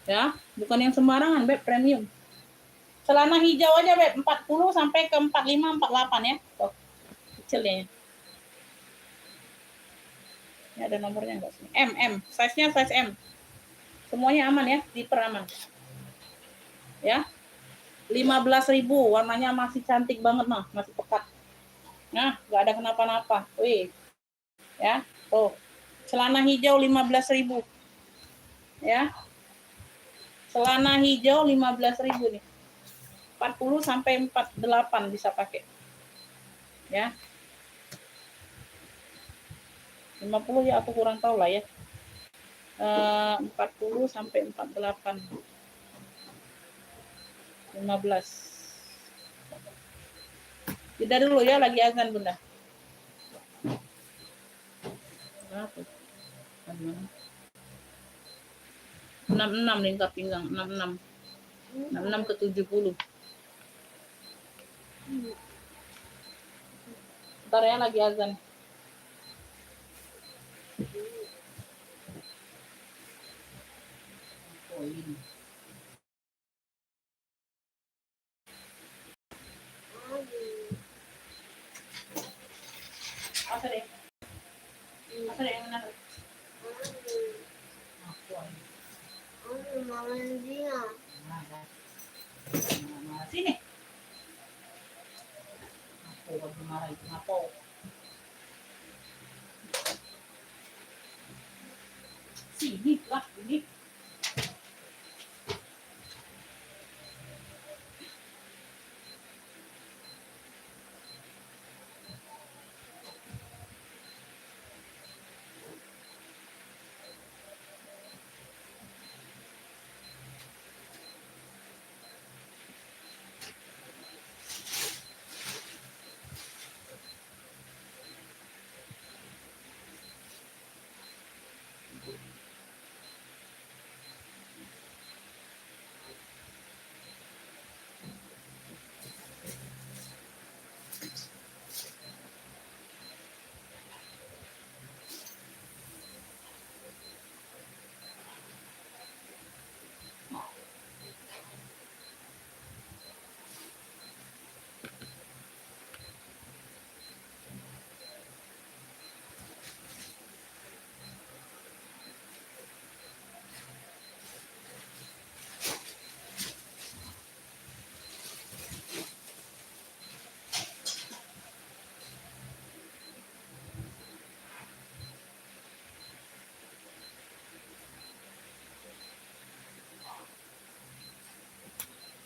S1: Ya, bukan yang sembarangan, Beb. Premium. Celana hijau aja, Beb. 40 sampai ke 45, 48 ya. Tuh. Kecil ya. Ini ada nomornya enggak sih? M. Size-nya size M. Semuanya aman ya, zipper aman. Ya. 15.000, warnanya masih cantik banget mah, masih pekat. Nah, nggak ada kenapa-napa. Wih. Ya. Tuh. Celana hijau 15.000. Ya. Celana hijau 15.000 nih. 40 sampai 48 bisa pakai. Ya. 50 ya aku kurang tahu lah ya. 40 sampai 48. 15. Jeda dulu ya, lagi azan, Bunda. Berapa? 66 lingkar pinggang, 66. 66 ke 70. Bentar ya, lagi azan. Oh, ini. Masa deh yang mana? Sini. Aku marah itu apa? Sini lah ini.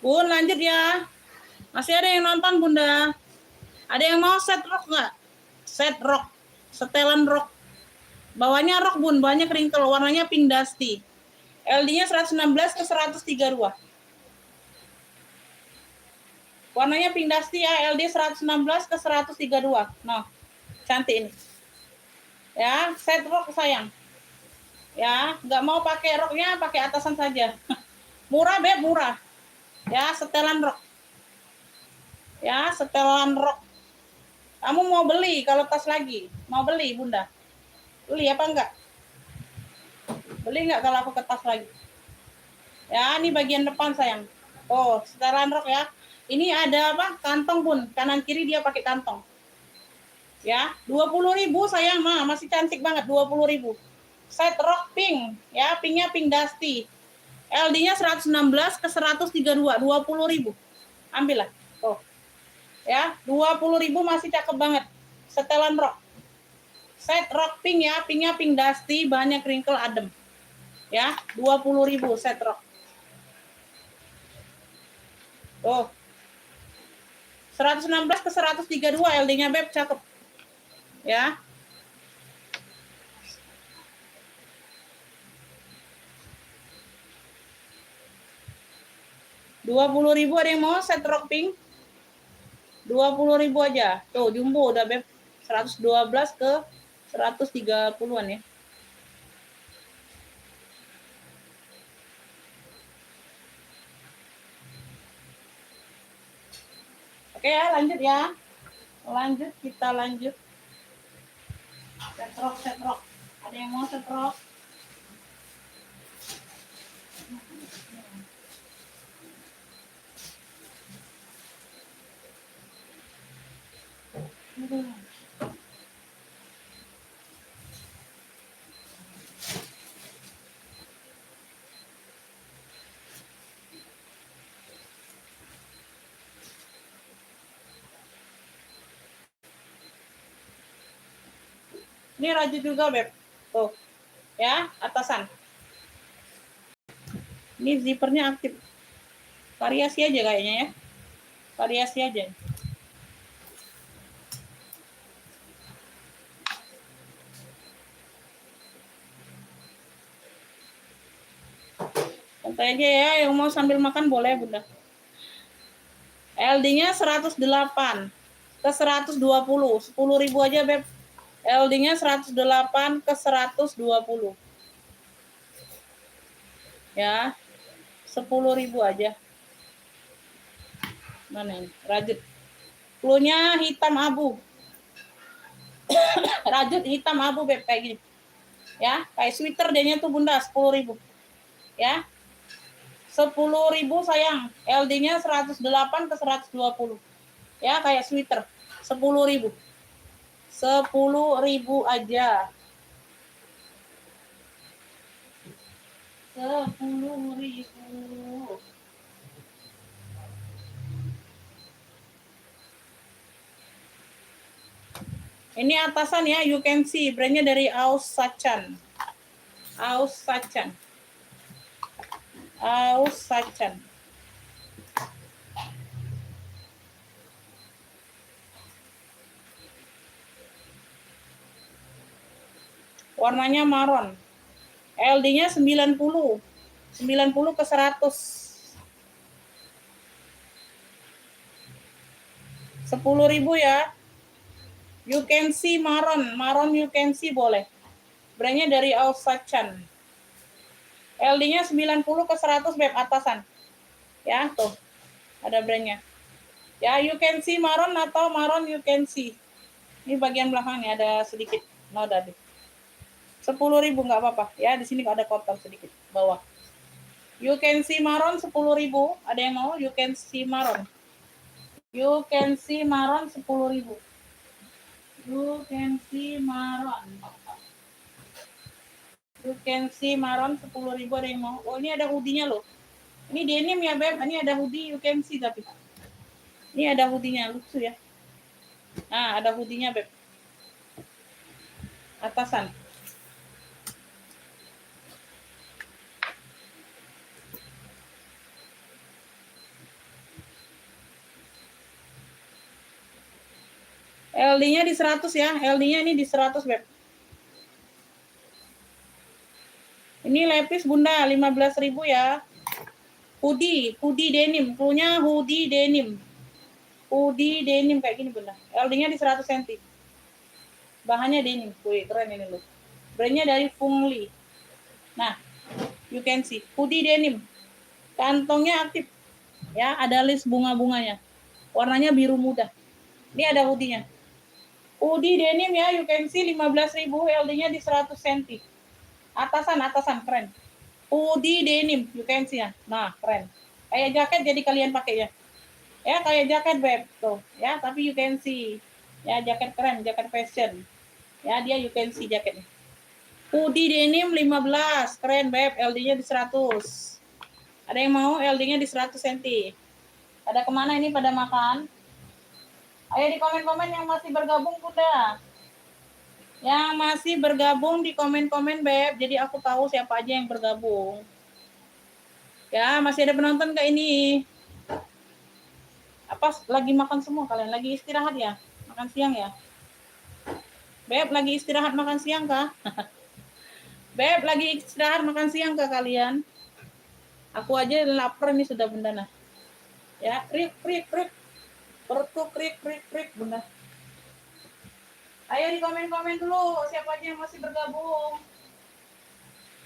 S1: Bun, lanjut ya. Masih ada yang nonton, Bunda. Ada yang mau set rok nggak? Set rok. Setelan rok. Bawahnya rok, Bun. Bawahnya crinkle. Warnanya pink dusty. LD-nya 116 ke 132. Warnanya pink dusty ya. LD 116 ke 132. Nah, cantik ini. Ya, set rok sayang. Ya, nggak mau pakai roknya, pakai atasan saja. Murah, Beb, murah. Ya, setelan rok. Ya, setelan rok. Kamu mau beli kalau tas lagi? Mau beli, Bunda? Beli apa enggak? Beli enggak kalau aku ke tas lagi? Ya, ini bagian depan sayang. Oh, setelan rok ya. Ini ada apa? Kantong, Bun. Kanan kiri dia pakai kantong. Ya, 20.000 sayang, mah masih cantik banget, 20.000. Set rok pink, ya, pinknya pink dusty. LD-nya 116 ke 132, 20.000. Ambil lah. Tuh. Ya, 20.000 masih cakep banget. Setelan rok. Set rok pink ya, pinknya pink dusty, banyak wrinkle adem. Ya, 20.000 set rok. Tuh. 116 ke 132 LD-nya Beb, cakep. Ya. Rp20.000 ada yang mau set rok pink? 20.000 aja. Tuh, jumbo udah Beb. 112 ke 130-an ya. Oke ya, lanjut ya. Lanjut, kita lanjut. Set rok. Ada yang mau set rok? Ini rajut juga, Beb. Tuh. Ya, atasan. Ini zippernya aktif. Variasi aja kayaknya ya. Variasi aja. Santai aja ya, yang mau sambil makan boleh, Bunda. LD-nya 108 ke 120. 10.000 aja, Beb. LD-nya 108 ke 120. Ya. 10.000 aja. Mana ini? Rajut. Cluenya hitam abu. Rajut hitam abu, Beb, kayak gini. Ya, kayak sweater dia tuh Bunda, 10.000. Ya. 10.000 sayang. LD-nya 108 ke 120. Ya, kayak sweater. 10.000. 10.000 aja. 10.000. Ini atasan ya, you can see. Brandnya dari Aus Sachan. Aus Sachan. Aus Sachan. Warnanya maron. LD-nya 90. 90 ke 100. 10.000 ya. You can see maron. Maron you can see boleh. Brandnya dari Aus Sachan. LD-nya 90 ke 100 Beb, atasan. Ya, tuh. Ada brandnya. Ya, you can see maron atau maron you can see. Ini bagian belakangnya ada sedikit noda deh. 10.000 nggak apa-apa. Ya, di sini ada kotak sedikit bawah. You can see maron 10.000. Ada yang mau? You can see maron. You can see maron 10.000. You can see maron. You can see maron 10.000 ada yang mau. Oh, ini ada hoodie-nya loh. Ini denim ya, Beb. Ini ada hoodie you can see tapi. Ini ada hoodie-nya, lucu ya. Nah, ada hoodie-nya, Beb. Atasan. LD-nya di 100 ya. LD-nya ini di 100, Beb. Ini lepis Bunda, 15.000 ya. Hoodie denim. Punya hoodie denim. Hoodie denim kayak gini Bunda. LD-nya di 100 cm. Bahannya denim. Wih, keren ini loh. Brandnya dari Fungli. Nah, you can see. Hoodie denim. Kantongnya aktif. Ya, ada list bunga-bunganya. Warnanya biru muda. Ini ada hoodie-nya. Hoodie denim ya, you can see 15.000, LD-nya di 100 cm. Atasan keren. Hoodie denim, you can see ya. Nah, keren. Kayak jaket jadi kalian pakai ya. Ya, kayak jaket Beb tuh, ya, tapi you can see. Ya, jaket keren, jaket fashion. Ya, dia you can see jaketnya. Hoodie denim 15, keren beb, LD-nya di 100. Ada yang mau LD-nya di 100 cm. Pada kemana ini pada makan? Ayo di komen-komen yang masih bergabung Bunda. Yang masih bergabung di komen-komen beb, jadi aku tahu siapa aja yang bergabung. Ya, masih ada penonton kayak ini. Apa lagi makan semua kalian? Lagi istirahat ya? Makan siang ya? Beb, lagi istirahat makan siang kah? Beb, lagi istirahat makan siang kah kalian? Aku aja lapar nih sudah Bunda nah. Ya, krik krik krik. Perutku krik krik krik Bunda. Ayo di komen-komen dulu siapa aja yang masih bergabung.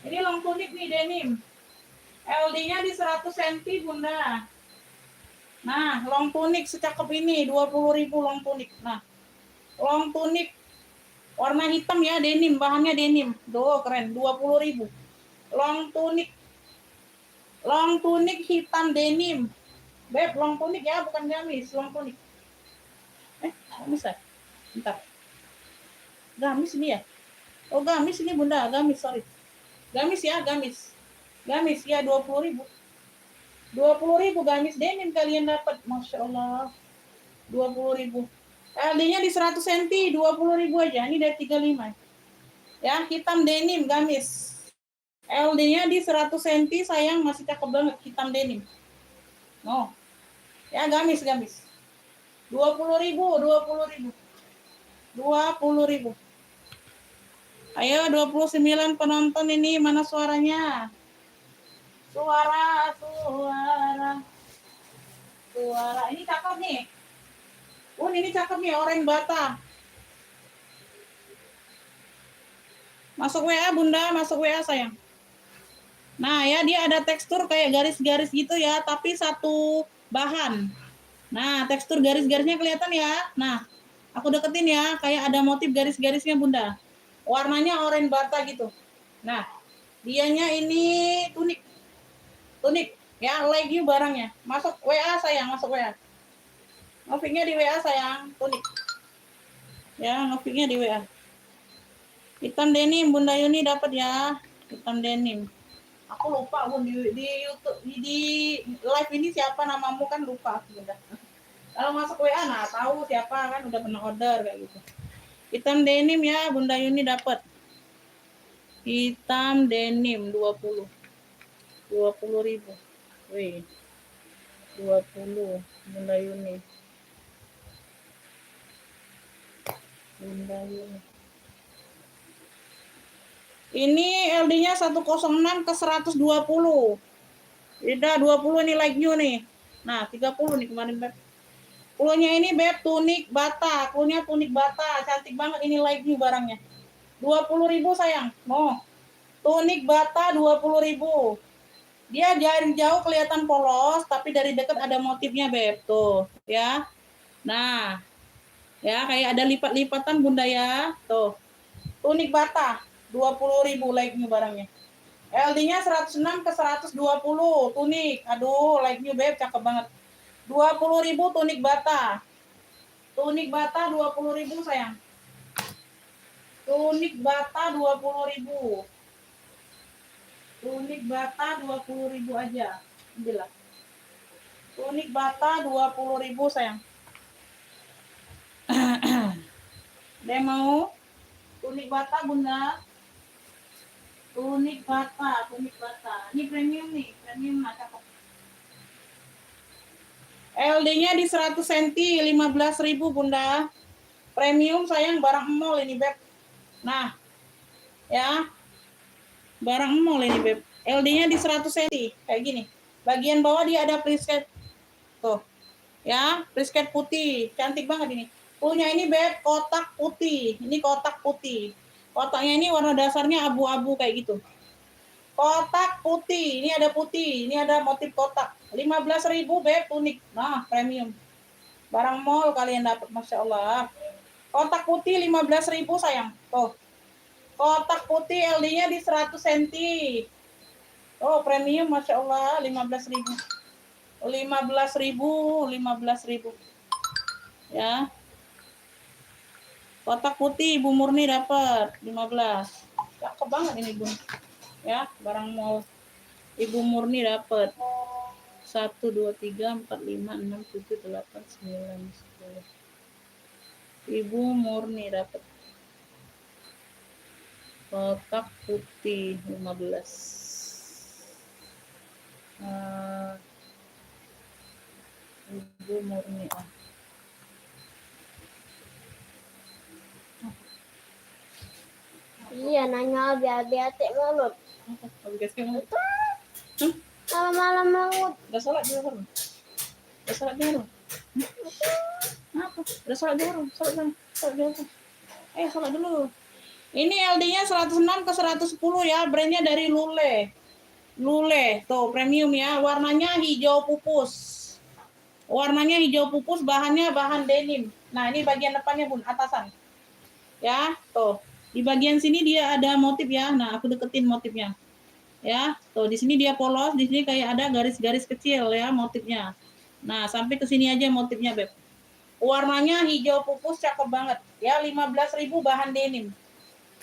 S1: Ini long tunic nih denim. LD-nya di 100 cm Bunda. Nah, long tunic secakep ini 20.000 long tunic. Nah, long tunic warna hitam ya, denim, bahannya denim. Duh, keren, 20.000. Long tunic. Long tunic hitam denim. Beb, long tunic ya, bukan gamis, long tunic. Gamis ya? Bentar. Gamis ini ya? Oh, gamis ini Bunda, gamis, sorry. Gamis ya, gamis. Gamis ya 20.000. 20.000 gamis denim kalian dapat. Masya Allah. 20.000. LD-nya di 100 cm, 20.000 aja. Ini dari 35. Ya, hitam denim gamis. LD-nya di 100 cm, sayang masih cakep banget hitam denim. No. Ya, gamis. 20.000, 20.000. 20.000. Ayo 29 penonton ini, mana suaranya? Suara. Ini cakep nih. Ini cakep nih, oranye bata. Masuk WA Bunda, masuk WA sayang. Nah ya, dia ada tekstur kayak garis-garis gitu ya, tapi satu bahan. Nah, tekstur garis-garisnya kelihatan ya. Nah, aku deketin ya, kayak ada motif garis-garisnya Bunda. Warnanya oranye bata gitu. Nah, dianya ini tunik. Ya, like you barangnya. Masuk WA sayang, masuk WA. Ngofiknya di WA sayang, tunik. Ya, ngofiknya di WA. Hitam denim Bunda Yuni dapat ya. Hitam denim. Aku lupa Bun di YouTube di live ini siapa namamu kan lupa aku Bunda. Kalau masuk WA nah tahu siapa kan udah pernah order kayak gitu. Hitam denim ya Bunda Yuni dapat. Hitam denim 20. 20.000. Wih. 20 Bunda Yuni. Bunda Yuni. Ini LD-nya 106 ke 120. Beda 20 nih like new nih. Nah, 30 nih kemarin Beb. Puluhnya ini Beb tunik bata. Puluhnya tunik bata. Cantik banget ini like new barangnya. 20.000 sayang. Mau. Tunik bata 20.000. Dia dari jauh kelihatan polos, tapi dari dekat ada motifnya Beb. Tuh, ya. Nah, ya kayak ada lipat-lipatan Bunda ya. Tuh. Tunik bata 20.000 like new barangnya. LD-nya 106 ke 120 tunik. Aduh, like new Beb, cakep banget. 20.000 tunik bata. Tunik bata 20.000 sayang. Tunik bata 20.000. Tunik bata 20.000 aja. Ambillah. Tunik bata 20.000 sayang. Ada yang mau? Tunik bata Bunda. Tunik bata. Ini premium nih, premium cakep. LD-nya di 100 cm, 15.000 Bunda. Premium sayang, barang mall ini Beb. Nah, ya. Barang mall ini Beb. LD-nya di 100 cm, kayak gini. Bagian bawah dia ada prisket. Tuh. Ya, prisket putih. Cantik banget ini. Punya ini Beb, kotak putih. Ini kotak putih. Kotaknya ini warna dasarnya abu-abu kayak gitu. Kotak putih, ini ada putih, ini ada motif kotak. 15.000 Beb, tunik. Nah, premium. Barang mall kalian dapat, Masya Allah. Kotak putih 15.000 sayang. Tuh. Kotak putih LD-nya di 100 cm. Oh, premium Masya Allah 15.000. 15.000. Ya. Kotak putih Ibu Murni dapat 15. Cakep banget ini, Bun. Ya, barang mau Ibu Murni dapat 1 2 3 4 5 6 7 8 9 10. Ibu Murni dapat kotak putih 15. Ibu Murni
S2: Iya, nanya abi-abi mulut. Malam-malam maut.
S1: Udah sholat juga belum? Udah sholat juga belum? Apa? Udah sholat juga belum? Sholat juga. Sholat dulu. Ini LD-nya 106 ke 110 ya, brandnya dari Lule. Lule, tuh premium ya, warnanya hijau pupus. Warnanya hijau pupus, bahannya bahan denim. Nah, ini bagian depannya, Bun, atasan. Ya, tuh. Di bagian sini dia ada motif ya. Nah, aku deketin motifnya. Ya, tuh di sini dia polos, di sini kayak ada garis-garis kecil ya motifnya. Nah, sampai ke sini aja motifnya, Beb. Warnanya hijau pupus, cakep banget. Ya, 15.000 bahan denim.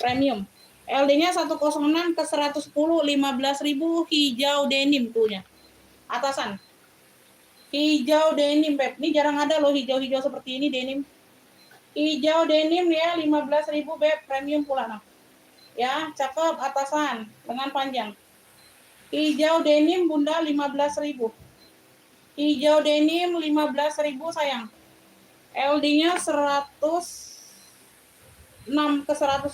S1: Premium. LD-nya 106 ke 110, 15.000 hijau denim tuhnya. Atasan. Hijau denim, Beb. Ini jarang ada loh hijau-hijau seperti ini denim. Hijau denim ya, 15.000, Beb. Premium pula, nah. Ya, cakep atasan, lengan panjang. Hijau denim Bunda 15.000. Hijau denim 15.000 sayang. LD-nya 106 ke 110.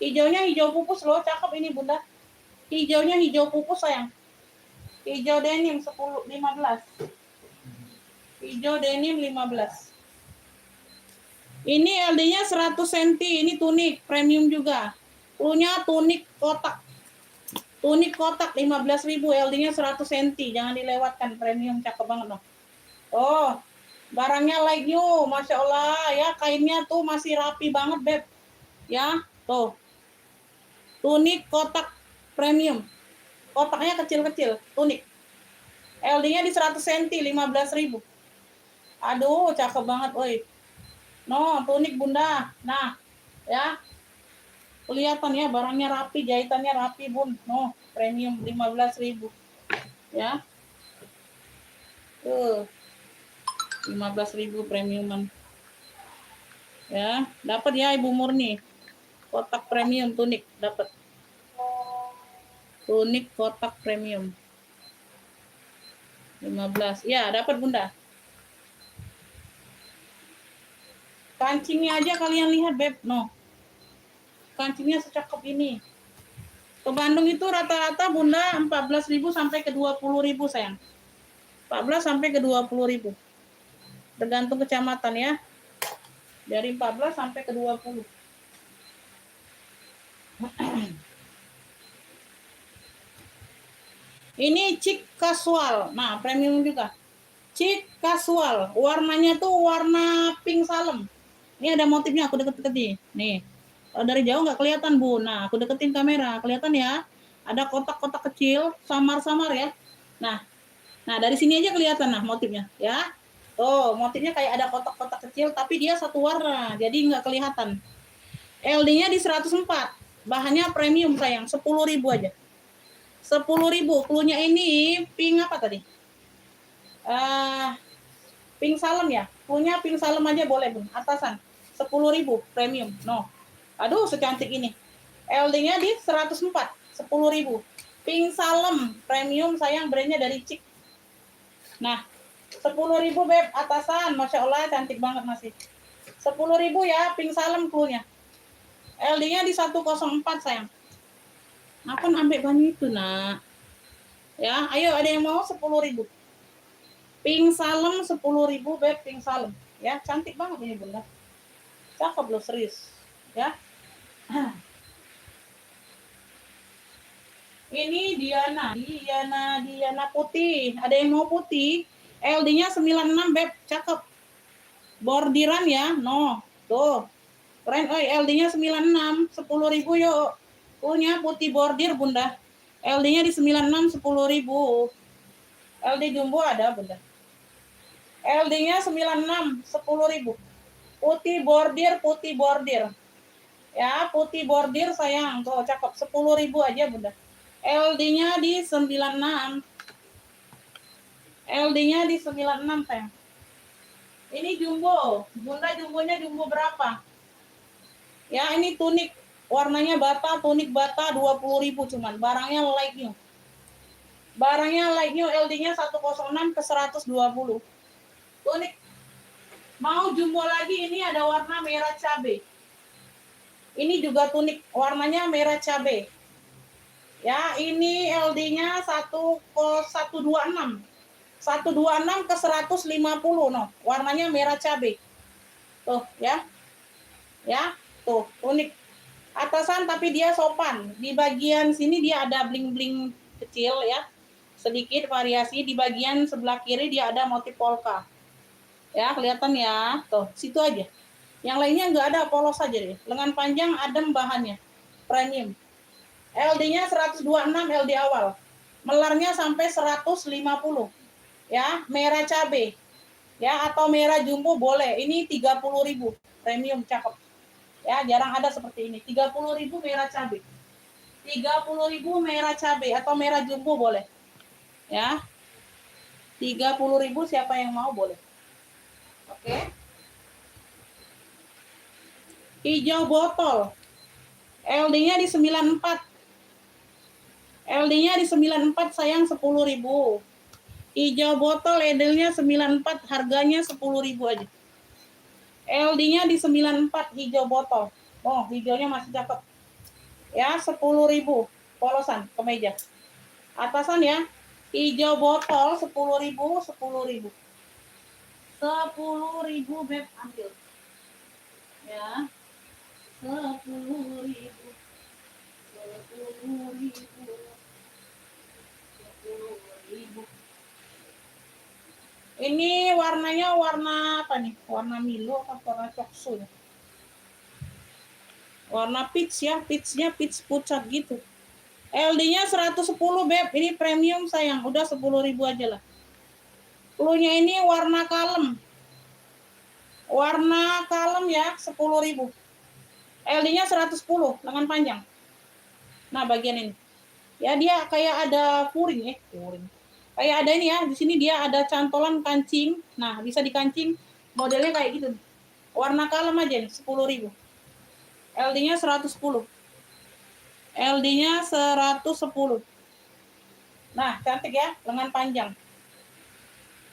S1: Hijaunya hijau pupus loh, cakep ini Bunda. Hijaunya hijau pupus sayang. Hijau denim 15. Hijau denim 15. Ini LD-nya 100 cm, ini tunik premium juga. Punya tunik kotak. Tunik kotak 15.000, LD-nya 100 cm, jangan dilewatkan, premium cakep banget loh. Oh, barangnya like new, Masya Allah ya, kainnya tuh masih rapi banget, Beb. Ya, tuh. Tunik kotak premium. Kotaknya kecil-kecil, tunik. LD-nya di 100 cm, 15.000. Aduh, cakep banget, woi. No, tunik Bunda. Nah, ya. Kelihatan ya, barangnya rapi, jahitannya rapi, Bun. No, premium 15.000. Ya. 15.000 premiuman. Ya, dapat ya Ibu Murni. Kotak premium tunik dapat. Tunik kotak premium. 15. Ya, dapat Bunda. Kancingnya aja kalian lihat, Beb. No. Kancingnya secakep ini. Ke Bandung itu rata-rata Bunda 14.000 sampai ke 20.000 sayang. 14 sampai ke 20.000. Tergantung kecamatan ya. Dari 14 sampai ke 20. Ini chic casual. Nah, premium juga. Chic casual. Warnanya tuh warna pink salem. Ini ada motifnya, aku deket-deketin. Nih. Kalau dari jauh nggak kelihatan, Bu. Nah, aku deketin kamera. Kelihatan ya? Ada kotak-kotak kecil, samar-samar ya. Nah, dari sini aja kelihatan nah motifnya, ya. Tuh, motifnya kayak ada kotak-kotak kecil, tapi dia satu warna, jadi nggak kelihatan. LD-nya di 104. Bahannya premium sayang, 10.000 aja. 10.000. Cluenya ini pink apa tadi? Pink salem ya. Cluenya pink salem aja boleh, Bun. Atasan. 10.000 premium. No. Aduh, secantik ini. LD-nya di 104. 10.000. Pink salem premium sayang, brandnya dari Chic. Nah, 10.000 Beb, atasan. Masya Allah, cantik banget masih. 10.000 ya, pink salem cluenya. LD-nya di 104 sayang. Aku ambil banyak itu, nak. Ya, ayo ada yang mau 10.000. Pink salem 10.000, Beb, pink salem. Ya, cantik banget ini Bunda. Cakep loh, serius. Ya. Ini Diana putih. Ada yang mau putih? LD-nya 96, Beb, cakep. Bordiran ya, no. Tuh. Keren, LD-nya 96, 10.000 yuk. Punya putih bordir, Bunda. LD-nya di 96, 10.000. LD jumbo ada, Bunda. LD-nya 96, 10.000. Putih bordir. Ya, putih bordir sayang. Tuh, cakep. 10.000 aja, Bunda. LD-nya di 96. LD-nya di 96, sayang. Ini jumbo. Bunda jumbonya jumbo berapa? Ya, ini tunik. Warnanya bata, tunik bata 20.000 cuman. Barangnya like new. LD-nya 106 ke 120. Tunik. Mau jumbo lagi, ini ada warna merah cabai. Ini juga tunik. Warnanya merah cabai. Ya, ini LD-nya 126. 126 ke 150 no. Warnanya merah cabai. Tuh, ya. Ya, tuh, unik. Atasan tapi dia sopan. Di bagian sini dia ada bling-bling kecil ya. Sedikit variasi. Di bagian sebelah kiri dia ada motif polka. Ya, kelihatan ya. Tuh, situ aja. Yang lainnya enggak ada, polos aja deh. Lengan panjang adem bahannya. Premium. LD-nya 126 LD awal. Melarnya sampai 150. Ya, merah cabai. Ya, atau merah jumbo boleh. Ini 30.000. Premium cakep. Ya, jarang ada seperti ini. 30.000 merah cabai. 30.000 merah cabai atau merah jumbo boleh. Ya. 30.000 siapa yang mau boleh. Oke. Hijau botol. LD-nya di 94. LD-nya di 94 sayang 10.000. Hijau botol labelnya 94, harganya 10.000 aja. LD-nya di 94 hijau botol. Oh, hijaunya masih cakep. Ya, 10.000 polosan kemeja. Atasan ya. Hijau botol 10.000, 10.000. 10.000 beb ambil. Ya. 10.000. 10.000. Ini warnanya warna apa nih? Warna Milo atau warna coksu ya? Warna peach ya, peachnya peach pucat gitu. LD-nya 110 beb, ini premium sayang, udah 10.000 aja lah. Cluenya ini warna kalem. Warna kalem ya, 10.000. LD-nya 110, lengan panjang. Nah, bagian ini. Ya, dia kayak ada puring ya, puring. Kayak ada ini ya, di sini dia ada cantolan kancing. Nah, bisa dikancing modelnya kayak gitu. Warna kalem aja nih, 10.000. LD-nya 110. LD-nya 110. Nah, cantik ya, lengan panjang.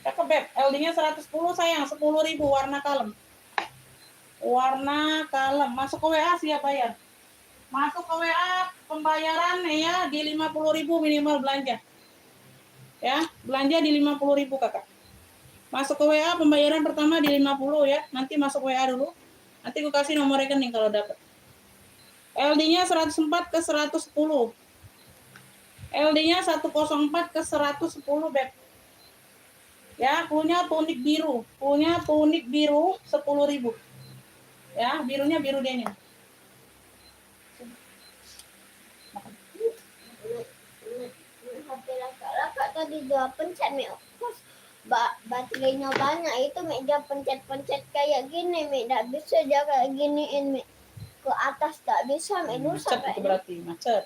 S1: Cakep, beb. LD-nya 110 sayang, 10.000 warna kalem. Warna kalem. Masuk ke WA siap bayar. Masuk ke WA pembayaran ya di 50.000 minimal belanja. Ya, belanja di 50.000 kakak. Masuk ke WA pembayaran pertama di 50 ya. Nanti masuk WA dulu. Nanti aku kasih nomor rekening kalau dapat. LD-nya 104 ke 110. LD-nya 104 ke 110 beb. Ya, punya tunik biru. Punya tunik biru 10.000. Ya, birunya biru denim.
S2: HP laka-laka tadi dia pencet Mi. Baterainya banyak itu Mi, dia pencet-pencet kayak gini Mi. Tak bisa dia kayak giniin Mi. Ke atas tak bisa Mi, rusak
S1: Macet itu berarti, macet.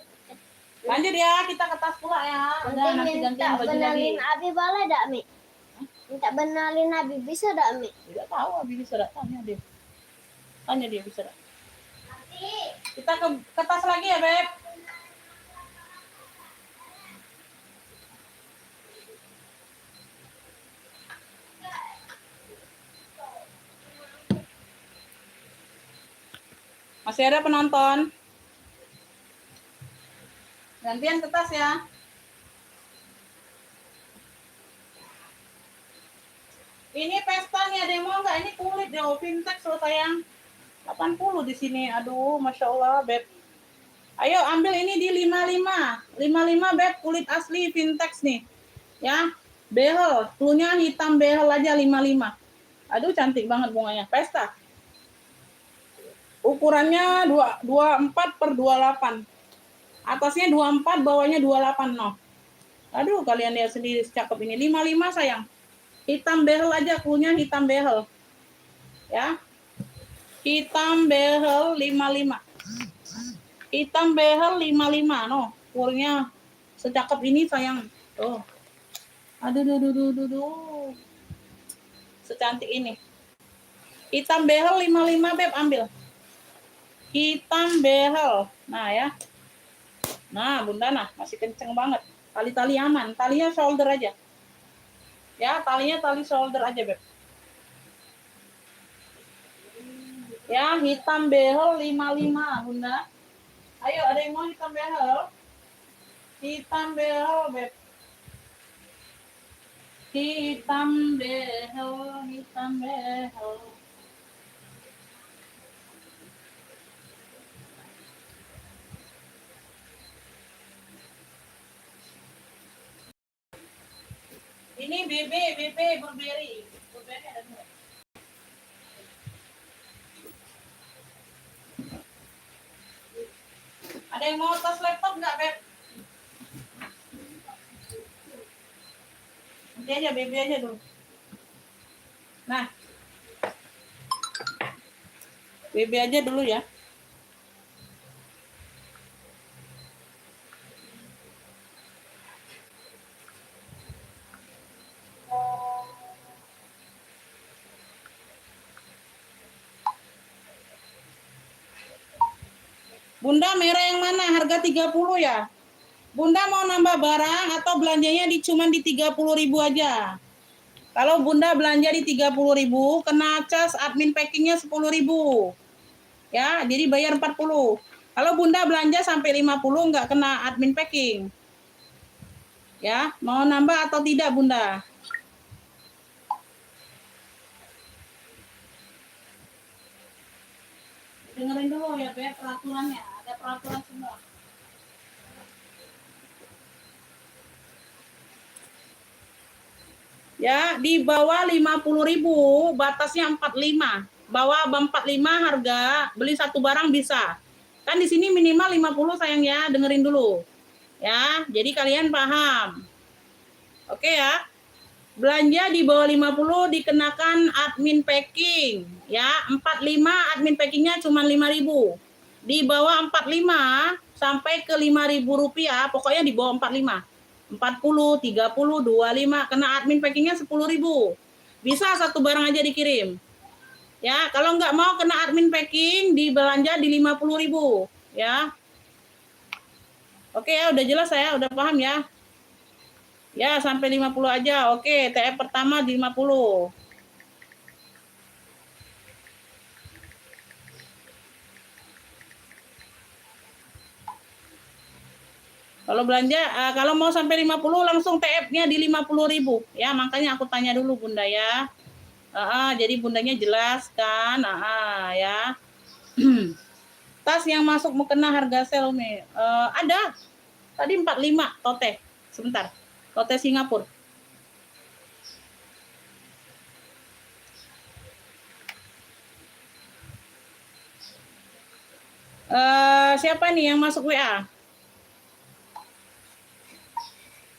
S1: Lanjut ya, kita ke tas pula ya. Udah nanti gantian baju lagi.
S2: Benalin Abi boleh tak Mi? Minta benalin Abi bisa tak Mi?
S1: Tidak tahu Abi bisa tak, tanya dia. Tanya dia bisa tak. Kita ke tas lagi ya, Beb. Masih ada penonton? Gantian ke tas ya. Ini pesta nih, ada yang mau nggak? Ini kulit deh, vintage loh sayang. 80 di sini. Aduh, Masya Allah, Beb. Ayo ambil ini di 55. 55 Beb, kulit asli vintage nih. Ya, behel. Cluenya hitam behel aja 55. Aduh, cantik banget bunganya. Pesta. Ukurannya 24 per 28. Atasnya 24, bawahnya 28 no. Aduh, kalian lihat sendiri cakep ini. 55 sayang. Hitam behel aja, cluenya hitam behel. Ya. Hitam behel 55. Hitam behel 55, no. Fullnya secakep ini sayang. Tuh. Aduh. Secantik ini. Hitam behel 55, Beb, ambil. Hitam behel. Nah, ya. Nah, Bunda, nah, masih kenceng banget. Tali-tali aman. Talinya shoulder aja. Ya, talinya tali shoulder aja, Beb. Ya, hitam behel 55, Bunda. Ayo, ada yang mau hitam behel? Hitam behel, Beb. Hitam behel. Ini BB Burberry. Burberry ada dua. Ada yang mau tas laptop nggak, Beb? Nanti aja, BB aja dulu. Nah, BB aja dulu ya. Bunda, merah yang mana? Harga 30 ya? Bunda mau nambah barang atau belanjanya cuma di 30.000 aja? Kalau Bunda belanja di 30.000, kena cas admin packingnya 10.000. Ya, jadi bayar 40. Kalau Bunda belanja sampai 50 nggak kena admin packing. Ya, mau nambah atau tidak, Bunda? Dengerin dulu ya, Beb, peraturannya. Ada peraturan semua. Ya, di bawah 50.000, batasnya 45. Bawah 45 harga, beli satu barang bisa. Kan di sini minimal 50 sayang ya, dengerin dulu. Ya, jadi kalian paham. Oke ya. Belanja di bawah 50 dikenakan admin packing. Ya, 45 admin packingnya cuma 5.000. Di bawah 45 sampai ke 5.000 rupiah, pokoknya di bawah 45. 40, 30, 25, kena admin packingnya 10.000. Bisa satu barang aja dikirim. Ya, kalau nggak mau kena admin packing, dibelanja di 50.000. Ya. Oke ya, udah jelas saya, udah paham ya. Ya, sampai 50 aja. Oke, TF pertama di 50. Kalau belanja, kalau mau sampai 50 langsung TF-nya di 50.000. Ya, makanya aku tanya dulu Bunda ya. Jadi Bundanya jelas kan. Ya. Tas yang masuk mau kena harga sel nih. Ada. Tadi 45 tote. Sebentar. Tote Singapura. Siapa nih yang masuk WA?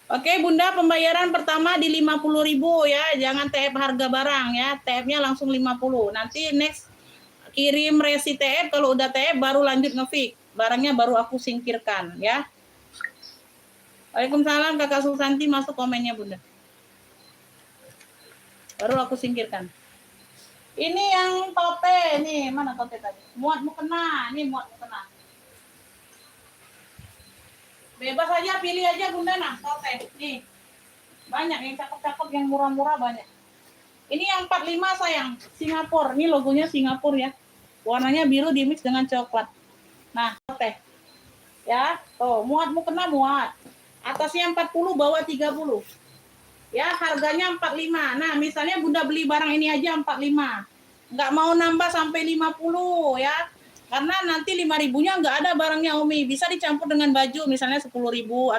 S1: Oke, Bunda, pembayaran pertama di 50.000 ya. Jangan TF harga barang ya. TF-nya langsung 50. Nanti next kirim resi TF, kalau udah TF baru lanjut ngefix. Barangnya baru aku singkirkan ya. Waalaikumsalam Kakak Susanti, masuk komennya Bunda. Baru aku singkirkan. Ini yang tote nih, mana tote tadi? Muat mukena, ini muat mukena. Bebas aja, pilih aja Bunda nah, tote. Nih. Banyak yang cakep-cakep, yang murah-murah banyak. Ini yang 45 sayang, Singapura. Ini logonya Singapura ya. Warnanya biru dimix dengan coklat. Nah, tote. Ya, tuh, muat mukena muat. Atasnya 40, bawah 30. Ya, harganya 45. Nah, misalnya Bunda beli barang ini aja 45. Nggak mau nambah sampai 50 ya. Karena nanti 5.000-nya nggak ada barangnya Umi. Bisa dicampur dengan baju misalnya 10.000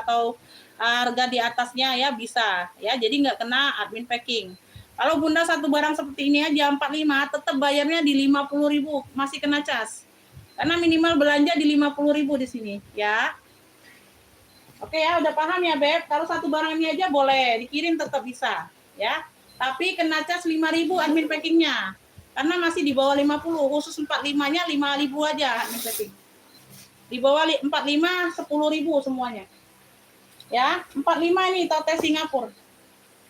S1: atau harga di atasnya ya bisa. Ya, jadi nggak kena admin packing. Kalau Bunda satu barang seperti ini aja 45, tetap bayarnya di 50.000, masih kena cas. Karena minimal belanja di 50.000 di sini ya. Oke ya, udah paham ya Beb? Kalau satu barang ini aja boleh, dikirim tetap bisa ya. Tapi kena cas 5.000 admin packingnya. Karena masih di bawah 50, khusus 45-nya 5.000 aja admin packing. Di bawah 45 10.000 semuanya. Ya, 45 ini tote Singapura.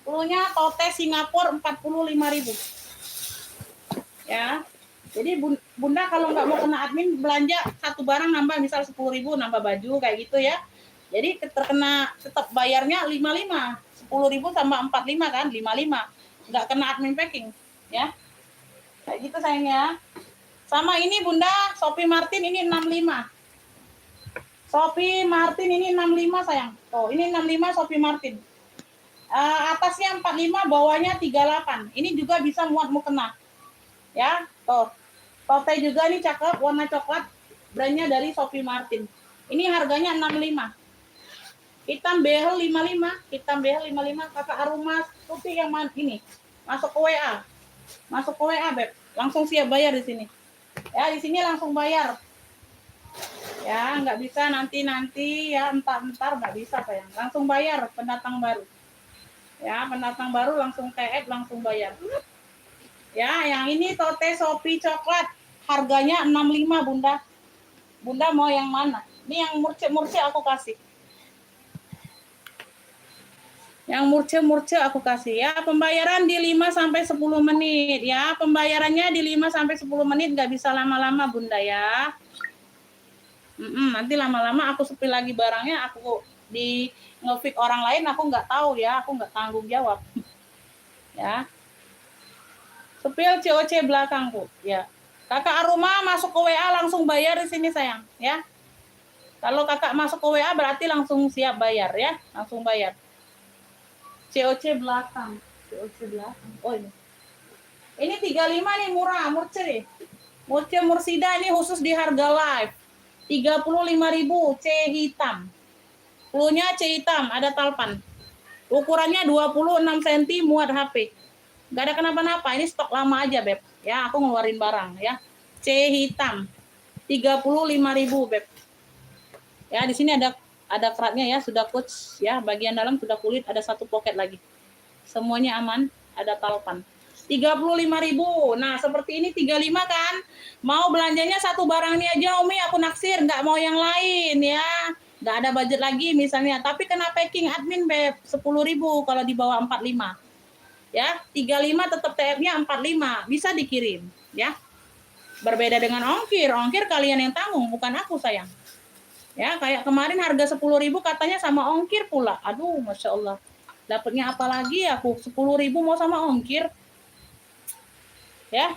S1: Pelunya tote Singapura 45.000. Ya. Jadi Bunda kalau nggak mau kena admin belanja satu barang nambah misal 10.000 nambah baju kayak gitu ya. Jadi terkena tetap bayarnya 55. 10.000 sama 45 kan, 55. Nggak kena admin packing, ya. Kayak gitu sayangnya. Sama ini Bunda, Shopee Martin ini 65. Shopee Martin ini 65 sayang. Oh, ini 65 Shopee Martin. Atasnya 45, bawahnya 38. Ini juga bisa muat mukena. Ya, tuh. Tote juga nih cakep, warna coklat. Brandnya dari Shopee Martin. Ini harganya 65. Hitam behel 55, hitam behel 55. Kakak Aruma putih yang ini. Masuk ke WA. Masuk ke WA, Beb. Langsung siap bayar di sini. Ya, di sini langsung bayar. Ya, nggak bisa nanti ya, entar nggak bisa sayang. Langsung bayar pendatang baru. Ya, pendatang baru langsung TF langsung bayar. Ya, yang ini tote Shopee coklat. Harganya 65 Bunda. Bunda mau yang mana? Ini yang murce aku kasih. Yang murce aku kasih ya. Pembayaran di 5 sampai 10 menit ya. Pembayarannya di 5 sampai 10 menit, nggak bisa lama-lama Bunda ya. Nanti lama-lama aku sepil lagi barangnya, aku di nge-fix orang lain, aku nggak tahu ya, aku nggak tanggung jawab. Ya. Sepil COC belakang Bu, ya. Kakak Aruma masuk ke WA langsung bayar di sini sayang, ya. Kalau kakak masuk ke WA berarti langsung siap bayar ya, langsung bayar. COC belakang, COC belakang. Oh ini. Ini 35 nih murah, murce nih. Murce Mursida ini khusus di harga live. 35.000 C hitam. Cluenya C hitam, ada talpan. Ukurannya 26 cm muat HP. Gak ada kenapa-napa, ini stok lama aja, Beb. Ya, aku ngeluarin barang ya. C hitam. 35.000, Beb. Ya, di sini ada keratnya ya, sudah coach ya. Bagian dalam sudah kulit, ada satu pocket lagi. Semuanya aman, ada talpan. 35.000. Nah, seperti ini 35 kan? Mau belanjanya satu barang ini aja, Umi, aku naksir, nggak mau yang lain ya. Nggak ada budget lagi misalnya. Tapi kena packing admin, Beb, 10.000 kalau di bawah 45. Ya, 35 tetap TF-nya 45, bisa dikirim, ya. Berbeda dengan ongkir kalian yang tanggung, bukan aku sayang. Ya, kayak kemarin harga 10.000 katanya sama ongkir pula. Aduh, Masya Allah. Dapatnya apa lagi aku? 10.000 mau sama ongkir. Ya,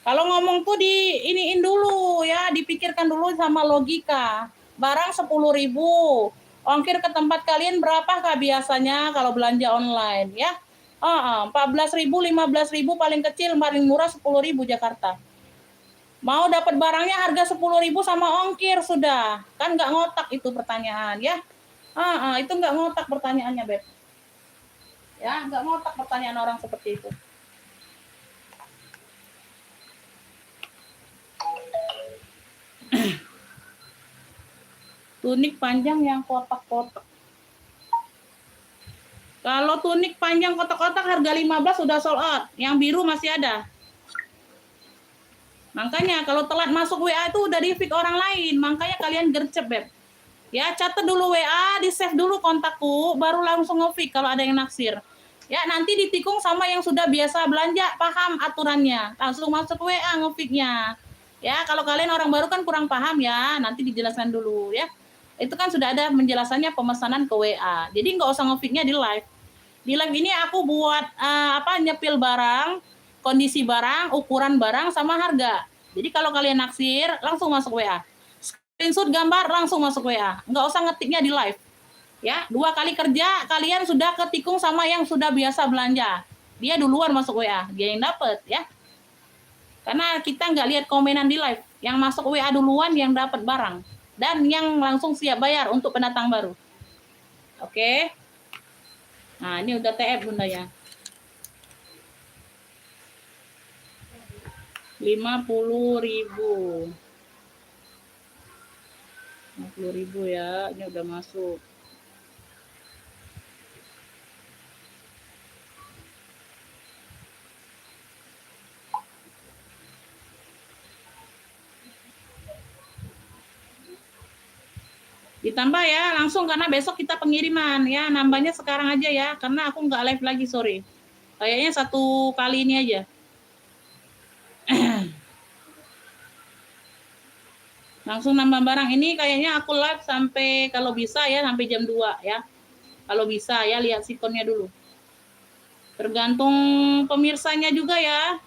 S1: kalau ngomong tuh iniin dulu ya, dipikirkan dulu sama logika. Barang 10.000, ongkir ke tempat kalian berapakah biasanya kalau belanja online ya? 14.000, 15.000 paling kecil, paling murah 10.000 Jakarta. Mau dapat barangnya harga 10.000 sama ongkir sudah, kan nggak ngotak itu pertanyaan ya? Itu nggak ngotak pertanyaannya, Beb. Ya, nggak ngotak pertanyaan orang seperti itu. Tunik panjang yang kotak-kotak. Kalau tunik panjang kotak-kotak harga 15 sudah sold out. Yang biru masih ada. Makanya kalau telat masuk WA itu udah di-fix orang lain. Makanya kalian gercep, Beb. Ya, catat dulu WA, di-save dulu kontakku, baru langsung nge-fix kalau ada yang naksir. Ya, nanti ditikung sama yang sudah biasa belanja, paham aturannya. Langsung masuk WA nge-fix-nya. Ya, kalau kalian orang baru kan kurang paham ya, nanti dijelaskan dulu ya. Itu kan sudah ada penjelasannya pemesanan ke WA. Jadi nggak usah nge-fix-nya di live. Di live ini aku buat nyepil barang, kondisi barang, ukuran barang sama harga. Jadi kalau kalian naksir langsung masuk WA. Screenshot gambar langsung masuk WA. Nggak usah ngetiknya di live. Ya, 2 kali kerja kalian sudah ketikung sama yang sudah biasa belanja. Dia duluan masuk WA, dia yang dapat ya. Karena kita nggak lihat komenan di live. Yang masuk WA duluan yang dapat barang dan yang langsung siap bayar untuk pendatang baru. Oke. Nah, ini udah TF Bunda ya. 50.000. 50.000 ya, ini udah masuk. Ditambah ya langsung karena besok kita pengiriman ya, nambahnya sekarang aja ya karena aku nggak live lagi sore. Kayaknya 1 kali ini aja. Langsung nambah barang ini kayaknya aku live sampai kalau bisa ya sampai jam 2 ya. Kalau bisa ya lihat sikonnya dulu. Tergantung pemirsanya juga ya.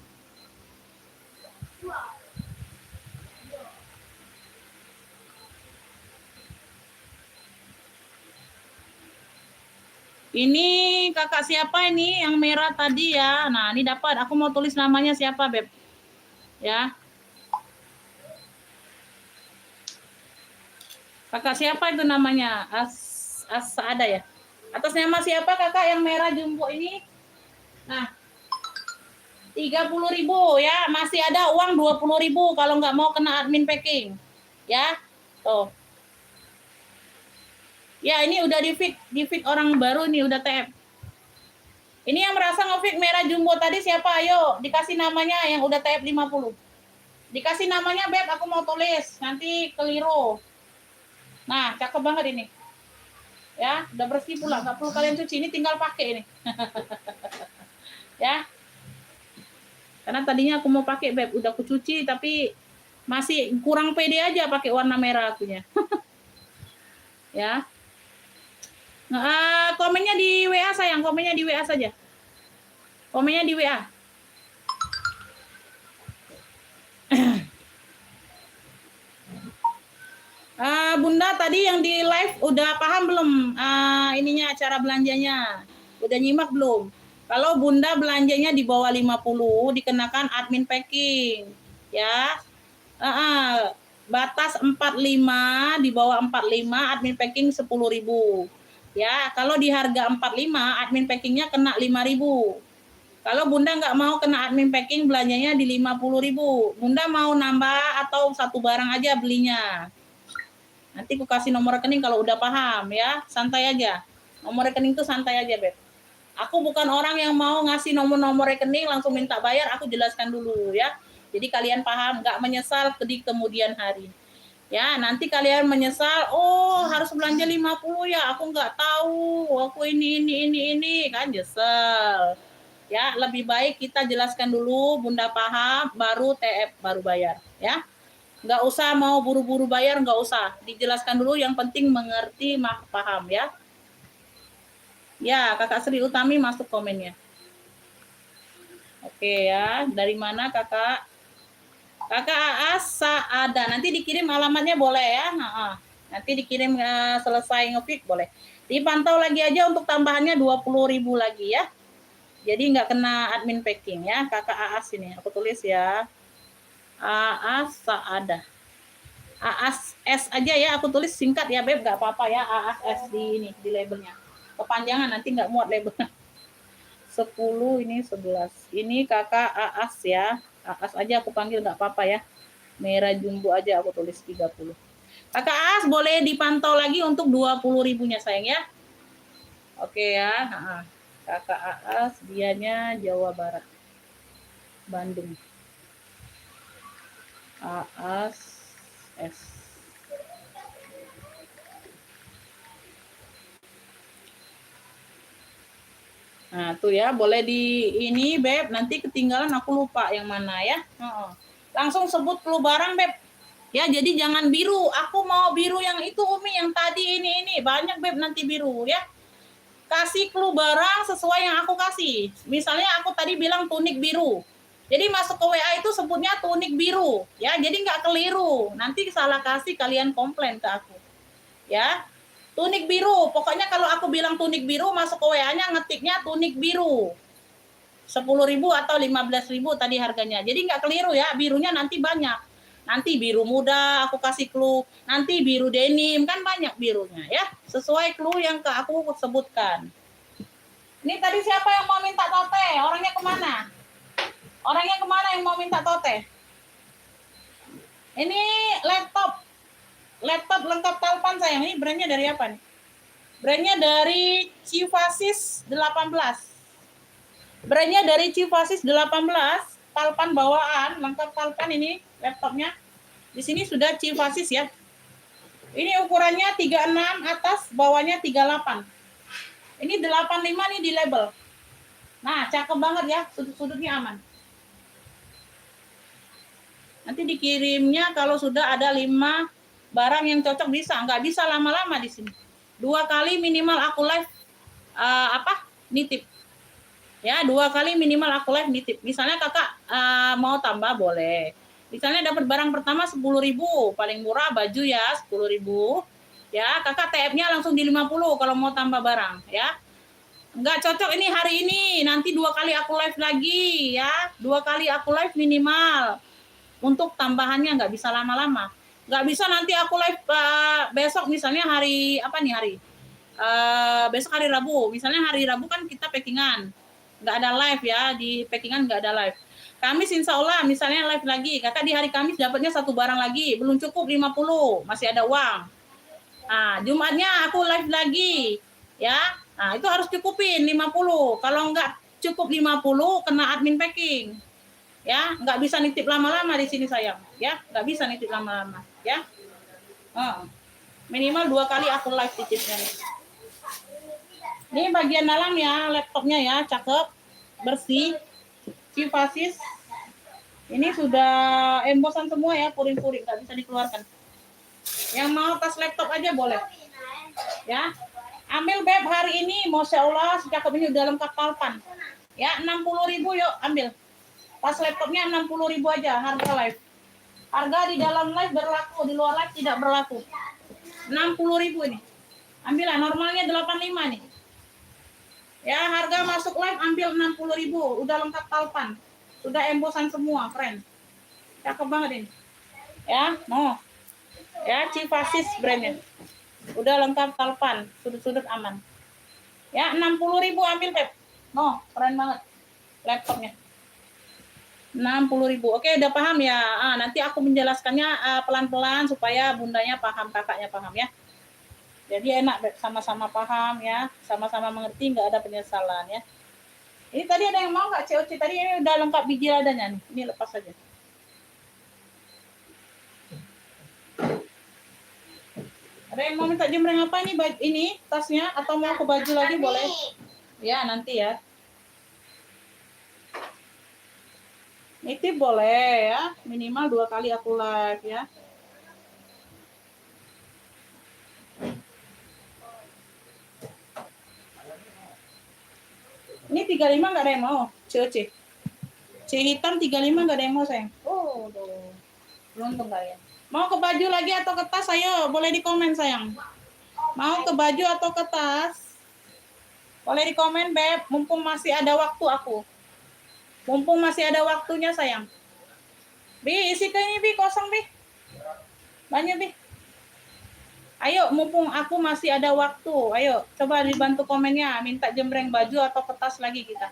S1: Ini kakak siapa ini yang merah tadi ya. Nah, ini dapat. Aku mau tulis namanya siapa, Beb. Ya. Kakak siapa itu namanya? Ada ya. Atas nama siapa kakak yang merah jumbo ini? Nah, 30.000 ya. Masih ada uang 20.000 kalau nggak mau kena admin packing. Ya. Tuh. Ya, ini udah di fit orang baru nih, udah TF. Ini yang merasa nge-fit merah jumbo tadi siapa? Ayo, dikasih namanya yang udah TF 50. Dikasih namanya, Beb, aku mau tulis. Nanti keliru. Nah, cakep banget ini. Ya, udah bersih pula. Nggak perlu kalian cuci. Ini tinggal pakai ini. Ya. Karena tadinya aku mau pakai, Beb. Udah aku cuci, tapi masih kurang pede aja pakai warna merah akunya. Ya. Nah, komennya di WA sayang, komennya di WA saja. Komennya di WA. Bunda tadi yang di live udah paham belum ininya cara belanjanya? Udah nyimak belum? Kalau Bunda belanjanya di bawah 50 dikenakan admin packing. Ya. Batas 45, di bawah 45 admin packing 10.000. Ya, kalau di harga 45 admin packingnya kena 5.000. Kalau Bunda nggak mau kena admin packing belanjanya di 50.000. Bunda mau nambah atau satu barang aja belinya. Nanti aku kasih nomor rekening kalau udah paham ya, santai aja. Nomor rekening itu santai aja, Beb. Aku bukan orang yang mau ngasih nomor rekening langsung minta bayar, aku jelaskan dulu ya. Jadi kalian paham, nggak menyesal di kemudian hari. Ya, nanti kalian menyesal, oh harus belanja 50 ya, aku nggak tahu, aku ini, kan nyesel. Ya, lebih baik kita jelaskan dulu, Bunda paham, baru TF, baru bayar. Ya, nggak usah mau buru-buru bayar, nggak usah. Dijelaskan dulu, yang penting mengerti, paham ya. Ya, Kakak Sri Utami masuk komennya. Oke ya, dari mana Kakak? Kakak Aas ada, nanti dikirim alamatnya boleh ya. Nanti dikirim selesai nge-pick boleh. Dipantau lagi aja untuk tambahannya 20.000 lagi ya. Jadi nggak kena admin packing ya, Kakak Aas ini. Aku tulis ya. Aas ada. Aas S aja ya, aku tulis singkat ya, Beb, nggak apa-apa ya. Aas S di ini, di labelnya. Kepanjangan nanti nggak muat labelnya. 10 ini 11. Ini Kakak Aas ya. Aas aja aku panggil nggak apa-apa ya. Merah jumbo aja aku tulis 30. Kakak Aas boleh dipantau lagi untuk 20.000-nya sayang ya. Oke ya. Kakak Aas dianya Jawa Barat. Bandung. Aas S. Nah, tuh ya, boleh di ini, Beb. Nanti ketinggalan aku lupa yang mana ya. Langsung sebut clue barang, Beb. Ya, jadi jangan biru. Aku mau biru yang itu, Umi, yang tadi ini. Banyak, Beb, nanti biru ya. Kasih clue barang sesuai yang aku kasih. Misalnya aku tadi bilang tunik biru. Jadi masuk ke WA itu sebutnya tunik biru. Ya, jadi nggak keliru. Nanti salah kasih kalian komplain ke aku. Ya. Tunik biru, pokoknya kalau aku bilang tunik biru, masuk ke WA-nya ngetiknya tunik biru. 10.000 atau 15.000 tadi harganya. Jadi nggak keliru ya, birunya nanti banyak. Nanti biru muda, aku kasih clue. Nanti biru denim, kan banyak birunya ya. Sesuai clue yang aku sebutkan. Ini tadi siapa yang mau minta tote? Orangnya kemana? Orangnya kemana yang mau minta tote? Ini laptop lengkap talpan sayang. Ini brandnya dari apa nih? Brandnya dari Civasis 18. Brandnya dari Civasis 18. Talpan bawaan, lengkap talpan ini laptopnya. Di sini sudah Civasis ya. Ini ukurannya 36 atas, bawahnya 38. Ini 85 nih di label. Nah, cakep banget ya, sudut-sudutnya aman. Nanti dikirimnya kalau sudah ada 5 barang yang cocok bisa, nggak bisa lama-lama di sini. 2 kali minimal aku live nitip. Ya, 2 kali minimal aku live nitip. Misalnya kakak mau tambah boleh. Misalnya dapat barang pertama 10.000, paling murah baju ya 10.000. Ya, kakak TF-nya langsung di 50 kalau mau tambah barang ya. Nggak cocok ini hari ini, nanti 2 kali aku live lagi ya. 2 kali aku live minimal. Untuk tambahannya nggak bisa lama-lama. Nggak bisa nanti aku live besok misalnya hari apa nih hari? Besok hari Rabu. Misalnya hari Rabu kan kita packingan. Nggak ada live ya, di packingan nggak ada live. Kamis insya Allah misalnya live lagi. Kakak di hari Kamis dapatnya 1 barang lagi. Belum cukup 50, masih ada uang. Nah, Jumatnya aku live lagi. Ya, nah itu harus cukupin 50. Kalau nggak cukup 50, kena admin packing. Ya, nggak bisa nitip lama-lama di sini sayang. Ya, nggak bisa nitip lama-lama. Ya, minimal 2 kali aku live titipnya nih. Ini bagian dalam ya, laptopnya ya, cakep, bersih, sifasis. Ini sudah embosan semua ya, puring-puring, nggak bisa dikeluarkan. Yang mau tas laptop aja boleh. Ya, ambil beb hari ini, Masya Allah, cakep ini udah lengkap palpan. Ya, 60.000 yuk, ambil. Tas laptopnya 60.000 aja, harga live. Harga di dalam live berlaku, di luar live tidak berlaku. 60.000 ini. Ambillah, normalnya 85 nih. Ya, harga masuk live ambil 60.000, udah lengkap palpan. Sudah embosan semua, keren. Cakep banget ini. Ya, mau. Ya, Cifasis brandnya. Udah lengkap palpan, sudut-sudut aman. Ya, 60.000 ambil, Beb. No, keren banget laptopnya. 60.000. Oke, udah paham ya. Nanti aku menjelaskannya pelan-pelan supaya bundanya paham, kakaknya paham ya. Jadi enak, Beb. Sama-sama paham ya, sama-sama mengerti, nggak ada penyesalan ya. Ini tadi ada yang mau nggak COC? Tadi ini udah lengkap biji ladanya nih. Ini lepas saja. Ada yang mau minta jembreng apa ini tasnya atau mau ke baju lagi boleh? Ya, nanti ya. Nitip boleh ya, minimal 2 kali aku live ya. Ini 35 nggak ada yang mau, COC. C hitam 35 nggak ada yang mau sayang. Oh, tuh. Beruntung kalian. Mau ke baju lagi atau ke tas? Ayo, boleh di komen sayang. Mau ke baju atau ke tas? Boleh di komen, Beb. Mumpung masih ada waktu aku. Mumpung masih ada waktunya sayang. Bi, isi ke ini Bi, kosong Bi. Banyak Bi. Ayo, mumpung aku masih ada waktu. Ayo, coba dibantu komennya. Minta jembreng baju atau ke tas lagi kita.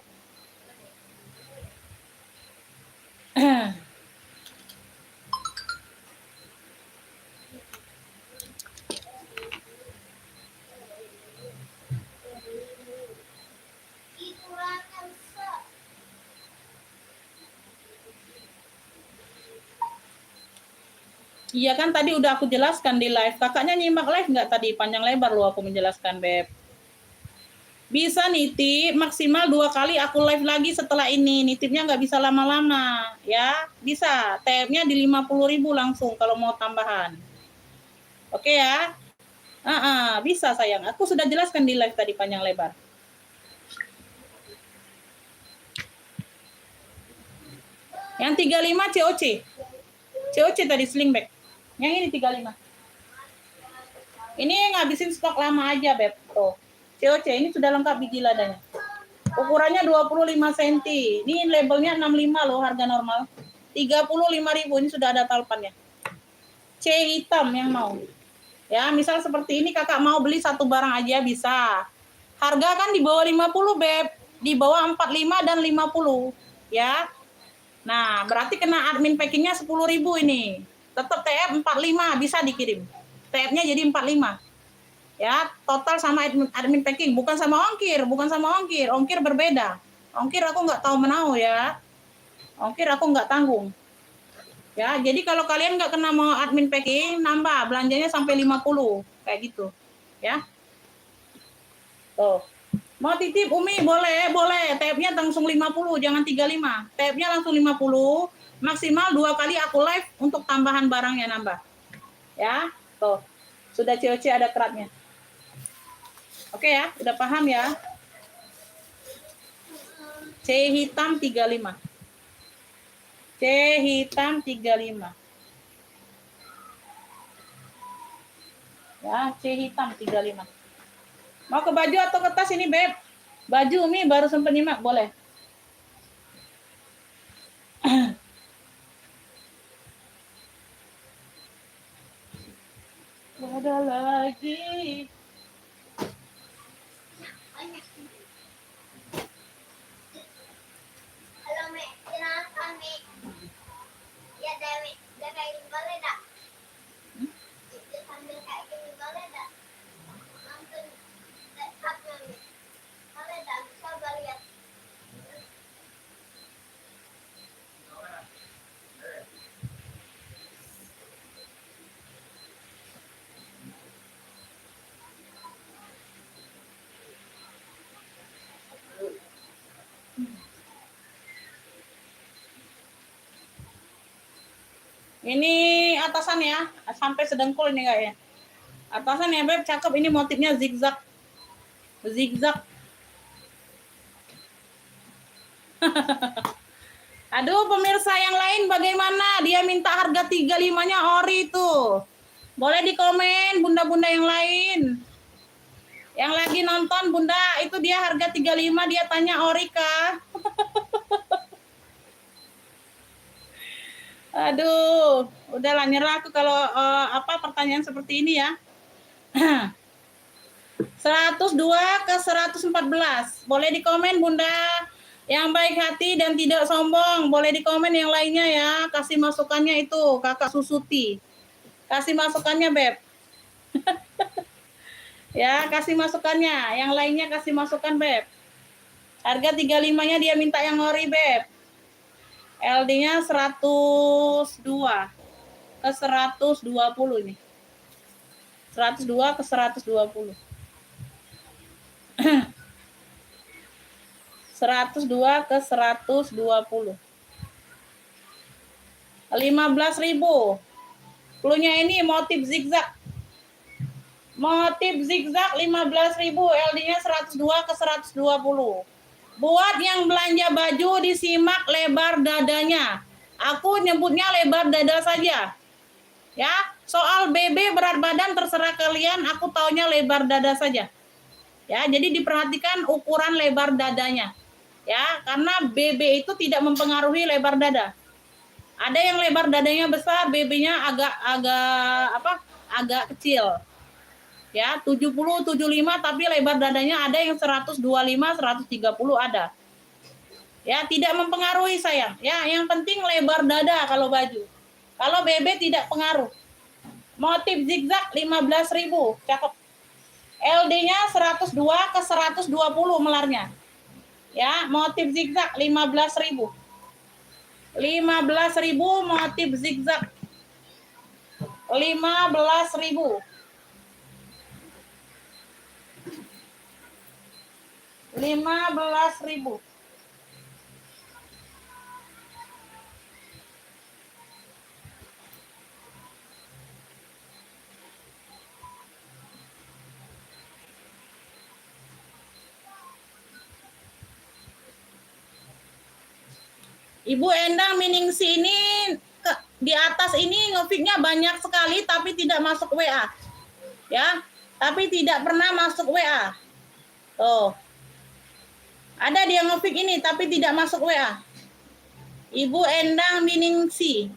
S1: Iya kan tadi udah aku jelaskan di live. Kakaknya nyimak live nggak tadi? Panjang lebar loh aku menjelaskan, Beb. Bisa nitip maksimal 2 kali aku live lagi setelah ini. Nitipnya nggak bisa lama-lama ya. Bisa. TM-nya di 50.000 langsung kalau mau tambahan. Oke ya. Bisa sayang. Aku sudah jelaskan di live tadi panjang lebar. Yang 35 COC. COC tadi sling bag. Yang ini 35. Ini ngabisin stok lama aja, Beb. Tuh. COC ini sudah lengkap biji ladanya. Ukurannya 25 cm. Ini labelnya 65 loh harga normal. 35.000 ini sudah ada talpannya. C hitam yang mau. Ya, misal seperti ini kakak mau beli 1 barang aja bisa. Harga kan di bawah 50, Beb. Di bawah 45 dan 50. Ya. Nah, berarti kena admin packingnya 10.000 ini. Tetap TF 45 bisa dikirim. TF-nya jadi 45. Ya, total sama admin packing, bukan sama ongkir. Ongkir berbeda. Ongkir aku nggak tahu menau ya. Ongkir aku nggak tanggung. Ya, jadi kalau kalian nggak kena mau admin packing, nambah belanjanya sampai 50 kayak gitu. Ya. Tuh. Mau titip Umi boleh, boleh. Tab-nya langsung 50, jangan 35. Tab-nya langsung 50, maksimal 2 kali aku live untuk tambahan barangnya nambah. Ya. Tuh. Sudah COC ada keratnya. Oke ya, udah paham ya? C hitam 35. C hitam 35. Ya, C hitam 35. Mau ke baju atau ke tas ini, Beb? Baju Umi baru sempat nyimak, boleh. Ada lagi.
S2: Halo, Mek. Kenapa, Mek? Ya, Dewi. Jagain boleh tak? Sambil kayak gini boleh tak? Nonton laptopnya, Mek. Boleh tak? Coba lihat.
S1: Ini atasan ya, sampai sedengkul ini kayaknya. Atasan ya, Beb, cakep. Ini motifnya zigzag. Zigzag. Aduh, pemirsa yang lain bagaimana? Dia minta harga 35-nya ori tuh. Boleh di komen bunda-bunda yang lain. Yang lagi nonton, Bunda, itu dia harga 35, dia tanya ori kah? Aduh, udahlah nyerah aku kalau pertanyaan seperti ini ya. 102 ke 114. Boleh di komen Bunda. Yang baik hati dan tidak sombong. Boleh di komen yang lainnya ya. Kasih masukannya itu, Kakak Susuti. Kasih masukannya, Beb. Ya, kasih masukannya. Yang lainnya kasih masukan, Beb. Harga 35-nya dia minta yang ori, Beb. LD-nya 102 ke 120 ini. 102 ke 120. 102 ke 120. 15.000. Cluenya ini motif zigzag. Motif zigzag 15.000, LD-nya 102 ke 120. Buat yang belanja baju disimak lebar dadanya. Aku nyebutnya lebar dada saja. Ya, soal BB berat badan terserah kalian, aku taunya lebar dada saja. Ya, jadi diperhatikan ukuran lebar dadanya. Ya, karena BB itu tidak mempengaruhi lebar dada. Ada yang lebar dadanya besar, BB-nya agak kecil. Ya, 70, 75 tapi lebar dadanya ada yang 125, 130 ada. Ya, tidak mempengaruhi sayang. Ya, yang penting lebar dada kalau baju. Kalau BB tidak pengaruh. Motif zigzag 15.000, cakep. LD-nya 102 ke 120 melarnya. Ya, motif zigzag 15.000. 15.000 motif zigzag. 15.000. 15.000. Ibu Endang Miningsi ini di atas ini ngefiknya banyak sekali tapi tidak masuk WA. Ya, tapi tidak pernah masuk WA. Tuh. Ada dia ngefik ini tapi tidak masuk WA. Ibu Endang Miningsi.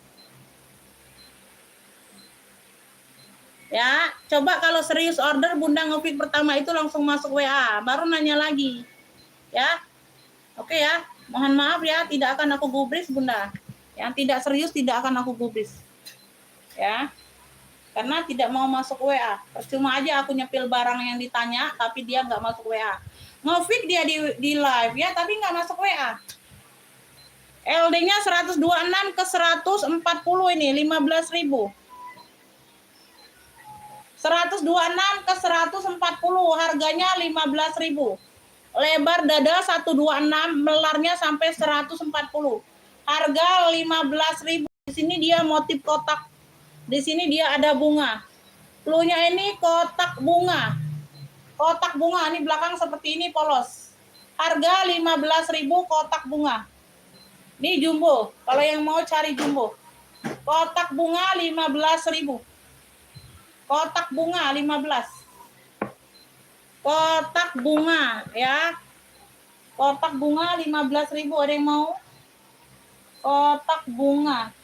S1: Ya, coba kalau serius order Bunda ngefik pertama itu langsung masuk WA, baru nanya lagi. Ya. Oke ya. Mohon maaf ya, tidak akan aku gubris Bunda. Yang tidak serius tidak akan aku gubris. Ya. Karena tidak mau masuk WA. Percuma aja aku nyepil barang yang ditanya tapi dia nggak masuk WA. Ngefik dia di live ya, tapi nggak masuk WA. LD-nya 126 ke 140 ini 15.000. 126 ke 140 harganya 15.000. Lebar dada 126, melarnya sampai 140. Harga 15.000. Di sini dia motif kotak. Di sini dia ada bunga. Cluenya ini kotak bunga. Kotak bunga ini belakang seperti ini polos. Harga 15.000 kotak bunga. Ini jumbo. Kalau yang mau cari jumbo. Kotak bunga 15.000. Kotak bunga 15. Kotak bunga ya. Kotak bunga 15.000, ada yang mau? Kotak bunga.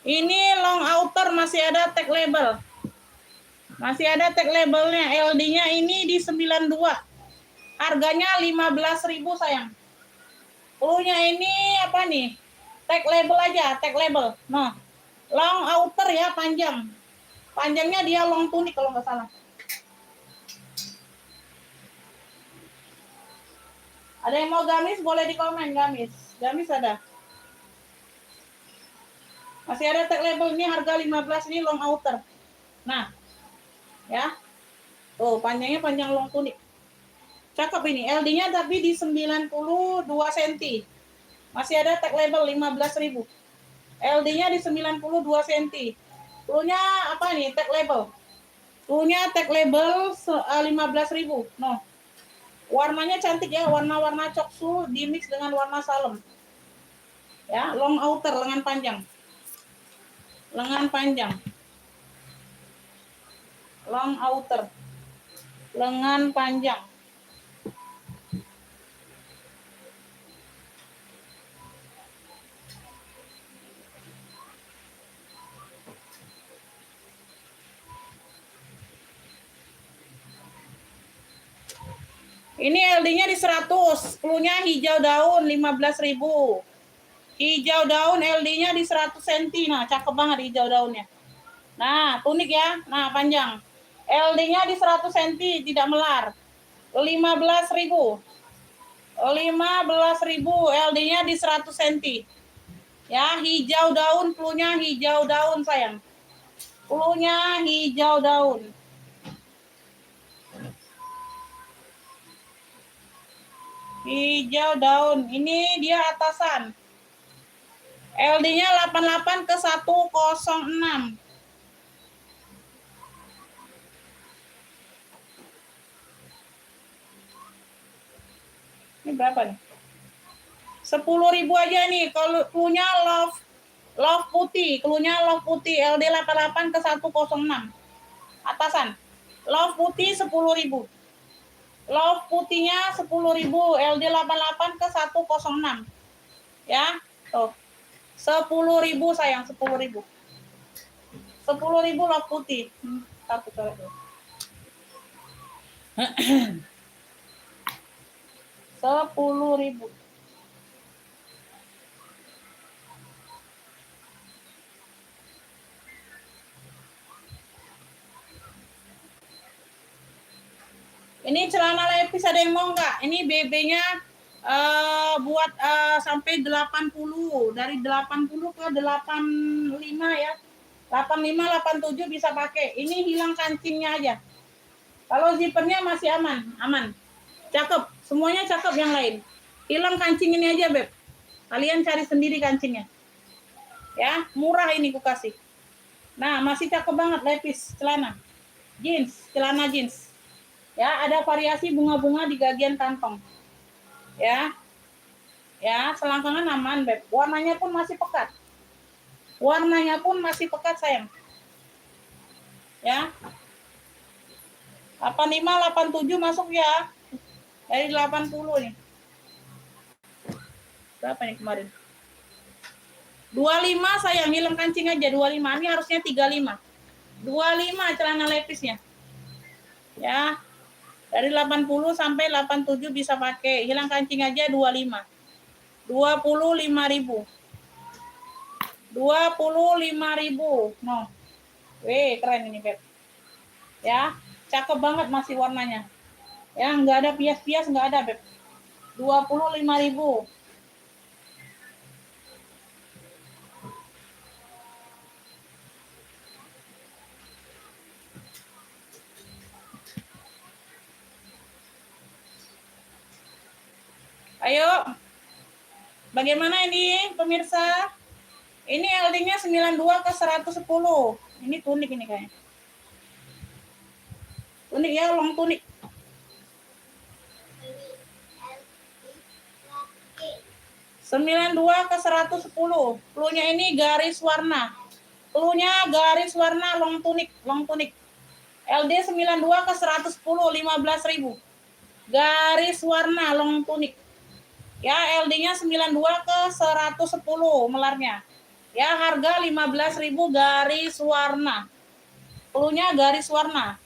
S1: Ini long outer masih ada tag label. Masih ada tag labelnya. LD-nya ini di 92. Harganya 15.000 sayang. Cluenya ini apa nih? Tag label aja, tag label. Nah, long outer ya, panjang. Panjangnya dia long tunik kalau nggak salah. Ada yang mau gamis boleh di komen, gamis. Gamis ada. Masih ada tag label ini harga 15, ini long outer. Nah, ya. Tuh, panjangnya panjang long tunik. Cakep ini. LD-nya tapi di 92 cm. Masih ada tag label 15.000. LD-nya di 92 cm. Cluenya apa nih? Tag label. Cluenya tag label 15.000. No. Warnanya cantik ya, warna-warna coksu dimix dengan warna salem. Ya, long outer, lengan panjang. Lengan panjang. Long outer. Lengan panjang. Ini LD-nya di 100, cluenya hijau daun 15.000. Hijau daun LD-nya di 100 cm. Nah, cakep banget hijau daunnya. Nah, tunik ya. Nah, panjang. LD-nya di 100 cm, tidak melar. 15.000. 15.000 LD-nya di 100 cm. Ya, hijau daun, cluenya hijau daun sayang. Cluenya hijau daun. Hijau daun. Ini dia atasan. LD-nya 88 ke 106. Ini berapa nih? 10.000 aja nih. Kalau cluenya love putih, cluenya love putih LD 88 ke 106. Atasan. Love putih 10.000. Love putihnya 10.000, LD 88 ke 106. Ya, tuh. 10.000 sayang, 10.000. 10.000 love putih. Satu coret dulu. 10.000. Ini celana lepis ada yang mau nggak? Ini BB-nya buat sampai 80. Dari 80 ke 85 ya. 85, 87 bisa pakai. Ini hilang kancingnya aja. Kalau zippernya masih aman, aman. Cakep, semuanya cakep yang lain. Hilang kancing ini aja, Beb. Kalian cari sendiri kancingnya. Ya, murah ini ku kasih. Nah, masih cakep banget lepis celana. Jeans, celana jeans. Ya, ada variasi bunga-bunga di bagian kantong. Ya. Ya, selangkangan aman, Beb. Warnanya pun masih pekat. Warnanya pun masih pekat, sayang. Ya. 85, 87 masuk ya. Dari 80 nih. Berapa nih kemarin? 25 sayang, hilang kancing aja 25. Ini harusnya 35. 25 celana lepisnya. Ya. Dari 80 sampai 87 bisa pakai. Hilang kancing aja 25. 25.000. 25.000. No. Weh, keren ini, Beb. Ya, cakep banget masih warnanya. Ya, nggak ada pias-pias, nggak ada, Beb. 25.000. Ayo, bagaimana ini pemirsa? Ini LD-nya 92 ke 110. Ini tunik ini kayaknya. Tunik ya, long tunik. 92 ke 110. Pelunya ini garis warna. Pelunya garis warna long tunik, long tunik. LD 92 ke 110, 15.000. Garis warna long tunik. Ya, LD-nya 92 ke 110 melarnya. Ya, harga 15.000 garis warna. Pelunya garis warna.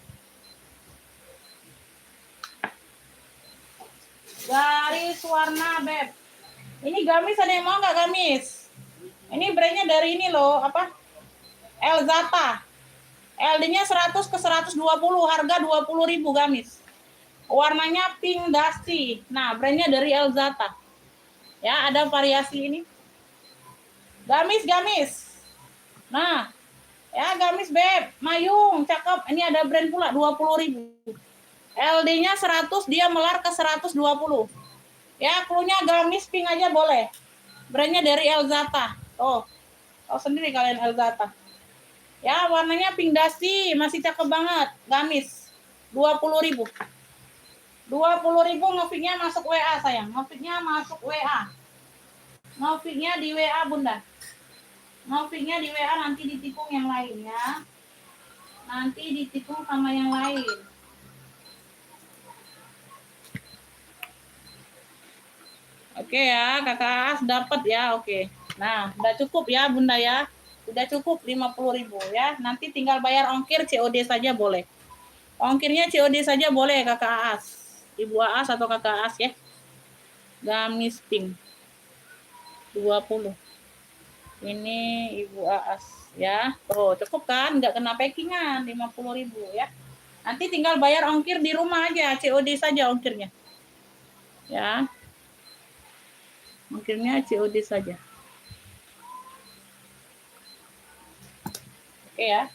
S1: Garis warna, Beb. Ini gamis, ada yang mau nggak gamis? Ini brandnya dari ini loh, apa? Elzata. LD-nya 100 ke 120, harga 20.000 gamis. Warnanya pink dusty. Nah, brandnya dari Elzata. Ya, ada variasi ini. Gamis. Nah, ya gamis, Beb. Mayung, cakep. Ini ada brand pula, 20.000. LD-nya 100, dia melar ke 120. Ya, klunya gamis pink aja boleh. Brandnya dari Elzata. Oh sendiri kalian Elzata. Ya, warnanya pink dusty, masih cakep banget. Gamis, 20.000. 20.000 ngefiknya masuk WA sayang. Ngefiknya masuk WA. Ngefiknya di WA Bunda. Ngefiknya di WA, nanti ditikung yang lain ya. Nanti ditikung sama yang lain. Oke ya, Kakak As dapat ya, oke. Nah, udah cukup ya Bunda ya. Udah cukup 50.000 ya. Nanti tinggal bayar ongkir COD saja boleh. Ongkirnya COD saja boleh Kakak As. Ibu As atau Kakak As ya. Gamis pink 20. Ini Ibu As ya. Tuh, cukup kan? Nggak kena packingan 50.000 ya. Nanti tinggal bayar ongkir di rumah aja, COD saja ongkirnya. Ya. Ongkirnya COD saja. Oke ya.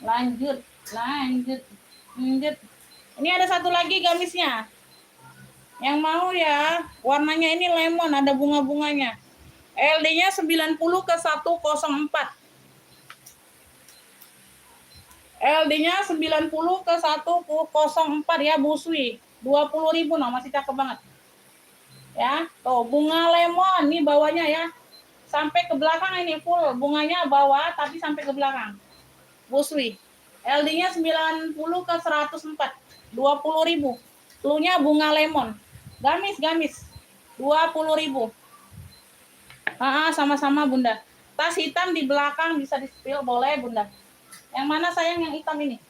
S1: Lanjut. Ini ada satu lagi gamisnya. Yang mau ya, warnanya ini lemon, ada bunga-bunganya. LD-nya 90 ke 104. LD-nya 90 ke 104 ya, busui. 20.000 nah, masih cakep banget. Ya, tuh bunga lemon nih bawahnya ya. Sampai ke belakang ini full, bunganya bawah tapi sampai ke belakang. Busui. LD-nya 90 ke 104. 20.000. Cluenya bunga lemon. Gamis. 20.000. Sama-sama Bunda. Tas hitam di belakang bisa di-spill boleh Bunda. Yang mana sayang, yang hitam ini?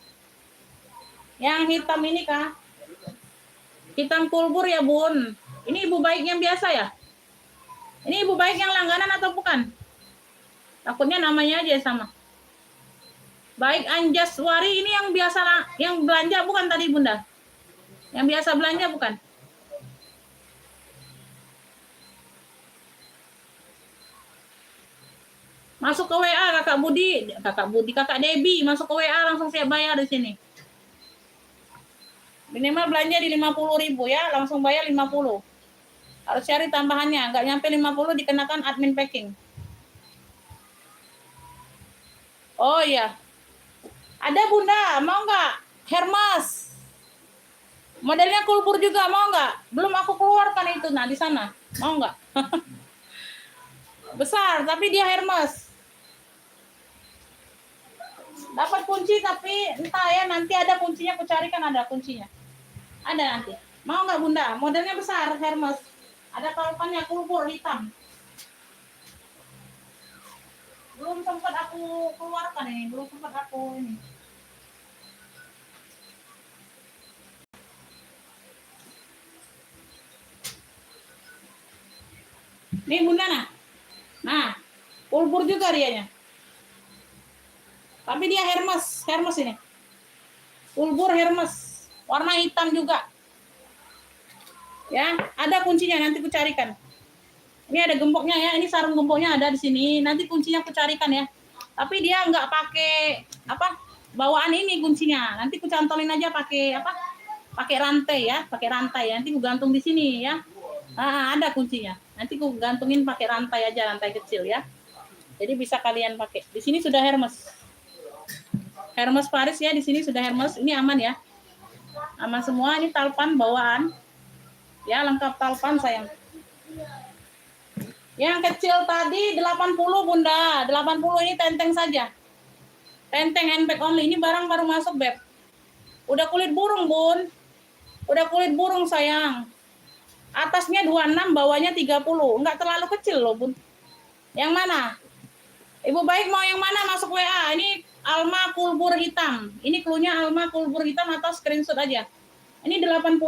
S1: Yang hitam ini kah? Hitam kulbur ya Bun. Ini ibu baik yang biasa ya? Ini ibu baik yang langganan atau bukan? Takutnya namanya aja sama. Baik Anjaswari ini yang biasa, yang belanja bukan tadi Bunda? Yang biasa belanja bukan? Masuk ke WA Kakak Debbie, masuk ke WA langsung siap bayar di sini. Minimal belanja di 50.000 ya, langsung bayar 50. Harus cari tambahannya, nggak nyampe 50 dikenakan admin packing. Oh iya. Ada Bunda, mau nggak? Hermes. Modelnya kulbur juga, mau nggak? Belum aku keluarkan itu, nah di sana. Mau nggak? Besar, tapi dia Hermes. Dapat kunci tapi entah ya, nanti ada kuncinya, aku carikan ada kuncinya. Ada nanti. Mau nggak Bunda? Modelnya besar, Hermes. Ada kalpannya kulbur hitam. Belum sempat aku keluarkan ini, belum sempat aku ini. Nih Bunda nah. Kulbur juga dianya. Tapi dia Hermes ini. Kulbur Hermes, warna hitam juga. Ya, ada kuncinya, nanti ku carikan. Ini ada gemboknya ya, ini sarung gemboknya ada di sini. Nanti kuncinya ku carikan ya. Tapi dia nggak pakai apa bawaan ini kuncinya. Nanti ku cantolin aja pakai apa? Pakai rantai ya, pakai rantai. Nanti ku gantung di sini ya. Ada kuncinya. Nanti ku gantungin pakai rantai aja, rantai kecil ya. Jadi bisa kalian pakai. Di sini sudah Hermes. Hermes Paris ya, di sini sudah Hermes. Ini aman ya. Aman semua. Ini talpan bawaan. Ya, lengkap talpan sayang. Yang kecil tadi 80 Bunda. 80 ini tenteng saja. Tenteng handbag only. Ini barang baru masuk, Beb. Udah kulit burung, Bun. Udah kulit burung sayang. Atasnya 26, bawahnya 30. Enggak terlalu kecil loh, Bun. Yang mana? Ibu baik mau yang mana masuk WA? Ini Alma Kulbur hitam. Ini cluenya Alma Kulbur hitam atau screenshot aja. Ini 80.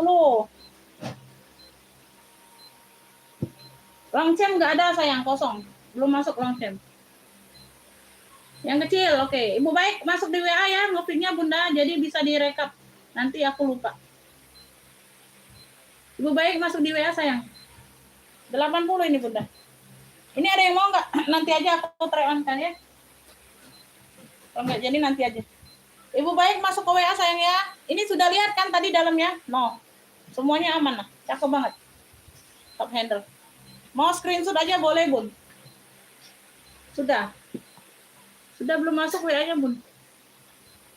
S1: Longchem nggak ada sayang, kosong. Belum masuk longchem. Yang kecil, oke. Ibu baik masuk di WA ya, ngopinya Bunda, jadi bisa direkap. Nanti aku lupa. Ibu baik masuk di WA sayang. 80 ini Bunda. Ini ada yang mau nggak? Nanti aja aku try on kan ya. Kalau nggak jadi nanti aja. Ibu baik masuk ke WA sayang ya. Ini sudah lihat kan tadi dalamnya? No. Semuanya aman lah. Cakep banget. Top handle. Mau screenshot aja boleh Bun. Sudah. Sudah belum masuk WA-nya Bun.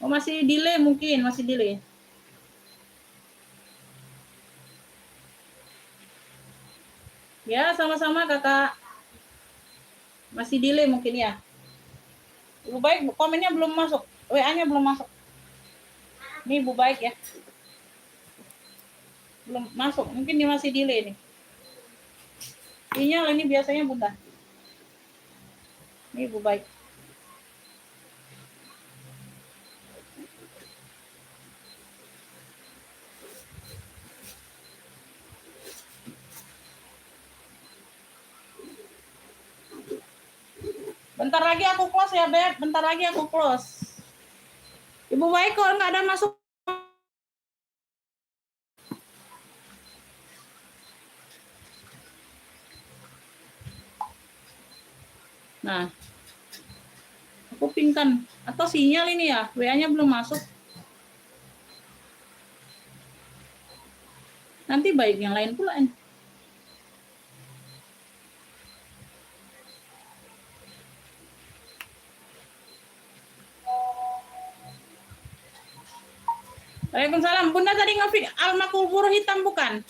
S1: Oh, masih delay mungkin, masih delay. Ya, sama-sama Kakak. Masih delay mungkin ya. Ibu baik komennya belum masuk. WA-nya belum masuk. Ini Ibu baik ya. Belum masuk. Mungkin dia masih delay nih. Sinyal ini biasanya Bunda. Ini Ibu baik. Bentar lagi aku close ya, Beb. Bentar lagi aku close. Ibu baik kok nggak ada masuk. Nah, aku pingkan. Atau sinyal ini ya, WA-nya belum masuk. Nanti baik yang lain pula. Waalaikumsalam. Bunda tadi ngefit Alma Kulbur hitam bukan?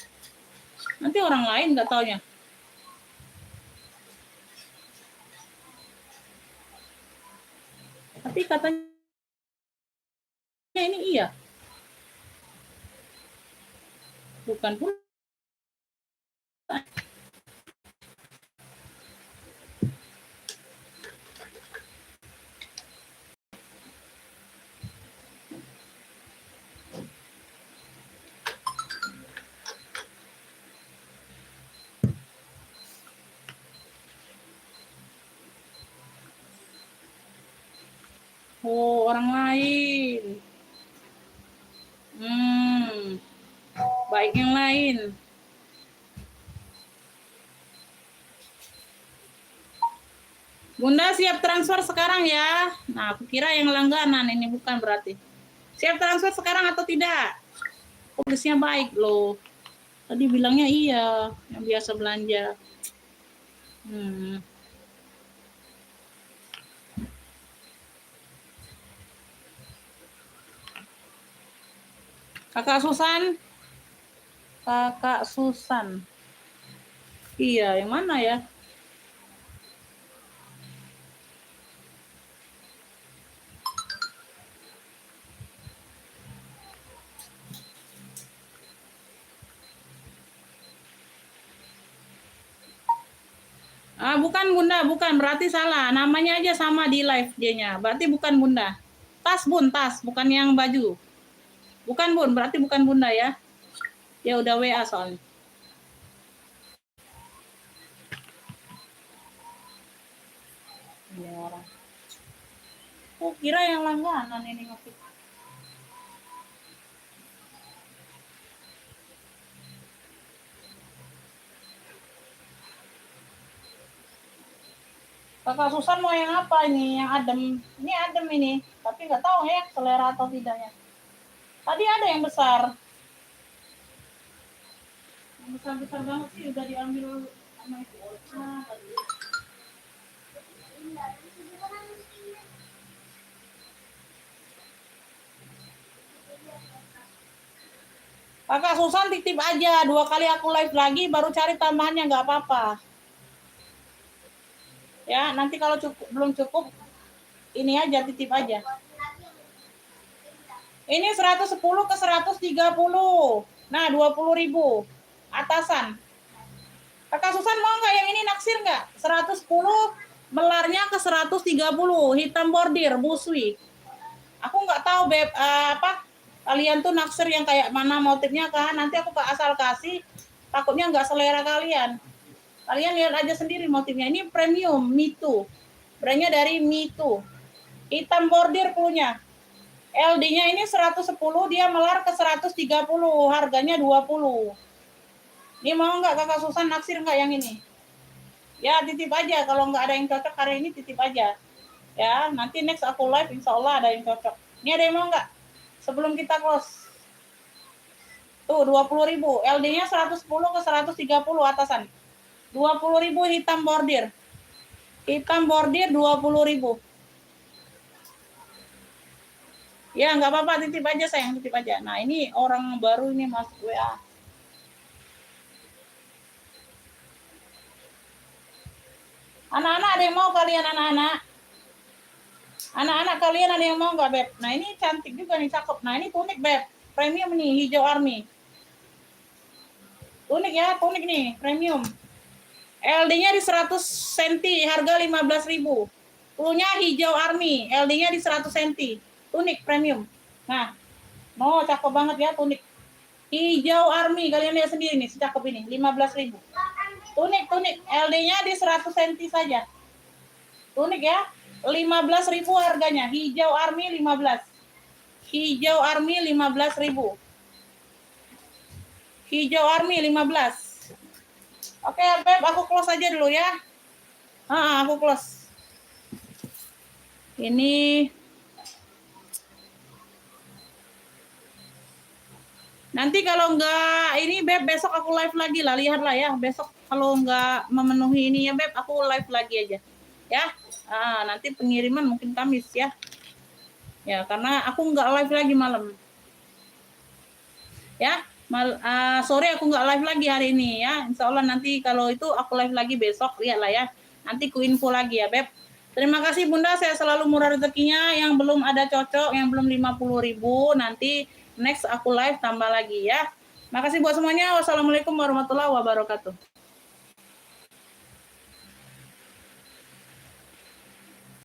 S1: Nanti orang lain nggak taunya. Tapi katanya ini iya. Bukan pun. Oh, orang lain. Baik yang lain. Bunda siap transfer sekarang ya. Nah, aku kira yang langganan ini bukan berarti. Siap transfer sekarang atau tidak? Progresnya baik loh. Tadi bilangnya iya, yang biasa belanja. Kakak Susan. Kakak Susan. Iya, yang mana ya? Bukan Bunda, bukan. Berarti salah. Namanya aja sama di live dia-nya. Berarti bukan Bunda. Tas Bun, tas. Bukan yang baju. Bukan Bun, berarti bukan Bunda ya. Ya udah WA soalnya. Ini orang. Oh, kira yang langganan ini ngetik. Kakak Susan mau yang apa ini? Yang adem. Ini adem ini. Tapi nggak tahu ya selera atau tidaknya. Tadi ada yang besar. Yang besar-besar banget sih udah diambil sama itu. Nah, tadi. Kakak Susan titip aja. 2 kali aku live lagi baru cari tambahannya nggak apa-apa. Ya, nanti kalau belum cukup ini aja titip aja. Ini 110 ke 130. Nah, 20.000 atasan. Kakak Susan mau nggak yang ini naksir nggak? 110 melarnya ke 130 hitam bordir busui. Aku nggak tahu beb apa kalian tuh naksir yang kayak mana motifnya kan? Nanti aku asal kasih takutnya nggak selera kalian. Kalian lihat aja sendiri motifnya. Ini premium Mitu. Brandnya dari Mitu. Hitam bordir punya. LD-nya ini 110, dia melar ke 130, harganya 20. Ini mau nggak Kakak Susan naksir nggak yang ini? Ya titip aja, kalau nggak ada yang cocok hari ini titip aja. Ya, nanti next aku live insya Allah ada yang cocok. Ini ada yang mau nggak? Sebelum kita close. Tuh 20.000, LD-nya 110 ke 130 atasan. 20.000 hitam bordir. Hitam bordir 20.000. Ya nggak apa-apa, titip aja sayang, titip aja. Nah ini orang baru ini masuk WA. Anak-anak ada yang mau kalian anak-anak? Anak-anak kalian ada yang mau nggak beb? Nah ini cantik juga nih, cakep. Nah ini tunik beb, premium nih, hijau army. Tunik ya, tunik nih, premium. LD-nya di 100 cm, harga 15.000. Plunya hijau army, LD-nya di 100 cm. Tunik premium. Nah, no cakep banget ya tunik. Hijau army, kalian lihat sendiri nih, secakep ini, 15.000. Tunik, LD-nya di 100 cm saja. Tunik ya, 15.000 harganya. Hijau army 15. Hijau army 15.000. Hijau army 15. Oke, Beb, aku close aja dulu ya. Aku close. Ini nanti kalau enggak ini Beb besok aku live lagi lah, lihatlah ya. Besok kalau enggak memenuhi ini ya Beb, aku live lagi aja. Ya. Nanti pengiriman mungkin Kamis ya. Ya, karena aku enggak live lagi malam. Ya. Sore aku nggak live lagi hari ini ya. Insya Allah nanti kalau itu aku live lagi besok, lihatlah ya. Nanti ku info lagi ya Beb. Terima kasih Bunda, saya selalu murah rezekinya. Yang belum ada cocok, yang belum 50.000, nanti next aku live tambah lagi ya. Makasih buat semuanya. Wassalamualaikum warahmatullahi wabarakatuh.